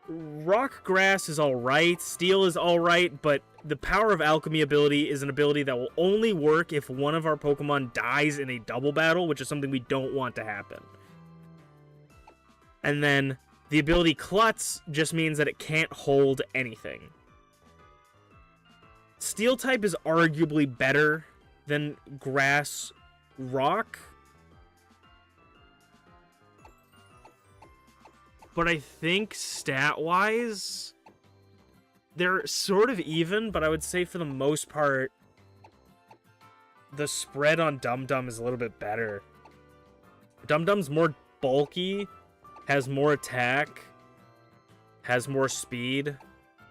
Rock Grass is alright, Steel is alright, but the Power of Alchemy ability is an ability that will only work if one of our Pokemon dies in a double battle, which is something we don't want to happen. And then the ability Klutz just means that it can't hold anything. Steel type is arguably better than Grass Rock. But I think stat-wise, they're sort of even, but I would say for the most part, the spread on Dum Dum is a little bit better. Dum Dum's more bulky, has more attack, has more speed,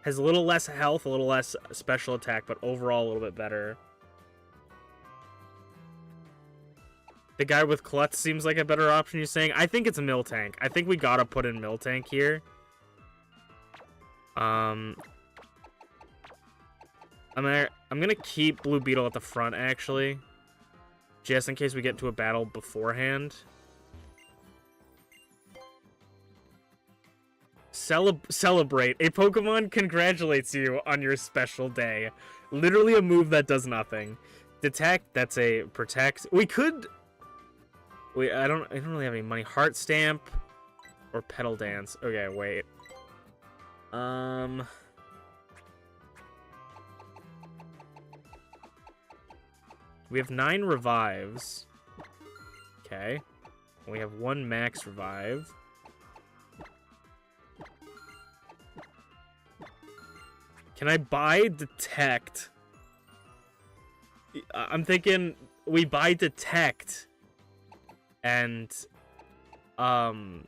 has a little less health, a little less special attack, but overall a little bit better. The guy with Klutz seems like a better option, you're saying? I think it's a Miltank. I think we gotta put in Miltank here. I'm gonna keep Blue Beetle at the front, actually. Just in case we get into a battle beforehand. Celebrate. A Pokemon congratulates you on your special day. Literally a move that does nothing. Detect, that's a protect. We could... I don't really have any money. Heart Stamp or Petal Dance. Okay, wait. We have 9 revives. Okay. We have 1 max revive. Can I buy Detect? I'm thinking we buy Detect. And, and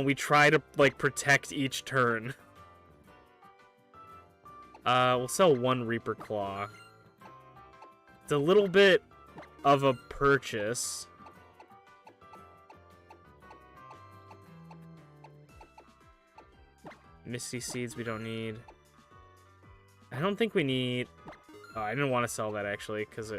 we try to, like, protect each turn. We'll sell 1 Reaper Claw. It's a little bit of a purchase. Misty Seeds we don't need. I don't think we need... Oh, I didn't want to sell that, actually, because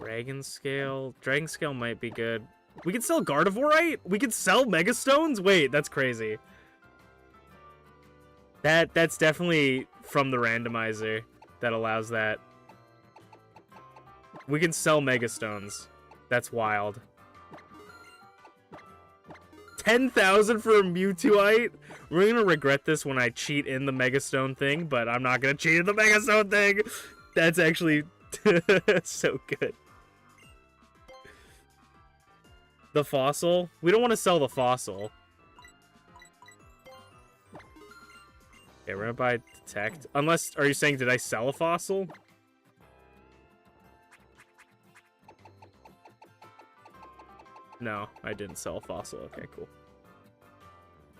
Dragon Scale might be good. We could sell Gardevoirite? We could sell Megastones? Wait, that's crazy. That's definitely from the randomizer that allows that. We can sell Megastones. That's wild. 10,000 for a Mewtwoite? We're gonna regret this when I cheat in the Megastone thing, but I'm not gonna cheat in the Megastone thing. That's actually so good. The fossil? We don't want to sell the fossil. Okay, we're gonna buy Detect. Unless, are you saying, did I sell a fossil? No, I didn't sell a fossil. Okay, cool.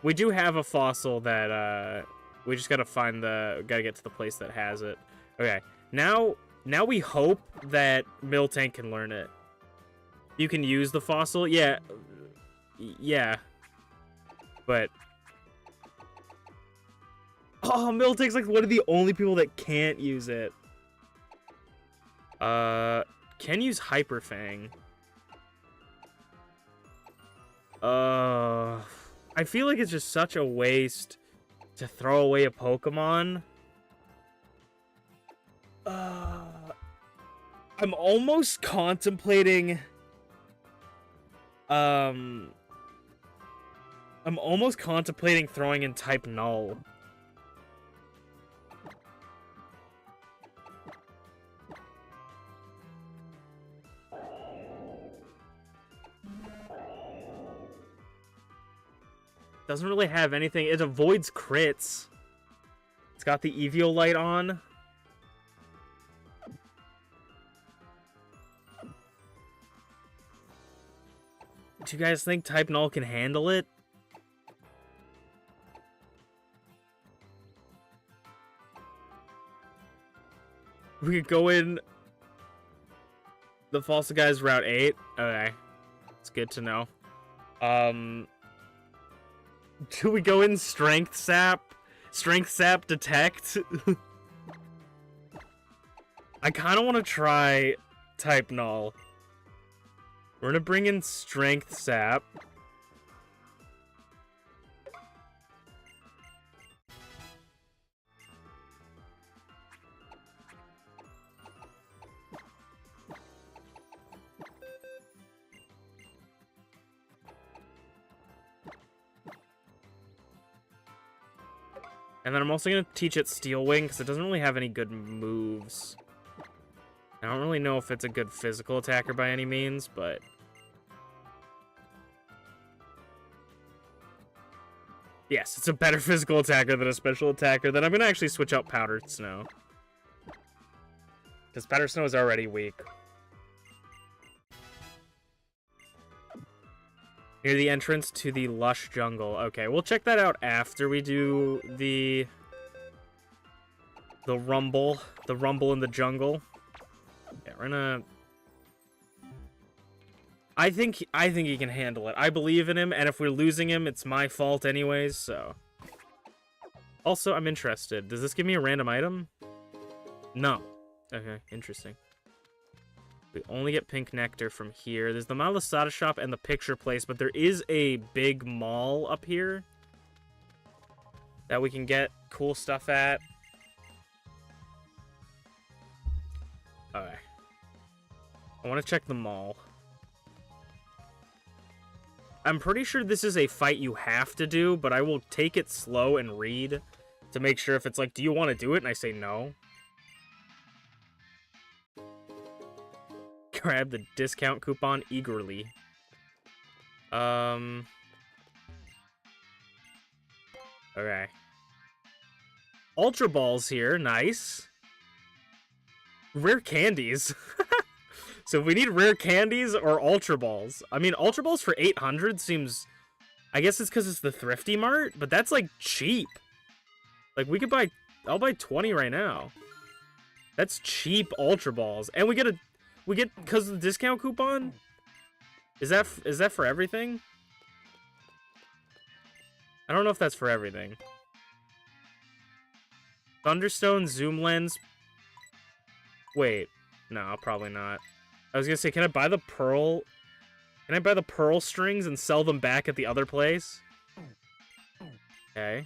We do have a fossil that, we just gotta get to the place that has it. Okay, now we hope that Miltank can learn it. You can use the fossil? Yeah. But... Oh, Miltank's like one of the only people that can't use it. Can use Hyper Fang. I feel like it's just such a waste to throw away a Pokemon. I'm almost contemplating... I'm almost contemplating throwing in Type Null. Doesn't really have anything. It avoids crits. It's got the Eviolite on. Do you guys think Type Null can handle it? We could go in the Fossil Guys Route 8. Okay. It's good to know. Do we go in Strength Sap? Strength Sap Detect? I kind of want to try Type Null. We're gonna bring in Strength Sap. And then I'm also going to teach it Steel Wing, because it doesn't really have any good moves. I don't really know if it's a good physical attacker by any means, but... Yes, it's a better physical attacker than a special attacker. Then I'm going to actually switch out Powdered Snow. Because Powdered Snow is already weak. Near the entrance to the lush jungle. Okay, we'll check that out after we do the rumble. The rumble in the jungle. Yeah, we're gonna... I think he can handle it. I believe in him, and if we're losing him, it's my fault anyways, so... Also, I'm interested. Does this give me a random item? No. Okay, interesting. We only get pink nectar from here. There's the Malasada shop and the picture place, but there is a big mall up here that we can get cool stuff at. Okay. I want to check the mall. I'm pretty sure this is a fight you have to do, but I will take it slow and read to make sure if it's like, do you want to do it? And I say no. Grab the discount coupon eagerly. Okay. Ultra Balls here, nice. Rare candies. So if we need rare candies or Ultra Balls. I mean, Ultra Balls for 800 seems... I guess it's because it's the Thrifty Mart, but that's, like, cheap. Like, we could buy... I'll buy 20 right now. That's cheap Ultra Balls. And we get... Because of the discount coupon? Is that for everything? I don't know if that's for everything. Thunderstone, Zoom Lens... Wait. No, probably not. I was gonna say, can I buy the pearl? Can I buy the pearl strings and sell them back at the other place? Okay.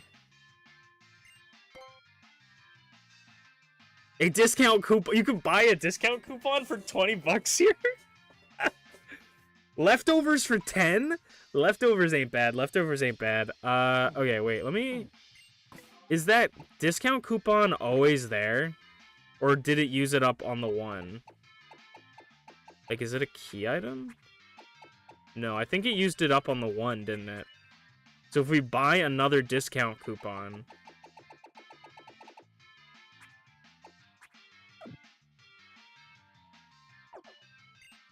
A discount coupon. You could buy a discount coupon for 20 bucks here? Leftovers for 10? Leftovers ain't bad. Leftovers ain't bad. Okay, wait. Let me... Is that discount coupon always there? Or did it use it up on the one? Like, is it a key item? No, I think it used it up on the one, didn't it? So if we buy another discount coupon...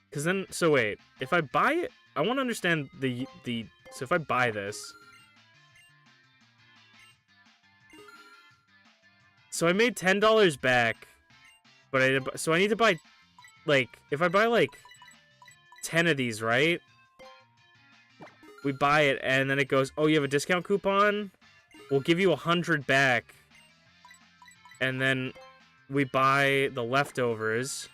Because then... So wait, if I buy it... I want to understand the... So if I buy this... So I made $10 back... But so I need to buy, like, if I buy, like, 10 of these, right? We buy it, and then it goes, oh, you have a discount coupon? We'll give you 100 back. And then we buy the leftovers,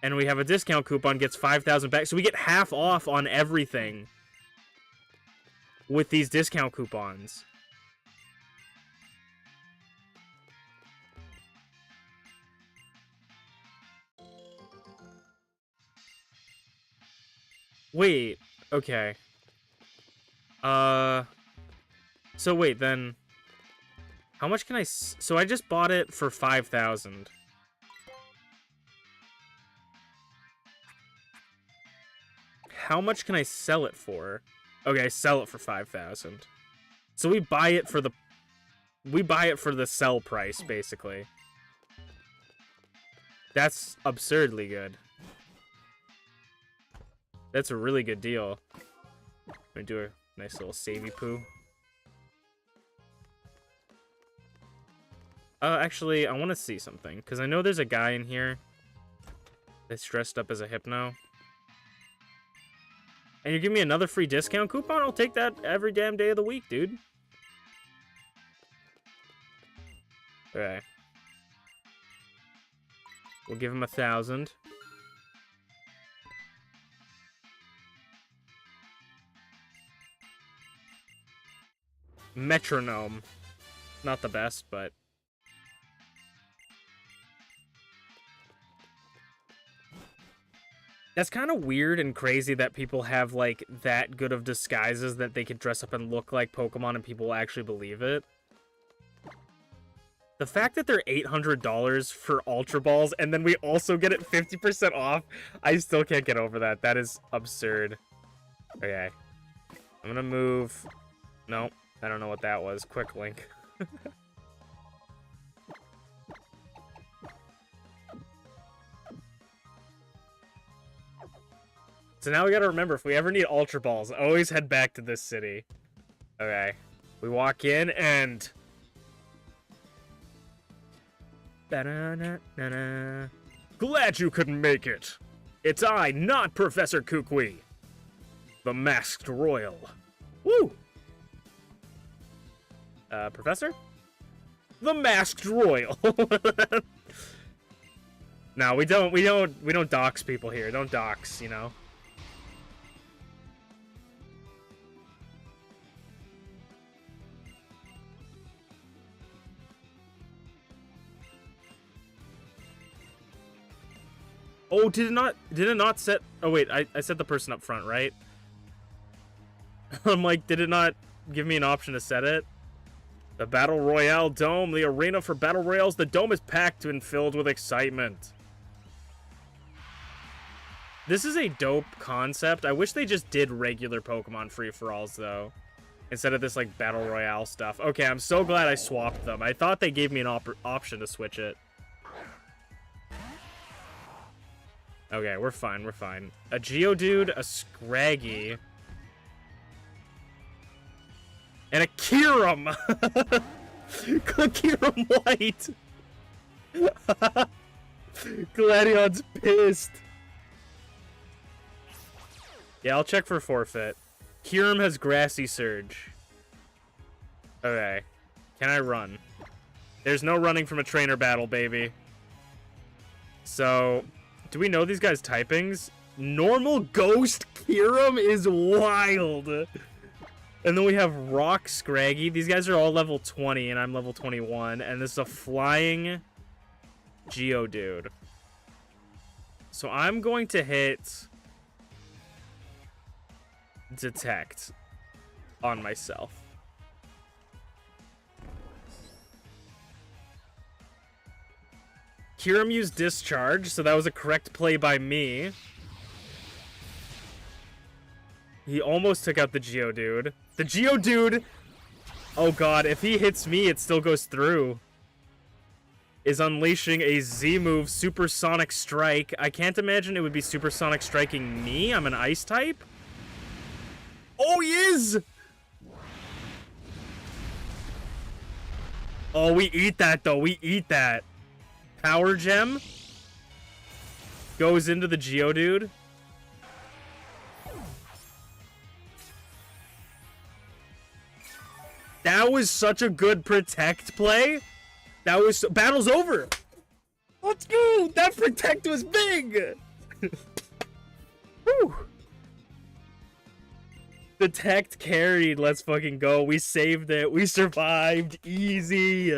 and we have a discount coupon, gets 5,000 back. So we get half off on everything with these discount coupons. Wait, okay. So wait, then... How much can I... So I just bought it for 5,000. How much can I sell it for? Okay, sell it for 5,000. So we buy it for the... We buy it for the sell price, basically. That's absurdly good. That's a really good deal. I'm gonna do a nice little savey poo. Actually, I want to see something. Because I know there's a guy in here that's dressed up as a hypno. And you give me another free discount coupon? I'll take that every damn day of the week, dude. Okay. We'll give him 1,000. Metronome. Not the best, but... That's kind of weird and crazy that people have, like, that good of disguises that they could dress up and look like Pokemon and people will actually believe it. The fact that they're $800 for Ultra Balls, and then we also get it 50% off, I still can't get over that. That is absurd. Okay. I'm gonna move... No, I don't know what that was. Quick link. So now we gotta remember, if we ever need Ultra Balls, always head back to this city. Okay. We walk in, and... Ba-da-na-na-na. Glad you couldn't make it. It's I, not Professor Kukui. The Masked Royal. Woo! Professor? The Masked Royal. No, we don't dox people here. Don't dox, you know. Oh, did it not set... Oh, wait, I set the person up front, right? I'm like, did it not give me an option to set it? The Battle Royale Dome, the arena for Battle Royales. The dome is packed and filled with excitement. This is a dope concept. I wish they just did regular Pokemon free-for-alls, though. Instead of this, like, Battle Royale stuff. Okay, I'm so glad I swapped them. I thought they gave me an option to switch it. Okay, we're fine, we're fine. A Geodude, a Scraggy, and a Ciruam! Ciruam White! Gladion's pissed. Yeah, I'll check for forfeit. Ciruam has Grassy Surge. Okay. Can I run? There's no running from a trainer battle, baby. So... do we know these guys' typings? Normal Ghost Ciruam is wild. And then we have Rock Scraggy. These guys are all level 20, and I'm level 21. And this is a Flying Geodude. So I'm going to hit Detect on myself. Ciruam used Discharge, so that was a correct play by me. He almost took out the Geodude. The Geodude, oh god, if he hits me, it still goes through. Is unleashing a Z-move, Supersonic Strike. I can't imagine it would be Supersonic Striking me. I'm an Ice type. Oh, he is! Oh, we eat that, though. We eat that. Power Gem goes into the Geodude. That was such a good Protect play. That was... battle's over. Let's go. That Protect was big. Woo. Detect carried. Let's fucking go. We saved it. We survived. Easy.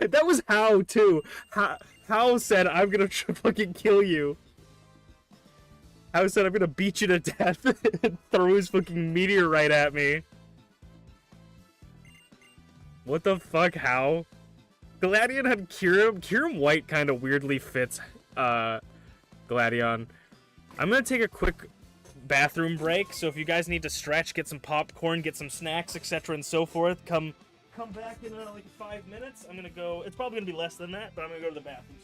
That was How, too. How said, I'm gonna fucking kill you. How said, I'm gonna beat you to death and throw his fucking meteorite at me. What the fuck, How? Gladion had Ciruam. Ciruam White kind of weirdly fits Gladion. I'm gonna take a quick bathroom break, so if you guys need to stretch, get some popcorn, get some snacks, etc. and so forth, come back in like 5 minutes. I'm gonna go. It's probably gonna be less than that, but I'm gonna go to the bathroom.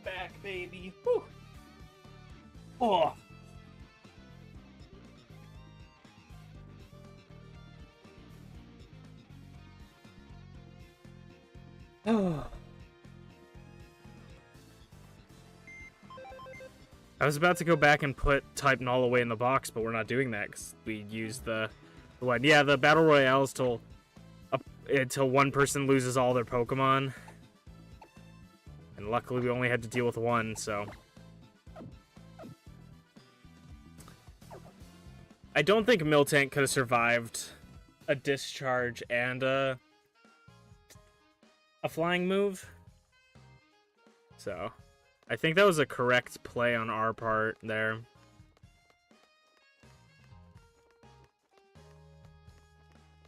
back, baby. Woo. Oh. Oh. I was about to go back and put Type Null away in the box, but we're not doing that because we used the one. Yeah, the Battle Royale is until one person loses all their Pokemon. And luckily we only had to deal with one, so... I don't think Miltank could have survived a discharge and a flying move. So, I think that was a correct play on our part there.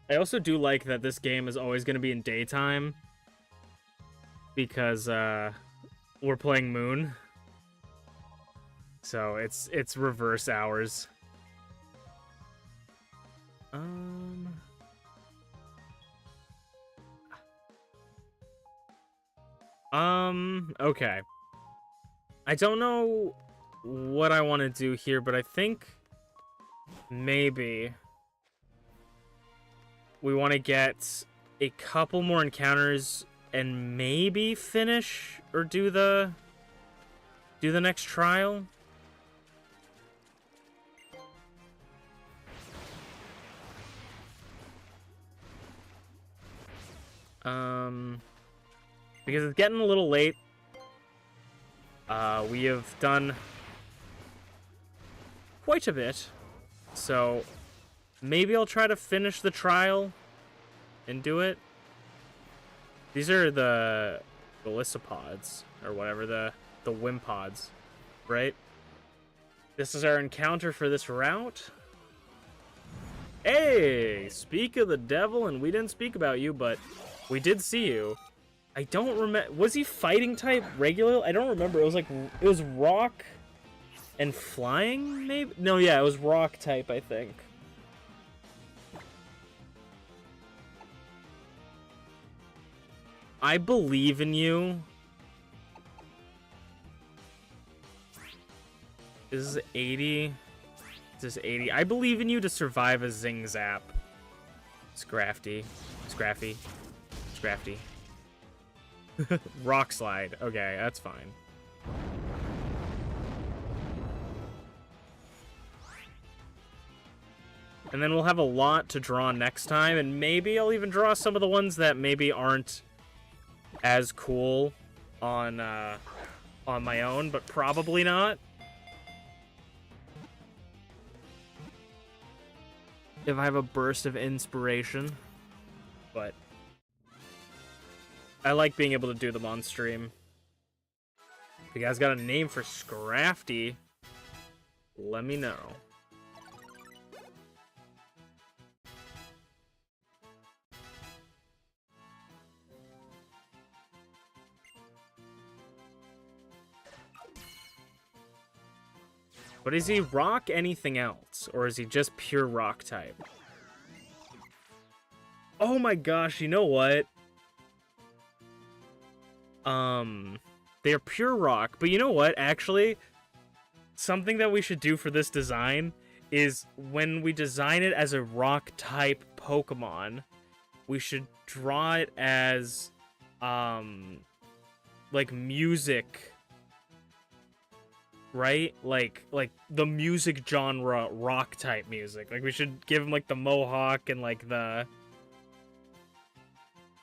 I also do like that this game is always going to be in daytime because we're playing Moon. So, it's reverse hours. Okay. I don't know what I want to do here, but I think maybe we want to get a couple more encounters and maybe finish or do the next trial. Because it's getting a little late. We have done quite a bit, so maybe I'll try to finish the trial and do it. These are the Glissopods, or whatever, the Wimpods, right? This is our encounter for this route. Hey, speak of the devil, and we didn't speak about you, but we did see you. I don't remember. Was he fighting type regular? I don't remember. It was like, it was rock and flying, maybe? No, yeah, it was rock type, I think. I believe in you. This is 80. This is 80. I believe in you to survive a Zing Zap. Scrafty. Scraffy. Scrafty. Rock Slide. Okay, that's fine. And then we'll have a lot to draw next time, and maybe I'll even draw some of the ones that maybe aren't as cool on my own, but probably not. If I have a burst of inspiration. But I like being able to do them on stream. If you guys got a name for Scrafty, let me know. But is he rock anything else? Or is he just pure rock type? Oh my gosh, you know what? They're pure rock, but you know what? Actually, something that we should do for this design is when we design it as a rock type Pokemon, we should draw it as, like music, right? Like the music genre, rock type music. Like we should give him like the mohawk and like the,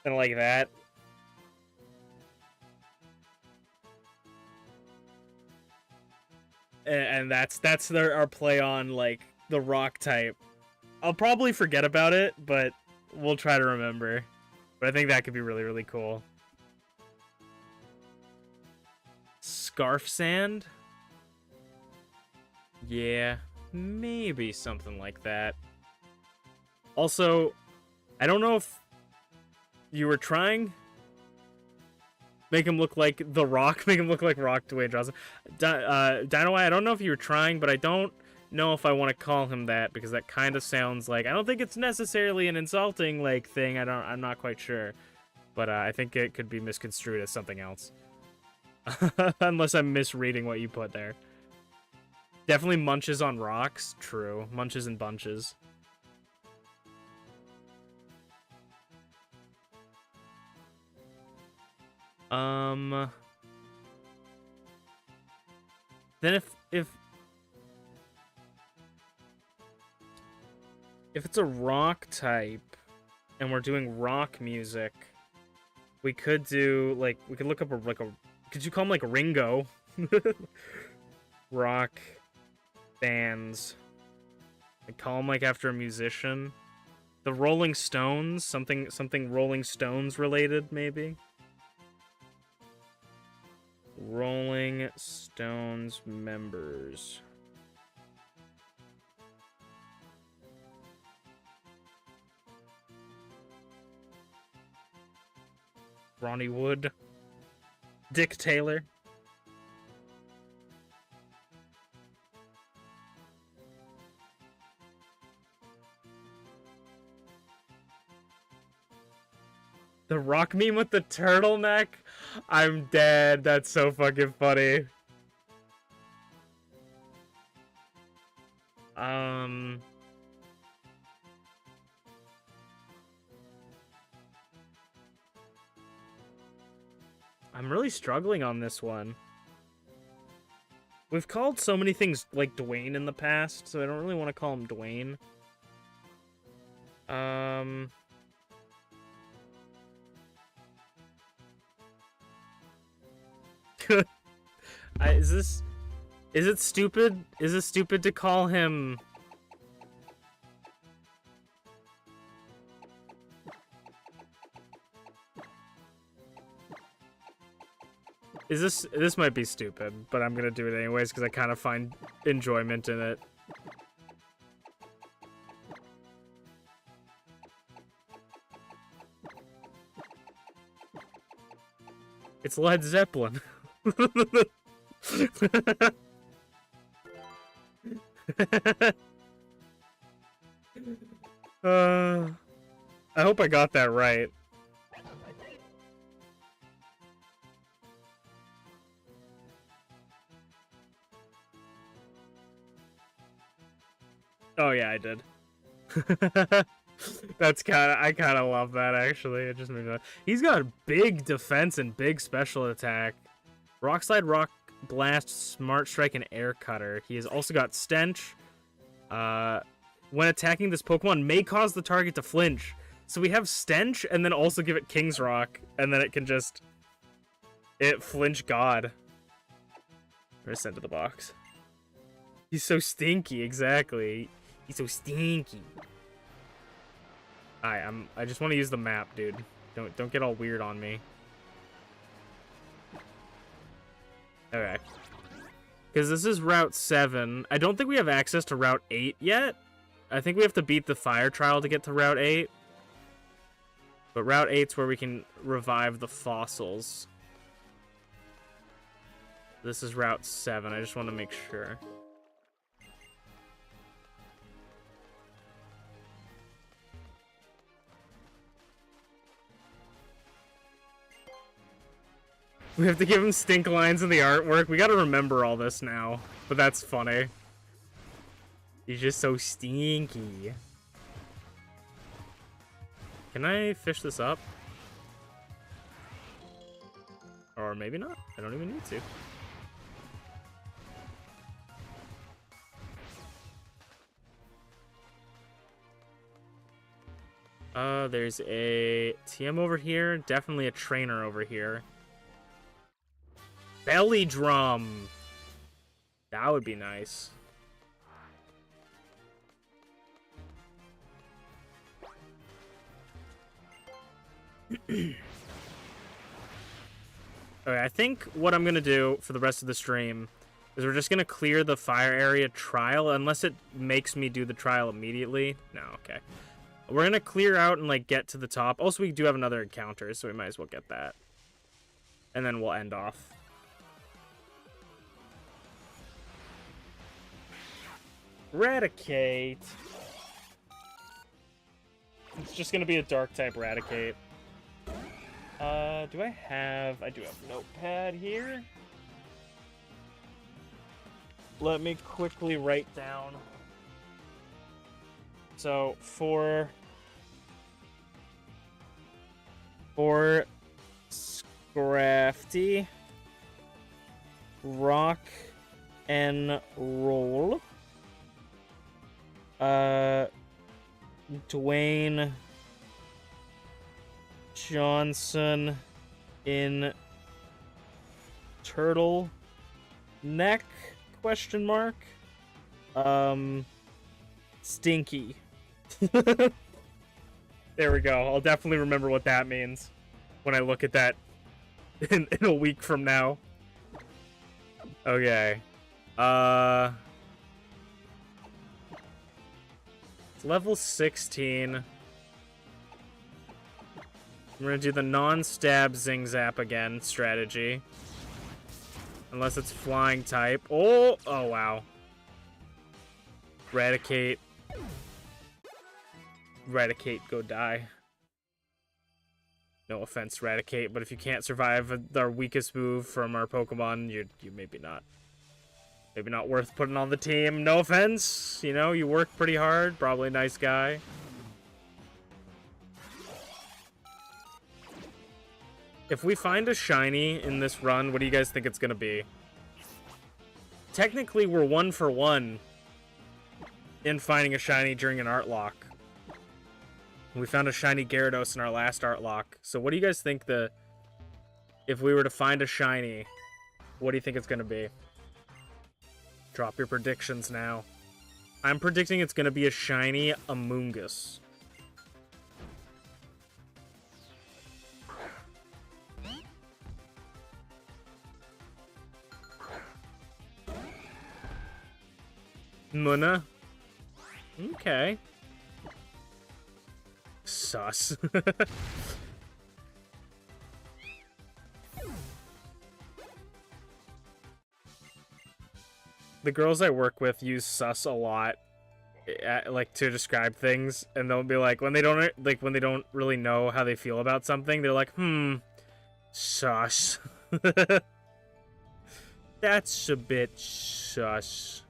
and like that. And that's our play on like the rock type. I'll probably forget about it, but we'll try to remember. But I think that could be really, really cool. Scarf Sand? Yeah, maybe something like that. Also, I don't know if you were trying. Make him look like The Rock. Make him look like Rock Dwayne Johnson. Dino, I don't know if you were trying, but I don't know if I want to call him that because that kind of sounds like, I don't think it's necessarily an insulting like thing. I'm not quite sure, but I think it could be misconstrued as something else. Unless I'm misreading what you put there. Definitely munches on rocks. True. Munches and bunches. Then if it's a rock type and we're doing rock music, we could do like we could look up could you call him like Ringo? Rock bands. I call him like after a musician. The Rolling Stones, something Rolling Stones related maybe. Rolling Stones members. Ronnie Wood. Dick Taylor. The rock meme with the turtleneck? I'm dead. That's so fucking funny. I'm really struggling on this one. We've called so many things like Dwayne in the past, so I don't really want to call him Dwayne. Is it stupid? Is it stupid to call him? This might be stupid, but I'm gonna do it anyways because I kind of find enjoyment in it. It's Led Zeppelin. I hope I got that right. Oh yeah, I did. That's I kind of love that actually. It just made me. He's got big defense and big special attack. Rock Slide, Rock Blast, Smart Strike, and Air Cutter. He has also got Stench. When attacking this Pokemon, may cause the target to flinch. So we have Stench, and then also give it King's Rock, and then it can just... It flinch God. Or send to the box. He's so stinky, exactly. He's so stinky. I just want to use the map, dude. Don't get all weird on me. Okay. Because this is Route 7. I don't think we have access to Route 8 yet. I think we have to beat the fire trial to get to Route 8. But Route 8's where we can revive the fossils. This is Route 7. I just want to make sure. We have to give him stink lines in the artwork. We gotta remember all this now. But that's funny. He's just so stinky. Can I fish this up? Or maybe not. I don't even need to. There's a TM over here. Definitely a trainer over here. Belly drum. That would be nice. Okay, I think what I'm gonna do for the rest of the stream is we're just gonna clear the fire area trial, unless it makes me do the trial immediately. No, okay. We're gonna clear out and like get to the top. Also, we do have another encounter, so we might as well get that. And then we'll end off. Raticate. It's just gonna be a dark type Raticate. Do I have... I do have Notepad here. Let me quickly write down. So, for Scrafty, rock and roll. Dwayne Johnson in turtle neck question mark. Stinky. There we go. I'll definitely remember what that means when I look at that in a week from now. Okay. It's level 16. I'm gonna do the non-stab Zing Zap again strategy. Unless it's flying type. Oh wow. Eradicate. Eradicate, go die. No offense, Eradicate, but if you can't survive our weakest move from our Pokemon, you maybe not worth putting on the team. No offense, you know, you work pretty hard, probably a nice guy. If we find a shiny in this run, what do you guys think it's gonna be? Technically, we're 1 for 1 in finding a shiny during an Artlocke. We found a shiny Gyarados in our last Artlocke. So what do you guys think if we were to find a shiny, what do you think it's gonna be? Drop your predictions now. I'm predicting it's gonna be a shiny Amoonguss. Munna. Okay. Sus. The girls I work with use sus a lot, like to describe things, and they'll be like, when they don't really know how they feel about something, they're like, sus. That's a bit sus.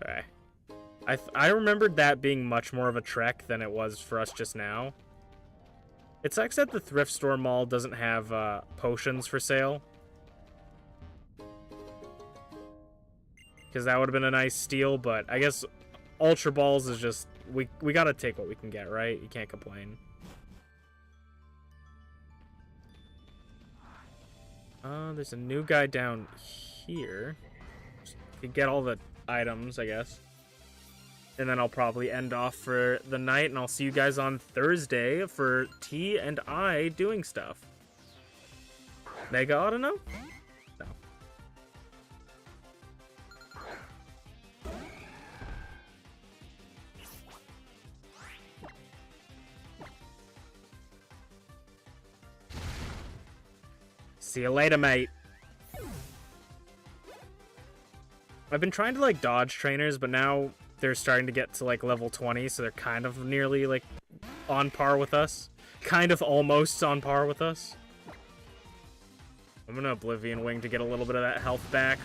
Okay. I remembered that being much more of a trek than it was for us just now. It sucks that the thrift store mall doesn't have potions for sale. Because that would have been a nice steal, but I guess Ultra Balls is just... We gotta take what we can get, right? You can't complain. There's a new guy down here. You get all the items, I guess. And then I'll probably end off for the night, and I'll see you guys on Thursday for T and I doing stuff. Mega Autono? No. See you later, mate. I've been trying to, like, dodge trainers, but now they're starting to get to, like, level 20, so they're kind of nearly, like, on par with us. Kind of almost on par with us. I'm gonna Oblivion Wing to get a little bit of that health back.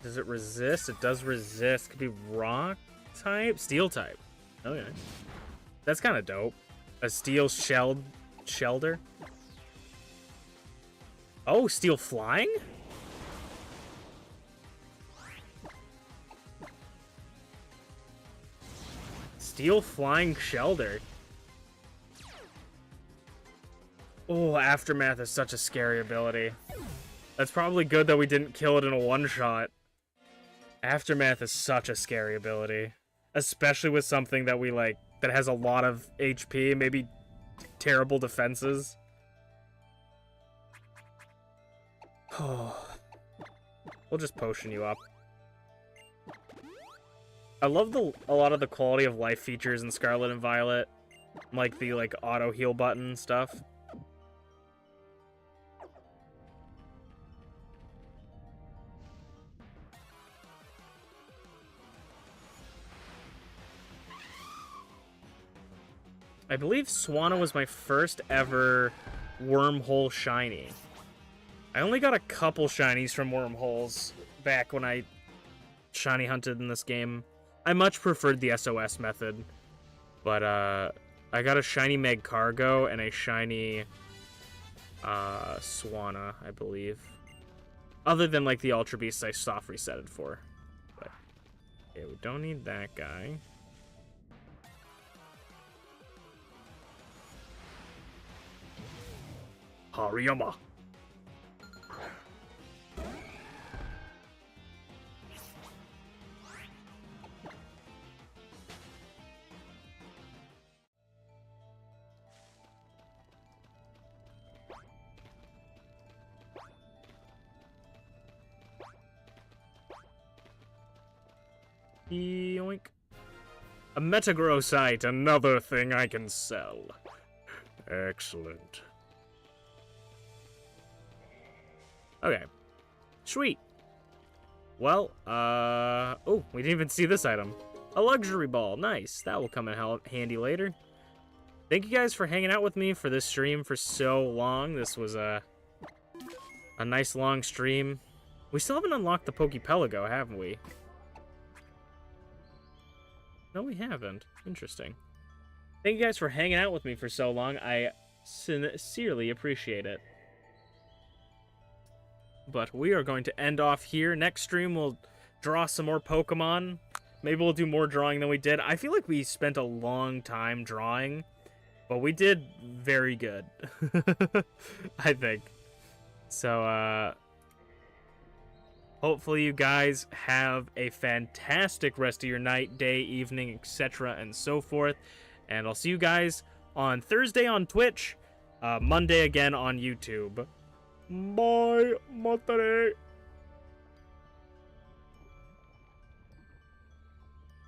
Does it resist? It does resist. Could be rock type? Steel type. Okay. That's kind of dope. A steel shelter. Oh, steel flying? Steel flying shelter. Oh, Aftermath is such a scary ability. That's probably good that we didn't kill it in a one-shot. Aftermath is such a scary ability. Especially with something that we like, that has a lot of HP, maybe terrible defenses. Oh. We'll just potion you up. I love a lot of the quality of life features in Scarlet and Violet. Like the auto heal button stuff. I believe Swanna was my first ever wormhole shiny. I only got a couple shinies from wormholes back when I shiny hunted in this game. I much preferred the SOS method, but I got a shiny Meg Cargo and a shiny Swanna, I believe. Other than like the Ultra Beasts I soft resetted for. But okay, we don't need that guy. Hariyama. Yoink. A Metagrow site, another thing I can sell. Excellent. Okay. Sweet. Well, oh, we didn't even see this item. A luxury ball. Nice. That will come in handy later. Thank you guys for hanging out with me for this stream for so long. This was a nice long stream. We still haven't unlocked the Pokepelago, haven't we? No, we haven't. Interesting. Thank you guys for hanging out with me for so long. I sincerely appreciate it. But we are going to end off here. Next stream, we'll draw some more Pokemon. Maybe we'll do more drawing than we did. I feel like we spent a long time drawing, but we did very good. I think. So, hopefully you guys have a fantastic rest of your night, day, evening, etc. and so forth. And I'll see you guys on Thursday on Twitch, Monday again on YouTube. Bye, Matare.